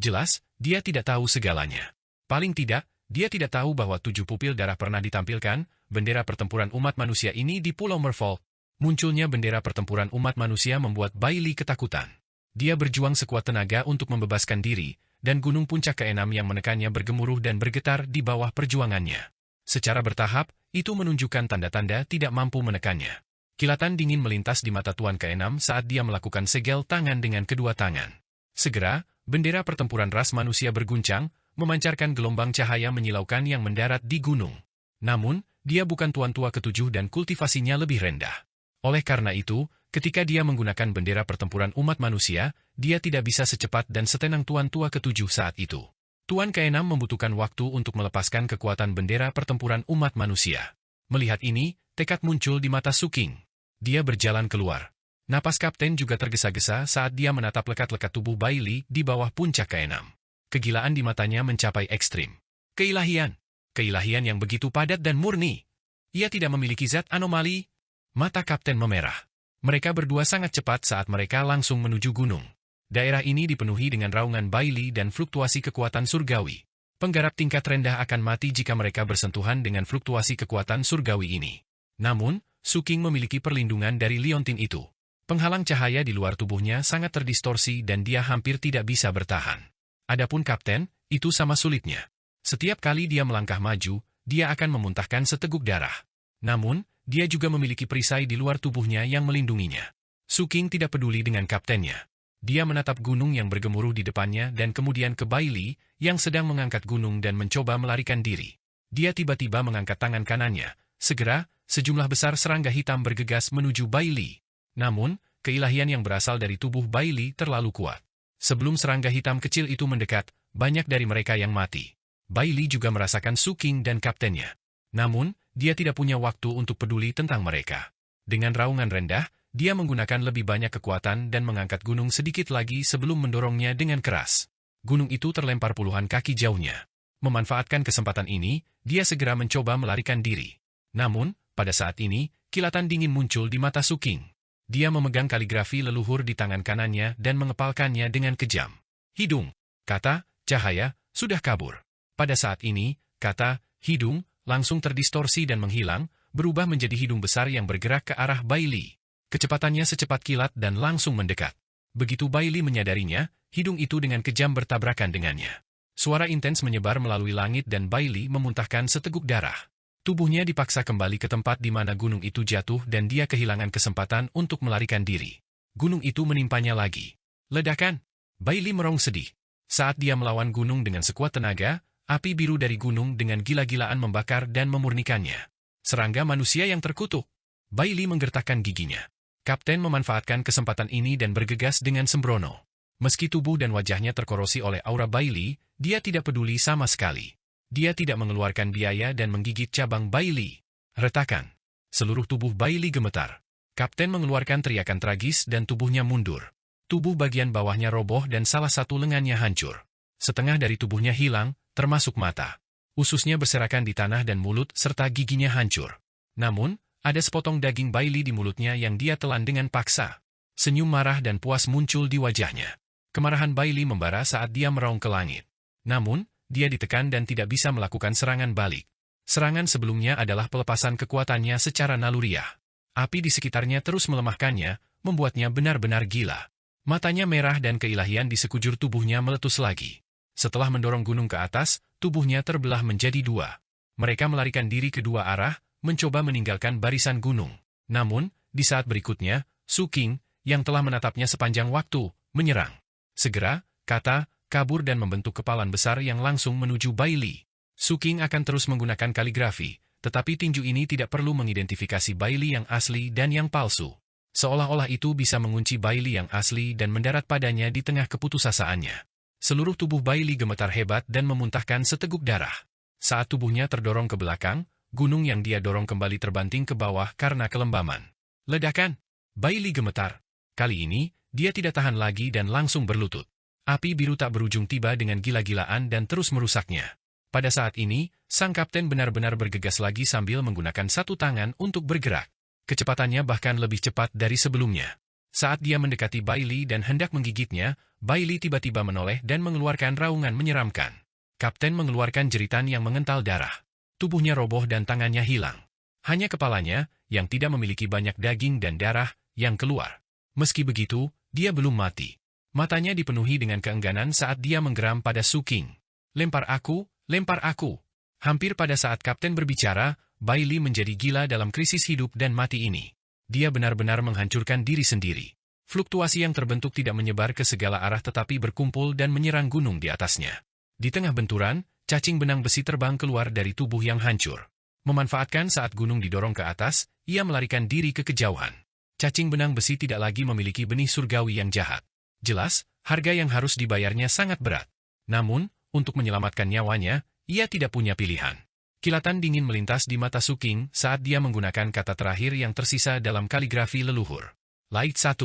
Jelas, dia tidak tahu segalanya. Paling tidak, dia tidak tahu bahwa 7 pupil darah pernah ditampilkan, bendera pertempuran umat manusia ini di Pulau Merfolk. Munculnya bendera pertempuran umat manusia membuat Bailey ketakutan. Dia berjuang sekuat tenaga untuk membebaskan diri, dan gunung puncak ke-6 yang menekannya bergemuruh dan bergetar di bawah perjuangannya. Secara bertahap, itu menunjukkan tanda-tanda tidak mampu menekannya. Kilatan dingin melintas di mata Tuan ke-6 saat dia melakukan segel tangan dengan kedua tangan. Segera, bendera pertempuran ras manusia berguncang, memancarkan gelombang cahaya menyilaukan yang mendarat di gunung. Namun, dia bukan tuan tua ke-7 dan kultivasinya lebih rendah. Oleh karena itu, ketika dia menggunakan bendera pertempuran umat manusia, dia tidak bisa secepat dan setenang tuan tua ke-7 saat itu. Tuan ke-6 membutuhkan waktu untuk melepaskan kekuatan bendera pertempuran umat manusia. Melihat ini, tekad muncul di mata Suking. Dia berjalan keluar. Napas kapten juga tergesa-gesa saat dia menatap lekat-lekat tubuh Bailey di bawah puncak ke-6. Kegilaan di matanya mencapai ekstrim. Keilahian. Keilahian yang begitu padat dan murni. Ia tidak memiliki zat anomali. Mata kapten memerah. Mereka berdua sangat cepat saat mereka langsung menuju gunung. Daerah ini dipenuhi dengan raungan Bailey dan fluktuasi kekuatan surgawi. Penggarap tingkat rendah akan mati jika mereka bersentuhan dengan fluktuasi kekuatan surgawi ini. Namun, Suking memiliki perlindungan dari liontin itu. Penghalang cahaya di luar tubuhnya sangat terdistorsi dan dia hampir tidak bisa bertahan. Adapun kapten, itu sama sulitnya. Setiap kali dia melangkah maju, dia akan memuntahkan seteguk darah. Namun, dia juga memiliki perisai di luar tubuhnya yang melindunginya. Suking tidak peduli dengan kaptennya. Dia menatap gunung yang bergemuruh di depannya dan kemudian ke Bailey, yang sedang mengangkat gunung dan mencoba melarikan diri. Dia tiba-tiba mengangkat tangan kanannya. Segera, sejumlah besar serangga hitam bergegas menuju Bailey. Namun, keilahian yang berasal dari tubuh Bailey terlalu kuat. Sebelum serangga hitam kecil itu mendekat, banyak dari mereka yang mati. Bailey juga merasakan Suking dan kaptennya. Namun, dia tidak punya waktu untuk peduli tentang mereka. Dengan raungan rendah, dia menggunakan lebih banyak kekuatan dan mengangkat gunung sedikit lagi sebelum mendorongnya dengan keras. Gunung itu terlempar puluhan kaki jauhnya. Memanfaatkan kesempatan ini, dia segera mencoba melarikan diri. Namun, pada saat ini, kilatan dingin muncul di mata Suking. Dia memegang kaligrafi leluhur di tangan kanannya dan mengepalkannya dengan kejam. Hidung, kata, cahaya, sudah kabur. Pada saat ini, kata, hidung, langsung terdistorsi dan menghilang, berubah menjadi hidung besar yang bergerak ke arah Bailey. Kecepatannya secepat kilat dan langsung mendekat. Begitu Bailey menyadarinya, hidung itu dengan kejam bertabrakan dengannya. Suara intens menyebar melalui langit dan Bailey memuntahkan seteguk darah. Tubuhnya dipaksa kembali ke tempat di mana gunung itu jatuh dan dia kehilangan kesempatan untuk melarikan diri. Gunung itu menimpanya lagi. Ledakan! Bailey merong sedih. Saat dia melawan gunung dengan sekuat tenaga, api biru dari gunung dengan gila-gilaan membakar dan memurnikannya. Serangga manusia yang terkutuk. Bailey menggertakkan giginya. Kapten memanfaatkan kesempatan ini dan bergegas dengan sembrono. Meski tubuh dan wajahnya terkorosi oleh aura Bailey, dia tidak peduli sama sekali. Dia tidak mengeluarkan biaya dan menggigit cabang Bailey. Retakan. Seluruh tubuh Bailey gemetar. Kapten mengeluarkan teriakan tragis dan tubuhnya mundur. tubuh bagian bawahnya roboh dan salah satu lengannya hancur. Setengah dari tubuhnya hilang, termasuk mata. Ususnya berserakan di tanah dan mulut serta giginya hancur. Namun, ada sepotong daging Bailey di mulutnya yang dia telan dengan paksa. Senyum marah dan puas muncul di wajahnya. Kemarahan Bailey membara saat dia meraung ke langit. Namun, dia ditekan dan tidak bisa melakukan serangan balik. Serangan sebelumnya adalah pelepasan kekuatannya secara naluriah. Api di sekitarnya terus melemahkannya, membuatnya benar-benar gila. Matanya merah dan keilahian di sekujur tubuhnya meletus lagi. Setelah mendorong gunung ke atas, tubuhnya terbelah menjadi dua. Mereka melarikan diri ke dua arah, mencoba meninggalkan barisan gunung. Namun, di saat berikutnya, Su King, yang telah menatapnya sepanjang waktu, menyerang. Segera, Kata, kabur dan membentuk kepalan besar yang langsung menuju Bailey. Su King akan terus menggunakan kaligrafi, tetapi tinju ini tidak perlu mengidentifikasi Bailey yang asli dan yang palsu. Seolah-olah itu bisa mengunci Bailey yang asli dan mendarat padanya di tengah keputusasaannya. Seluruh tubuh Bailey gemetar hebat dan memuntahkan seteguk darah. Saat tubuhnya terdorong ke belakang, gunung yang dia dorong kembali terbanting ke bawah karena kelembaman. Ledakan! Bailey gemetar. Kali ini, dia tidak tahan lagi dan langsung berlutut. Api biru tak berujung tiba dengan gila-gilaan dan terus merusaknya. Pada saat ini, sang kapten benar-benar bergegas lagi sambil menggunakan satu tangan untuk bergerak. Kecepatannya bahkan lebih cepat dari sebelumnya. Saat dia mendekati Bailey dan hendak menggigitnya, Bailey tiba-tiba menoleh dan mengeluarkan raungan menyeramkan. Kapten mengeluarkan jeritan yang mengental darah. Tubuhnya roboh dan tangannya hilang. Hanya kepalanya, yang tidak memiliki banyak daging dan darah, yang keluar. Meski begitu, dia belum mati. Matanya dipenuhi dengan keengganan saat dia menggeram pada Su King. Lempar aku, lempar aku. Hampir pada saat kapten berbicara, Bailey menjadi gila dalam krisis hidup dan mati ini. Dia benar-benar menghancurkan diri sendiri. Fluktuasi yang terbentuk tidak menyebar ke segala arah tetapi berkumpul dan menyerang gunung di atasnya. Di tengah benturan, cacing benang besi terbang keluar dari tubuh yang hancur. Memanfaatkan saat gunung didorong ke atas, ia melarikan diri ke kejauhan. Cacing benang besi tidak lagi memiliki benih surgawi yang jahat. Jelas, harga yang harus dibayarnya sangat berat. Namun, untuk menyelamatkan nyawanya, ia tidak punya pilihan. Kilatan dingin melintas di mata Su King saat dia menggunakan kata terakhir yang tersisa dalam kaligrafi leluhur. Light 1.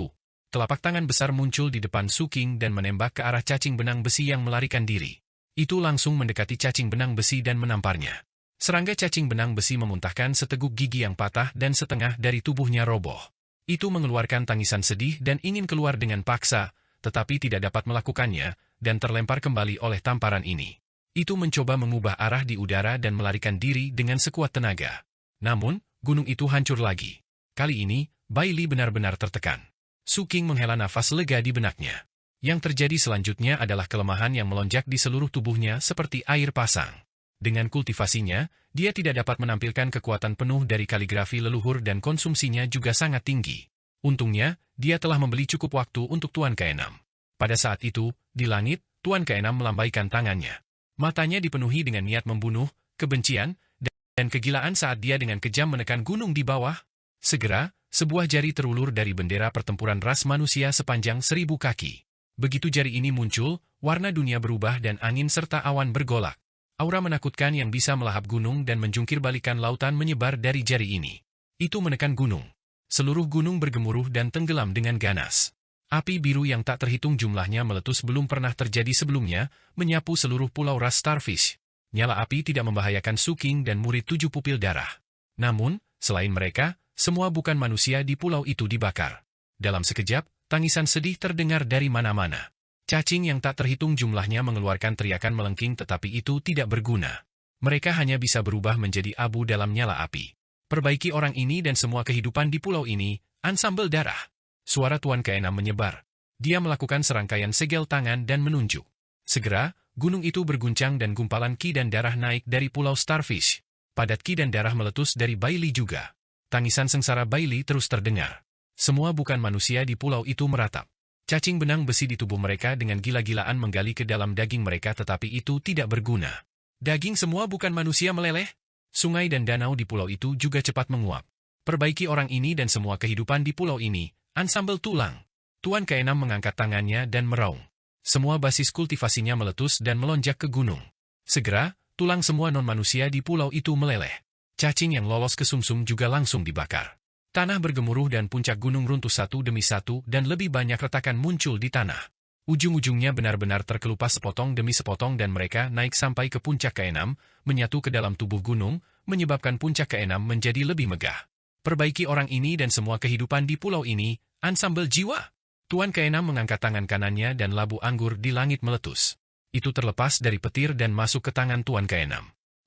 Telapak tangan besar muncul di depan Su King dan menembak ke arah cacing benang besi yang melarikan diri. Itu langsung mendekati cacing benang besi dan menamparnya. Serangga cacing benang besi memuntahkan seteguk gigi yang patah dan setengah dari tubuhnya roboh. Itu mengeluarkan tangisan sedih dan ingin keluar dengan paksa, tetapi tidak dapat melakukannya, dan terlempar kembali oleh tamparan ini. Itu mencoba mengubah arah di udara dan melarikan diri dengan sekuat tenaga. Namun, gunung itu hancur lagi. Kali ini, Bailey benar-benar tertekan. Su King menghela nafas lega di benaknya. Yang terjadi selanjutnya adalah kelemahan yang melonjak di seluruh tubuhnya seperti air pasang. Dengan kultivasinya, dia tidak dapat menampilkan kekuatan penuh dari kaligrafi leluhur dan konsumsinya juga sangat tinggi. Untungnya, dia telah membeli cukup waktu untuk Tuan Ke-6. Pada saat itu, di langit, Tuan Ke-6 melambaikan tangannya. Matanya dipenuhi dengan niat membunuh, kebencian, dan kegilaan saat dia dengan kejam menekan gunung di bawah. Segera, sebuah jari terulur dari bendera pertempuran ras manusia sepanjang 1000 kaki. Begitu jari ini muncul, warna dunia berubah dan angin serta awan bergolak. Aura menakutkan yang bisa melahap gunung dan menjungkir balikan lautan menyebar dari jari ini. Itu menekan gunung. Seluruh gunung bergemuruh dan tenggelam dengan ganas. Api biru yang tak terhitung jumlahnya meletus belum pernah terjadi sebelumnya, menyapu seluruh pulau ras Starfish. Nyala api tidak membahayakan Su King dan murid 7 pupil darah. Namun, selain mereka, semua bukan manusia di pulau itu dibakar. Dalam sekejap, tangisan sedih terdengar dari mana-mana. Cacing yang tak terhitung jumlahnya mengeluarkan teriakan melengking tetapi itu tidak berguna. Mereka hanya bisa berubah menjadi abu dalam nyala api. Perbaiki orang ini dan semua kehidupan di pulau ini, ansambel darah. Suara Tuan Ke-6 menyebar. Dia melakukan serangkaian segel tangan dan menunjuk. Segera, gunung itu berguncang dan gumpalan ki dan darah naik dari pulau Starfish. Padat ki dan darah meletus dari Bailey juga. Tangisan sengsara Bailey terus terdengar. Semua bukan manusia di pulau itu meratap. Cacing benang besi di tubuh mereka dengan gila-gilaan menggali ke dalam daging mereka tetapi itu tidak berguna. Daging semua bukan manusia meleleh. Sungai dan danau di pulau itu juga cepat menguap. Perbaiki orang ini dan semua kehidupan di pulau ini, ansambel tulang. Tuan Ke-6 mengangkat tangannya dan meraung. Semua basis kultivasinya meletus dan melonjak ke gunung. Segera, tulang semua non-manusia di pulau itu meleleh. Cacing yang lolos ke sumsum juga langsung dibakar. Tanah bergemuruh dan puncak gunung runtuh satu demi satu dan lebih banyak retakan muncul di tanah. Ujung-ujungnya benar-benar terkelupas sepotong demi sepotong dan mereka naik sampai ke puncak ke-6, menyatu ke dalam tubuh gunung, menyebabkan puncak ke-6 menjadi lebih megah. Perbaiki orang ini dan semua kehidupan di pulau ini, ansambel jiwa. Tuan ke-6 mengangkat tangan kanannya dan labu anggur di langit meletus. Itu terlepas dari petir dan masuk ke tangan Tuan ke-6.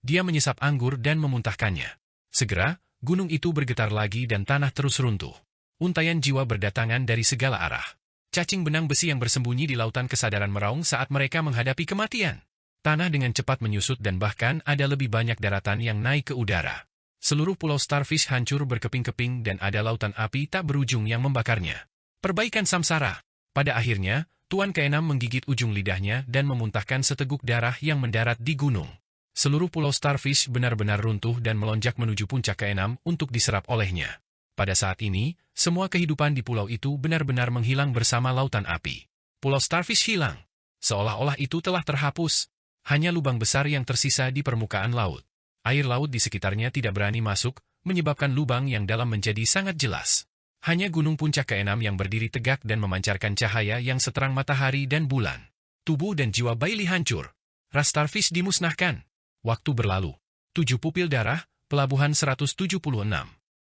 Dia menyesap anggur dan memuntahkannya. Segera, gunung itu bergetar lagi dan tanah terus runtuh. Untaian jiwa berdatangan dari segala arah. Cacing benang besi yang bersembunyi di lautan kesadaran meraung saat mereka menghadapi kematian. Tanah dengan cepat menyusut dan bahkan ada lebih banyak daratan yang naik ke udara. Seluruh pulau Starfish hancur berkeping-keping dan ada lautan api tak berujung yang membakarnya. Perbaikan samsara. Pada akhirnya, Tuan ke-6 menggigit ujung lidahnya dan memuntahkan seteguk darah yang mendarat di gunung. Seluruh pulau Starfish benar-benar runtuh dan melonjak menuju puncak ke-6 untuk diserap olehnya. Pada saat ini, semua kehidupan di pulau itu benar-benar menghilang bersama lautan api. Pulau Starfish hilang. Seolah-olah itu telah terhapus. Hanya lubang besar yang tersisa di permukaan laut. Air laut di sekitarnya tidak berani masuk, menyebabkan lubang yang dalam menjadi sangat jelas. Hanya gunung puncak ke-6 yang berdiri tegak dan memancarkan cahaya yang seterang matahari dan bulan. Tubuh dan jiwa Bailey hancur. Ras Starfish dimusnahkan. Waktu berlalu. 7 pupil darah, pelabuhan 176.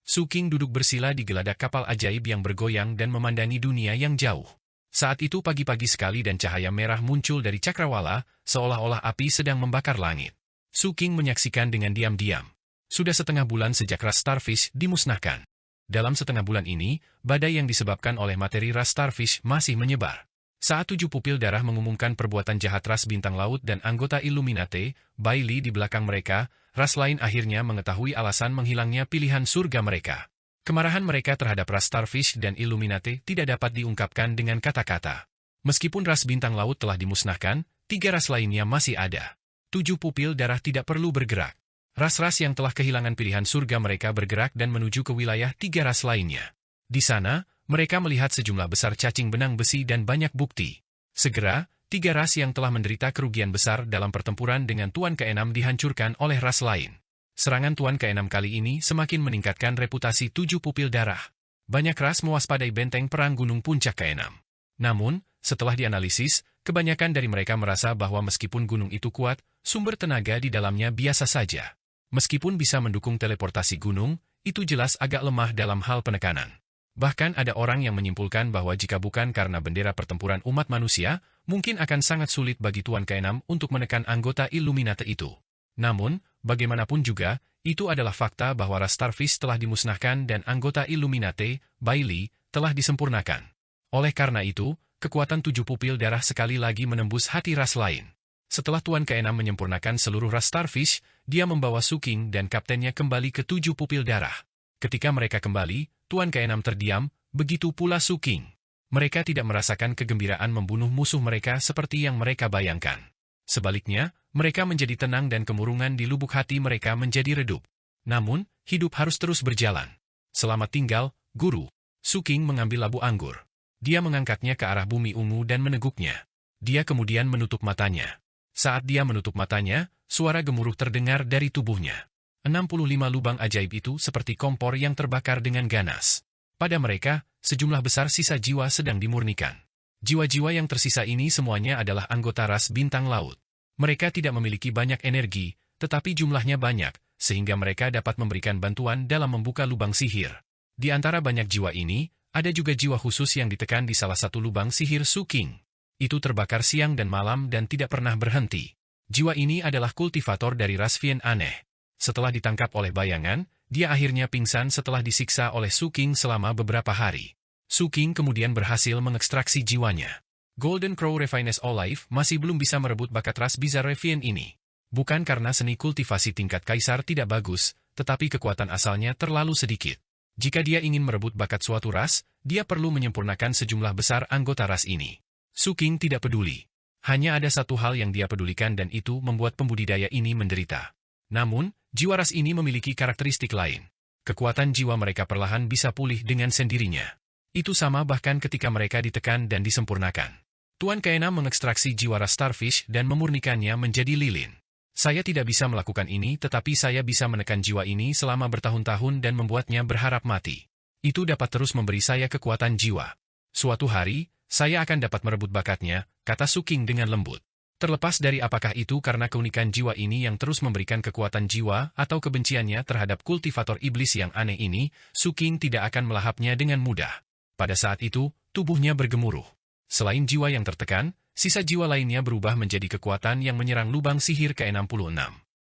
Su King duduk bersila di geladak kapal ajaib yang bergoyang dan memandangi dunia yang jauh. Saat itu pagi-pagi sekali dan cahaya merah muncul dari cakrawala, seolah-olah api sedang membakar langit. Su King menyaksikan dengan diam-diam. Sudah setengah bulan sejak ras Starfish dimusnahkan. Dalam setengah bulan ini, badai yang disebabkan oleh materi ras Starfish masih menyebar. Saat 7 pupil darah mengumumkan perbuatan jahat ras bintang laut dan anggota Illuminati, Bailey di belakang mereka, ras lain akhirnya mengetahui alasan menghilangnya pilihan surga mereka. Kemarahan mereka terhadap ras Starfish dan Illuminati tidak dapat diungkapkan dengan kata-kata. Meskipun ras bintang laut telah dimusnahkan, 3 ras lainnya masih ada. 7 pupil darah tidak perlu bergerak. Ras-ras yang telah kehilangan pilihan surga mereka bergerak dan menuju ke wilayah 3 ras lainnya. Di sana, mereka melihat sejumlah besar cacing benang besi dan banyak bukti. Segera, 3 ras yang telah menderita kerugian besar dalam pertempuran dengan Tuan ke-6 dihancurkan oleh ras lain. Serangan Tuan ke-6 kali ini semakin meningkatkan reputasi 7 pupil darah. Banyak ras mewaspadai benteng perang gunung puncak ke-6. Namun, setelah dianalisis, kebanyakan dari mereka merasa bahwa meskipun gunung itu kuat, sumber tenaga di dalamnya biasa saja. Meskipun bisa mendukung teleportasi gunung, itu jelas agak lemah dalam hal penekanan. Bahkan ada orang yang menyimpulkan bahwa jika bukan karena bendera pertempuran umat manusia, mungkin akan sangat sulit bagi Tuan ke-6 untuk menekan anggota Illuminati itu. Namun, bagaimanapun juga, itu adalah fakta bahwa ras Starfish telah dimusnahkan dan anggota Illuminati, Bailey, telah disempurnakan. Oleh karena itu, kekuatan 7 pupil darah sekali lagi menembus hati ras lain. Setelah Tuan ke-6 menyempurnakan seluruh ras Starfish, dia membawa Su King dan kaptennya kembali ke 7 pupil darah. Ketika mereka kembali, Tuan ke-6 terdiam, begitu pula Su King. Mereka tidak merasakan kegembiraan membunuh musuh mereka seperti yang mereka bayangkan. Sebaliknya, mereka menjadi tenang dan kemurungan di lubuk hati mereka menjadi redup. Namun, hidup harus terus berjalan. Selamat tinggal, Guru. Su King mengambil labu anggur. Dia mengangkatnya ke arah bumi ungu dan meneguknya. Dia kemudian menutup matanya. Saat dia menutup matanya, suara gemuruh terdengar dari tubuhnya. 65 lubang ajaib itu seperti kompor yang terbakar dengan ganas. Pada mereka, sejumlah besar sisa jiwa sedang dimurnikan. Jiwa-jiwa yang tersisa ini semuanya adalah anggota ras bintang laut. Mereka tidak memiliki banyak energi, tetapi jumlahnya banyak, sehingga mereka dapat memberikan bantuan dalam membuka lubang sihir. Di antara banyak jiwa ini, ada juga jiwa khusus yang ditekan di salah satu lubang sihir Su King. Itu terbakar siang dan malam dan tidak pernah berhenti. Jiwa ini adalah kultivator dari ras Vien aneh. Setelah ditangkap oleh bayangan, dia akhirnya pingsan setelah disiksa oleh Su King selama beberapa hari. Su King kemudian berhasil mengekstraksi jiwanya. Golden Crow Refinest Olive masih belum bisa merebut bakat ras Bizarre Vien ini. Bukan karena seni kultivasi tingkat kaisar tidak bagus, tetapi kekuatan asalnya terlalu sedikit. Jika dia ingin merebut bakat suatu ras, dia perlu menyempurnakan sejumlah besar anggota ras ini. Su King tidak peduli. Hanya ada satu hal yang dia pedulikan dan itu membuat pembudidaya ini menderita. Namun, jiwa ras ini memiliki karakteristik lain. Kekuatan jiwa mereka perlahan bisa pulih dengan sendirinya. Itu sama bahkan ketika mereka ditekan dan disempurnakan. Tuan ke-6 mengekstraksi jiwa ras Starfish dan memurnikannya menjadi lilin. Saya tidak bisa melakukan ini tetapi saya bisa menekan jiwa ini selama bertahun-tahun dan membuatnya berharap mati. Itu dapat terus memberi saya kekuatan jiwa. Suatu hari, saya akan dapat merebut bakatnya, kata Su King dengan lembut. Terlepas dari apakah itu karena keunikan jiwa ini yang terus memberikan kekuatan jiwa atau kebenciannya terhadap kultivator iblis yang aneh ini, Su King tidak akan melahapnya dengan mudah. Pada saat itu, tubuhnya bergemuruh. Selain jiwa yang tertekan, sisa jiwa lainnya berubah menjadi kekuatan yang menyerang lubang sihir ke-66.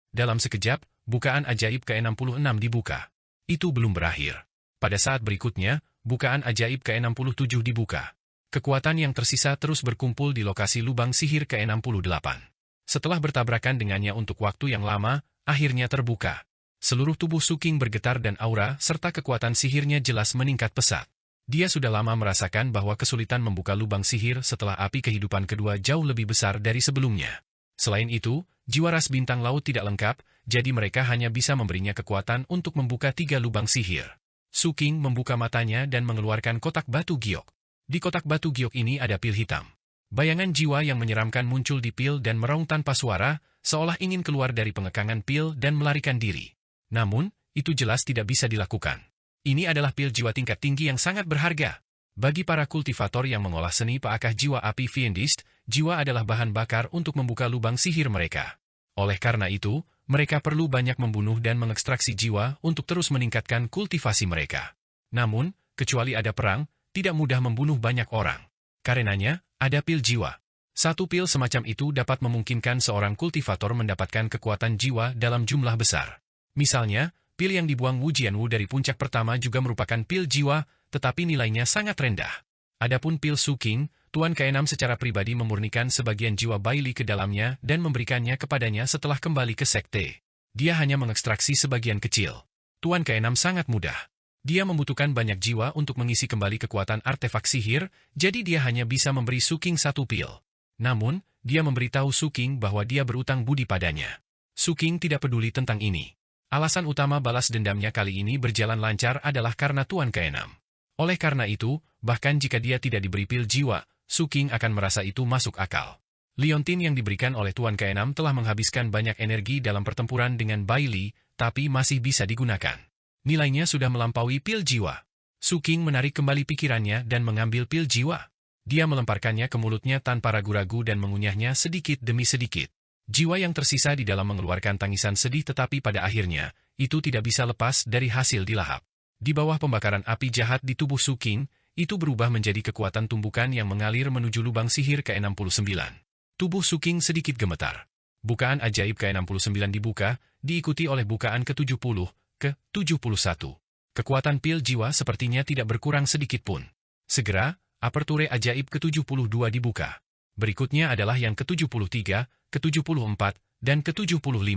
Dalam sekejap, bukaan ajaib ke-66 dibuka. Itu belum berakhir. Pada saat berikutnya, bukaan ajaib ke-67 dibuka. Kekuatan yang tersisa terus berkumpul di lokasi lubang sihir ke-68. Setelah bertabrakan dengannya untuk waktu yang lama, akhirnya terbuka. Seluruh tubuh Su King bergetar dan aura serta kekuatan sihirnya jelas meningkat pesat. Dia sudah lama merasakan bahwa kesulitan membuka lubang sihir setelah api kehidupan kedua jauh lebih besar dari sebelumnya. Selain itu, jiwa ras bintang laut tidak lengkap, jadi mereka hanya bisa memberinya kekuatan untuk membuka 3 lubang sihir. Su King membuka matanya dan mengeluarkan kotak batu giok. Di kotak batu giok ini ada pil hitam. Bayangan jiwa yang menyeramkan muncul di pil dan meraung tanpa suara, seolah ingin keluar dari pengekangan pil dan melarikan diri. Namun, itu jelas tidak bisa dilakukan. Ini adalah pil jiwa tingkat tinggi yang sangat berharga. Bagi para kultivator yang mengolah seni paakah jiwa api Fiendist, jiwa adalah bahan bakar untuk membuka lubang sihir mereka. Oleh karena itu, mereka perlu banyak membunuh dan mengekstraksi jiwa untuk terus meningkatkan kultivasi mereka. Namun, kecuali ada perang, tidak mudah membunuh banyak orang. Karenanya, ada pil jiwa. Satu pil semacam itu dapat memungkinkan seorang kultivator mendapatkan kekuatan jiwa dalam jumlah besar. Misalnya, pil yang dibuang Wu Jianwu dari puncak pertama juga merupakan pil jiwa, tetapi nilainya sangat rendah. Adapun pil Su King, Tuan Ke-6 secara pribadi memurnikan sebagian jiwa Baili ke dalamnya dan memberikannya kepadanya setelah kembali ke sekte. Dia hanya mengekstraksi sebagian kecil. Tuan Ke-6 sangat mudah. Dia membutuhkan banyak jiwa untuk mengisi kembali kekuatan artefak sihir, jadi dia hanya bisa memberi Su King 1 pil. Namun, dia memberitahu Su King bahwa dia berutang budi padanya. Su King tidak peduli tentang ini. Alasan utama balas dendamnya kali ini berjalan lancar adalah karena Tuan Ke-6. Oleh karena itu, bahkan jika dia tidak diberi pil jiwa, Su King akan merasa itu masuk akal. Liontin yang diberikan oleh Tuan Ke-6 telah menghabiskan banyak energi dalam pertempuran dengan Baili, tapi masih bisa digunakan. Nilainya sudah melampaui pil jiwa. Su King menarik kembali pikirannya dan mengambil pil jiwa. Dia melemparkannya ke mulutnya tanpa ragu-ragu dan mengunyahnya sedikit demi sedikit. Jiwa yang tersisa di dalam mengeluarkan tangisan sedih tetapi pada akhirnya, itu tidak bisa lepas dari hasil dilahap. Di bawah pembakaran api jahat di tubuh Su King, itu berubah menjadi kekuatan tumbukan yang mengalir menuju lubang sihir ke-69. Tubuh Su King sedikit gemetar. Bukaan ajaib ke-69 dibuka, diikuti oleh bukaan ke-70, ke-71. Kekuatan pil jiwa sepertinya tidak berkurang sedikit pun. Segera, aperture ajaib ke-72 dibuka. Berikutnya adalah yang ke-73, ke-74, dan ke-75.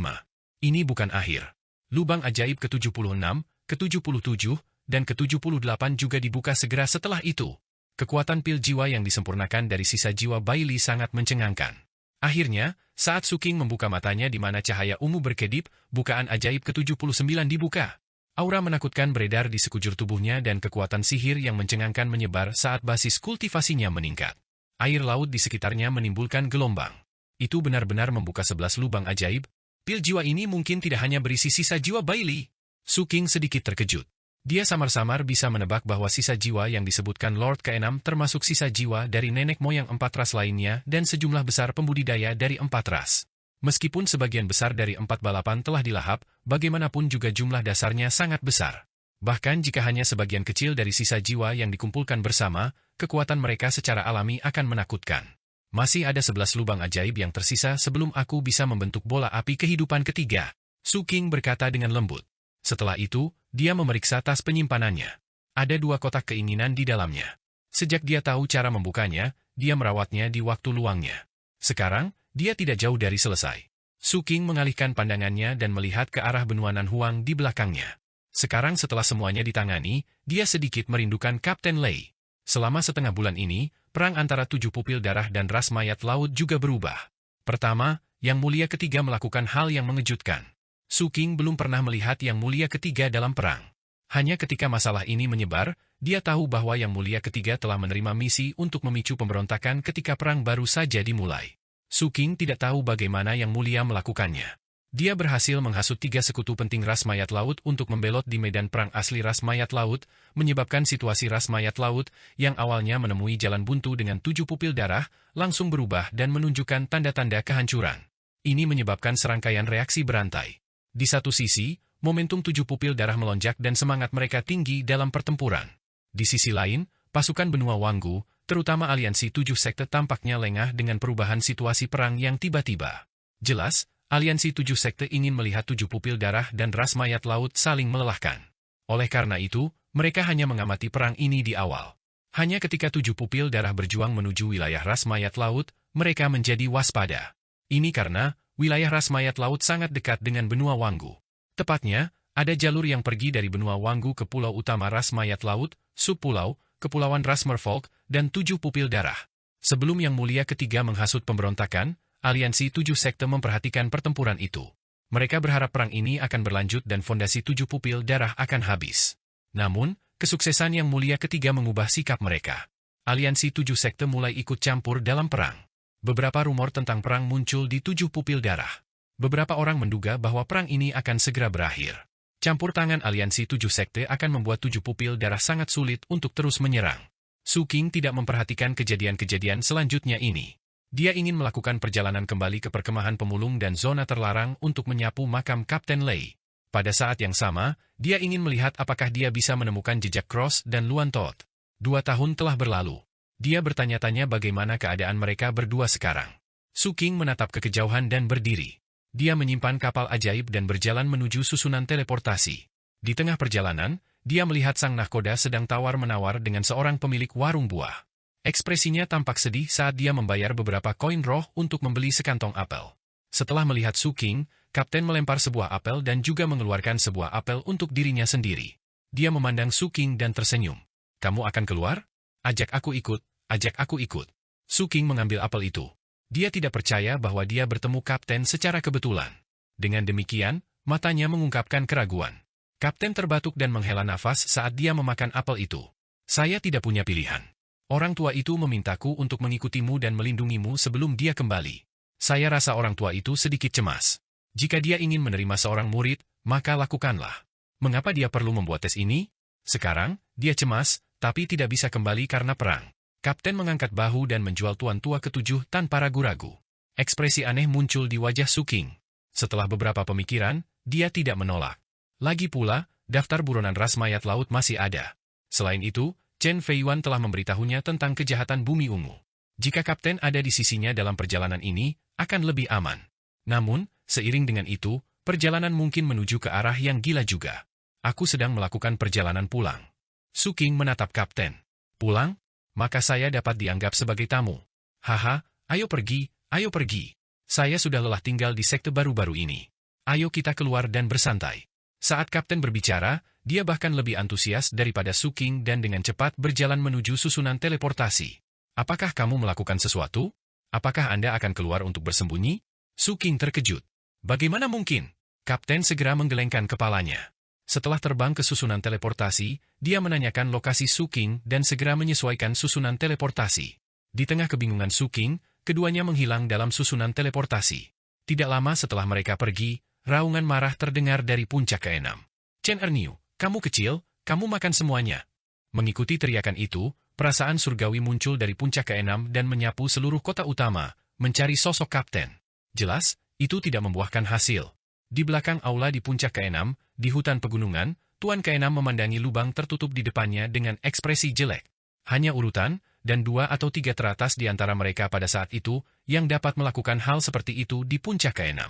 Ini bukan akhir. Lubang ajaib ke-76, ke-77, dan ke-78 juga dibuka segera setelah itu. Kekuatan pil jiwa yang disempurnakan dari sisa jiwa Baili sangat mencengangkan. Akhirnya, saat Su King membuka matanya di mana cahaya ungu berkedip, bukaan ajaib ke-79 dibuka. Aura menakutkan beredar di sekujur tubuhnya dan kekuatan sihir yang mencengangkan menyebar saat basis kultivasinya meningkat. Air laut di sekitarnya menimbulkan gelombang. Itu benar-benar membuka 11 lubang ajaib. Pil jiwa ini mungkin tidak hanya berisi sisa jiwa Baili. Su King sedikit terkejut. Dia samar-samar bisa menebak bahwa sisa jiwa yang disebutkan Lord Ke-6 termasuk sisa jiwa dari nenek moyang 4 ras lainnya dan sejumlah besar pembudidaya dari 4 ras. Meskipun sebagian besar dari 4 balapan telah dilahap, bagaimanapun juga jumlah dasarnya sangat besar. Bahkan jika hanya sebagian kecil dari sisa jiwa yang dikumpulkan bersama, kekuatan mereka secara alami akan menakutkan. Masih ada 11 lubang ajaib yang tersisa sebelum aku bisa membentuk bola api kehidupan ketiga. Su King berkata dengan lembut. Setelah itu, dia memeriksa tas penyimpanannya. Ada 2 kotak keinginan di dalamnya. Sejak dia tahu cara membukanya, dia merawatnya di waktu luangnya. Sekarang, dia tidak jauh dari selesai. Su King mengalihkan pandangannya dan melihat ke arah benua Nan Huang di belakangnya. Sekarang setelah semuanya ditangani, dia sedikit merindukan Kapten Lei. Selama setengah bulan ini, perang antara 7 pupil darah dan ras mayat laut juga berubah. Pertama, Yang Mulia Ketiga melakukan hal yang mengejutkan. Su King belum pernah melihat Yang Mulia Ketiga dalam perang. Hanya ketika masalah ini menyebar, dia tahu bahwa Yang Mulia Ketiga telah menerima misi untuk memicu pemberontakan ketika perang baru saja dimulai. Su King tidak tahu bagaimana Yang Mulia melakukannya. Dia berhasil menghasut 3 sekutu penting ras mayat laut untuk membelot di medan perang asli ras mayat laut, menyebabkan situasi ras mayat laut, yang awalnya menemui jalan buntu dengan 7 pupil darah, langsung berubah dan menunjukkan tanda-tanda kehancuran. Ini menyebabkan serangkaian reaksi berantai. Di satu sisi, momentum 7 pupil darah melonjak dan semangat mereka tinggi dalam pertempuran. Di sisi lain, pasukan benua Wanggu, terutama aliansi 7 sekte tampaknya lengah dengan perubahan situasi perang yang tiba-tiba. Jelas, aliansi 7 sekte ingin melihat 7 pupil darah dan ras mayat laut saling melelahkan. Oleh karena itu, mereka hanya mengamati perang ini di awal. Hanya ketika 7 pupil darah berjuang menuju wilayah ras mayat laut, mereka menjadi waspada. Ini karena, wilayah ras mayat laut sangat dekat dengan benua Wanggu. Tepatnya, ada jalur yang pergi dari benua Wanggu ke pulau utama ras mayat laut, subpulau, Kepulauan Ras Merfolk, dan 7 pupil darah. Sebelum Yang Mulia Ketiga menghasut pemberontakan, aliansi 7 sekte memperhatikan pertempuran itu. Mereka berharap perang ini akan berlanjut dan fondasi 7 pupil darah akan habis. Namun, kesuksesan Yang Mulia Ketiga mengubah sikap mereka. Aliansi 7 sekte mulai ikut campur dalam perang. Beberapa rumor tentang perang muncul di 7 pupil darah. Beberapa orang menduga bahwa perang ini akan segera berakhir. Campur tangan aliansi 7 sekte akan membuat 7 pupil darah sangat sulit untuk terus menyerang. Su King tidak memperhatikan kejadian-kejadian selanjutnya ini. Dia ingin melakukan perjalanan kembali ke perkemahan pemulung dan zona terlarang untuk menyapu makam Kapten Lei. Pada saat yang sama, dia ingin melihat apakah dia bisa menemukan jejak Cross dan Luan Tot. 2 tahun telah berlalu. Dia bertanya-tanya bagaimana keadaan mereka berdua sekarang. Su King menatap ke kejauhan dan berdiri. Dia menyimpan kapal ajaib dan berjalan menuju susunan teleportasi. Di tengah perjalanan, dia melihat sang nahkoda sedang tawar-menawar dengan seorang pemilik warung buah. Ekspresinya tampak sedih saat dia membayar beberapa koin roh untuk membeli sekantong apel. Setelah melihat Su King, Kapten melempar sebuah apel dan juga mengeluarkan sebuah apel untuk dirinya sendiri. Dia memandang Su King dan tersenyum. "Kamu akan keluar? Ajak aku ikut, ajak aku ikut." Su King mengambil apel itu. Dia tidak percaya bahwa dia bertemu Kapten secara kebetulan. Dengan demikian, matanya mengungkapkan keraguan. Kapten terbatuk dan menghela nafas saat dia memakan apel itu. "Saya tidak punya pilihan. Orang tua itu memintaku untuk mengikutimu dan melindungimu sebelum dia kembali." Saya rasa orang tua itu sedikit cemas. Jika dia ingin menerima seorang murid, maka lakukanlah. Mengapa dia perlu membuat tes ini? Sekarang, dia cemas, tapi tidak bisa kembali karena perang. Kapten mengangkat bahu dan menjual tuan tua ketujuh tanpa ragu-ragu. Ekspresi aneh muncul di wajah Su King. Setelah beberapa pemikiran, dia tidak menolak. Lagi pula, daftar buronan ras mayat laut masih ada. Selain itu, Chen Feiyuan telah memberitahunya tentang kejahatan bumi ungu. Jika Kapten ada di sisinya dalam perjalanan ini, akan lebih aman. Namun, seiring dengan itu, perjalanan mungkin menuju ke arah yang gila juga. Aku sedang melakukan perjalanan pulang. Su King menatap Kapten. "Pulang? Maka saya dapat dianggap sebagai tamu." "Haha, ayo pergi, ayo pergi. Saya sudah lelah tinggal di sekte baru-baru ini. Ayo kita keluar dan bersantai." Saat Kapten berbicara, dia bahkan lebih antusias daripada Su King dan dengan cepat berjalan menuju susunan teleportasi. "Apakah kamu melakukan sesuatu? Apakah Anda akan keluar untuk bersembunyi?" Su King terkejut. "Bagaimana mungkin?" Kapten segera menggelengkan kepalanya. Setelah terbang ke susunan teleportasi, dia menanyakan lokasi Su King dan segera menyesuaikan susunan teleportasi. Di tengah kebingungan Su King, keduanya menghilang dalam susunan teleportasi. Tidak lama setelah mereka pergi, raungan marah terdengar dari puncak ke-6. "Chen Erniu, kamu kecil, kamu makan semuanya." Mengikuti teriakan itu, perasaan surgawi muncul dari puncak ke-6 dan menyapu seluruh kota utama, mencari sosok Kapten. Jelas, itu tidak membuahkan hasil. Di belakang aula di puncak ke-6, di hutan pegunungan, Tuan ke-6 memandangi lubang tertutup di depannya dengan ekspresi jelek. Hanya urutan, dan 2 atau 3 teratas di antara mereka pada saat itu, yang dapat melakukan hal seperti itu di puncak ke-6.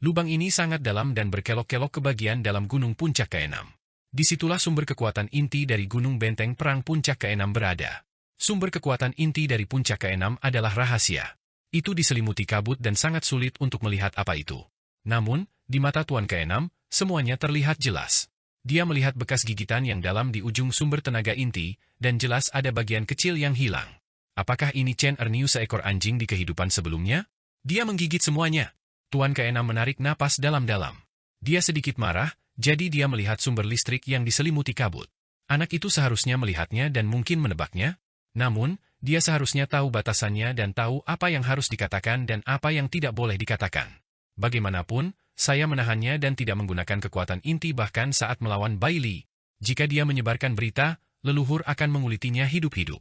Lubang ini sangat dalam dan berkelok-kelok ke bagian dalam gunung puncak ke-6. Disitulah sumber kekuatan inti dari gunung benteng perang puncak ke-6 berada. Sumber kekuatan inti dari puncak ke-6 adalah rahasia. Itu diselimuti kabut dan sangat sulit untuk melihat apa itu. Namun, di mata Tuan ke-6, semuanya terlihat jelas. Dia melihat bekas gigitan yang dalam di ujung sumber tenaga inti, dan jelas ada bagian kecil yang hilang. Apakah ini Chen Erniu seekor anjing di kehidupan sebelumnya? Dia menggigit semuanya. Tuan ke-6 menarik napas dalam-dalam. Dia sedikit marah, jadi dia melihat sumber listrik yang diselimuti kabut. Anak itu seharusnya melihatnya dan mungkin menebaknya. Namun, dia seharusnya tahu batasannya dan tahu apa yang harus dikatakan dan apa yang tidak boleh dikatakan. Bagaimanapun, saya menahannya dan tidak menggunakan kekuatan inti bahkan saat melawan Bailey. Jika dia menyebarkan berita, leluhur akan mengulitinya hidup-hidup.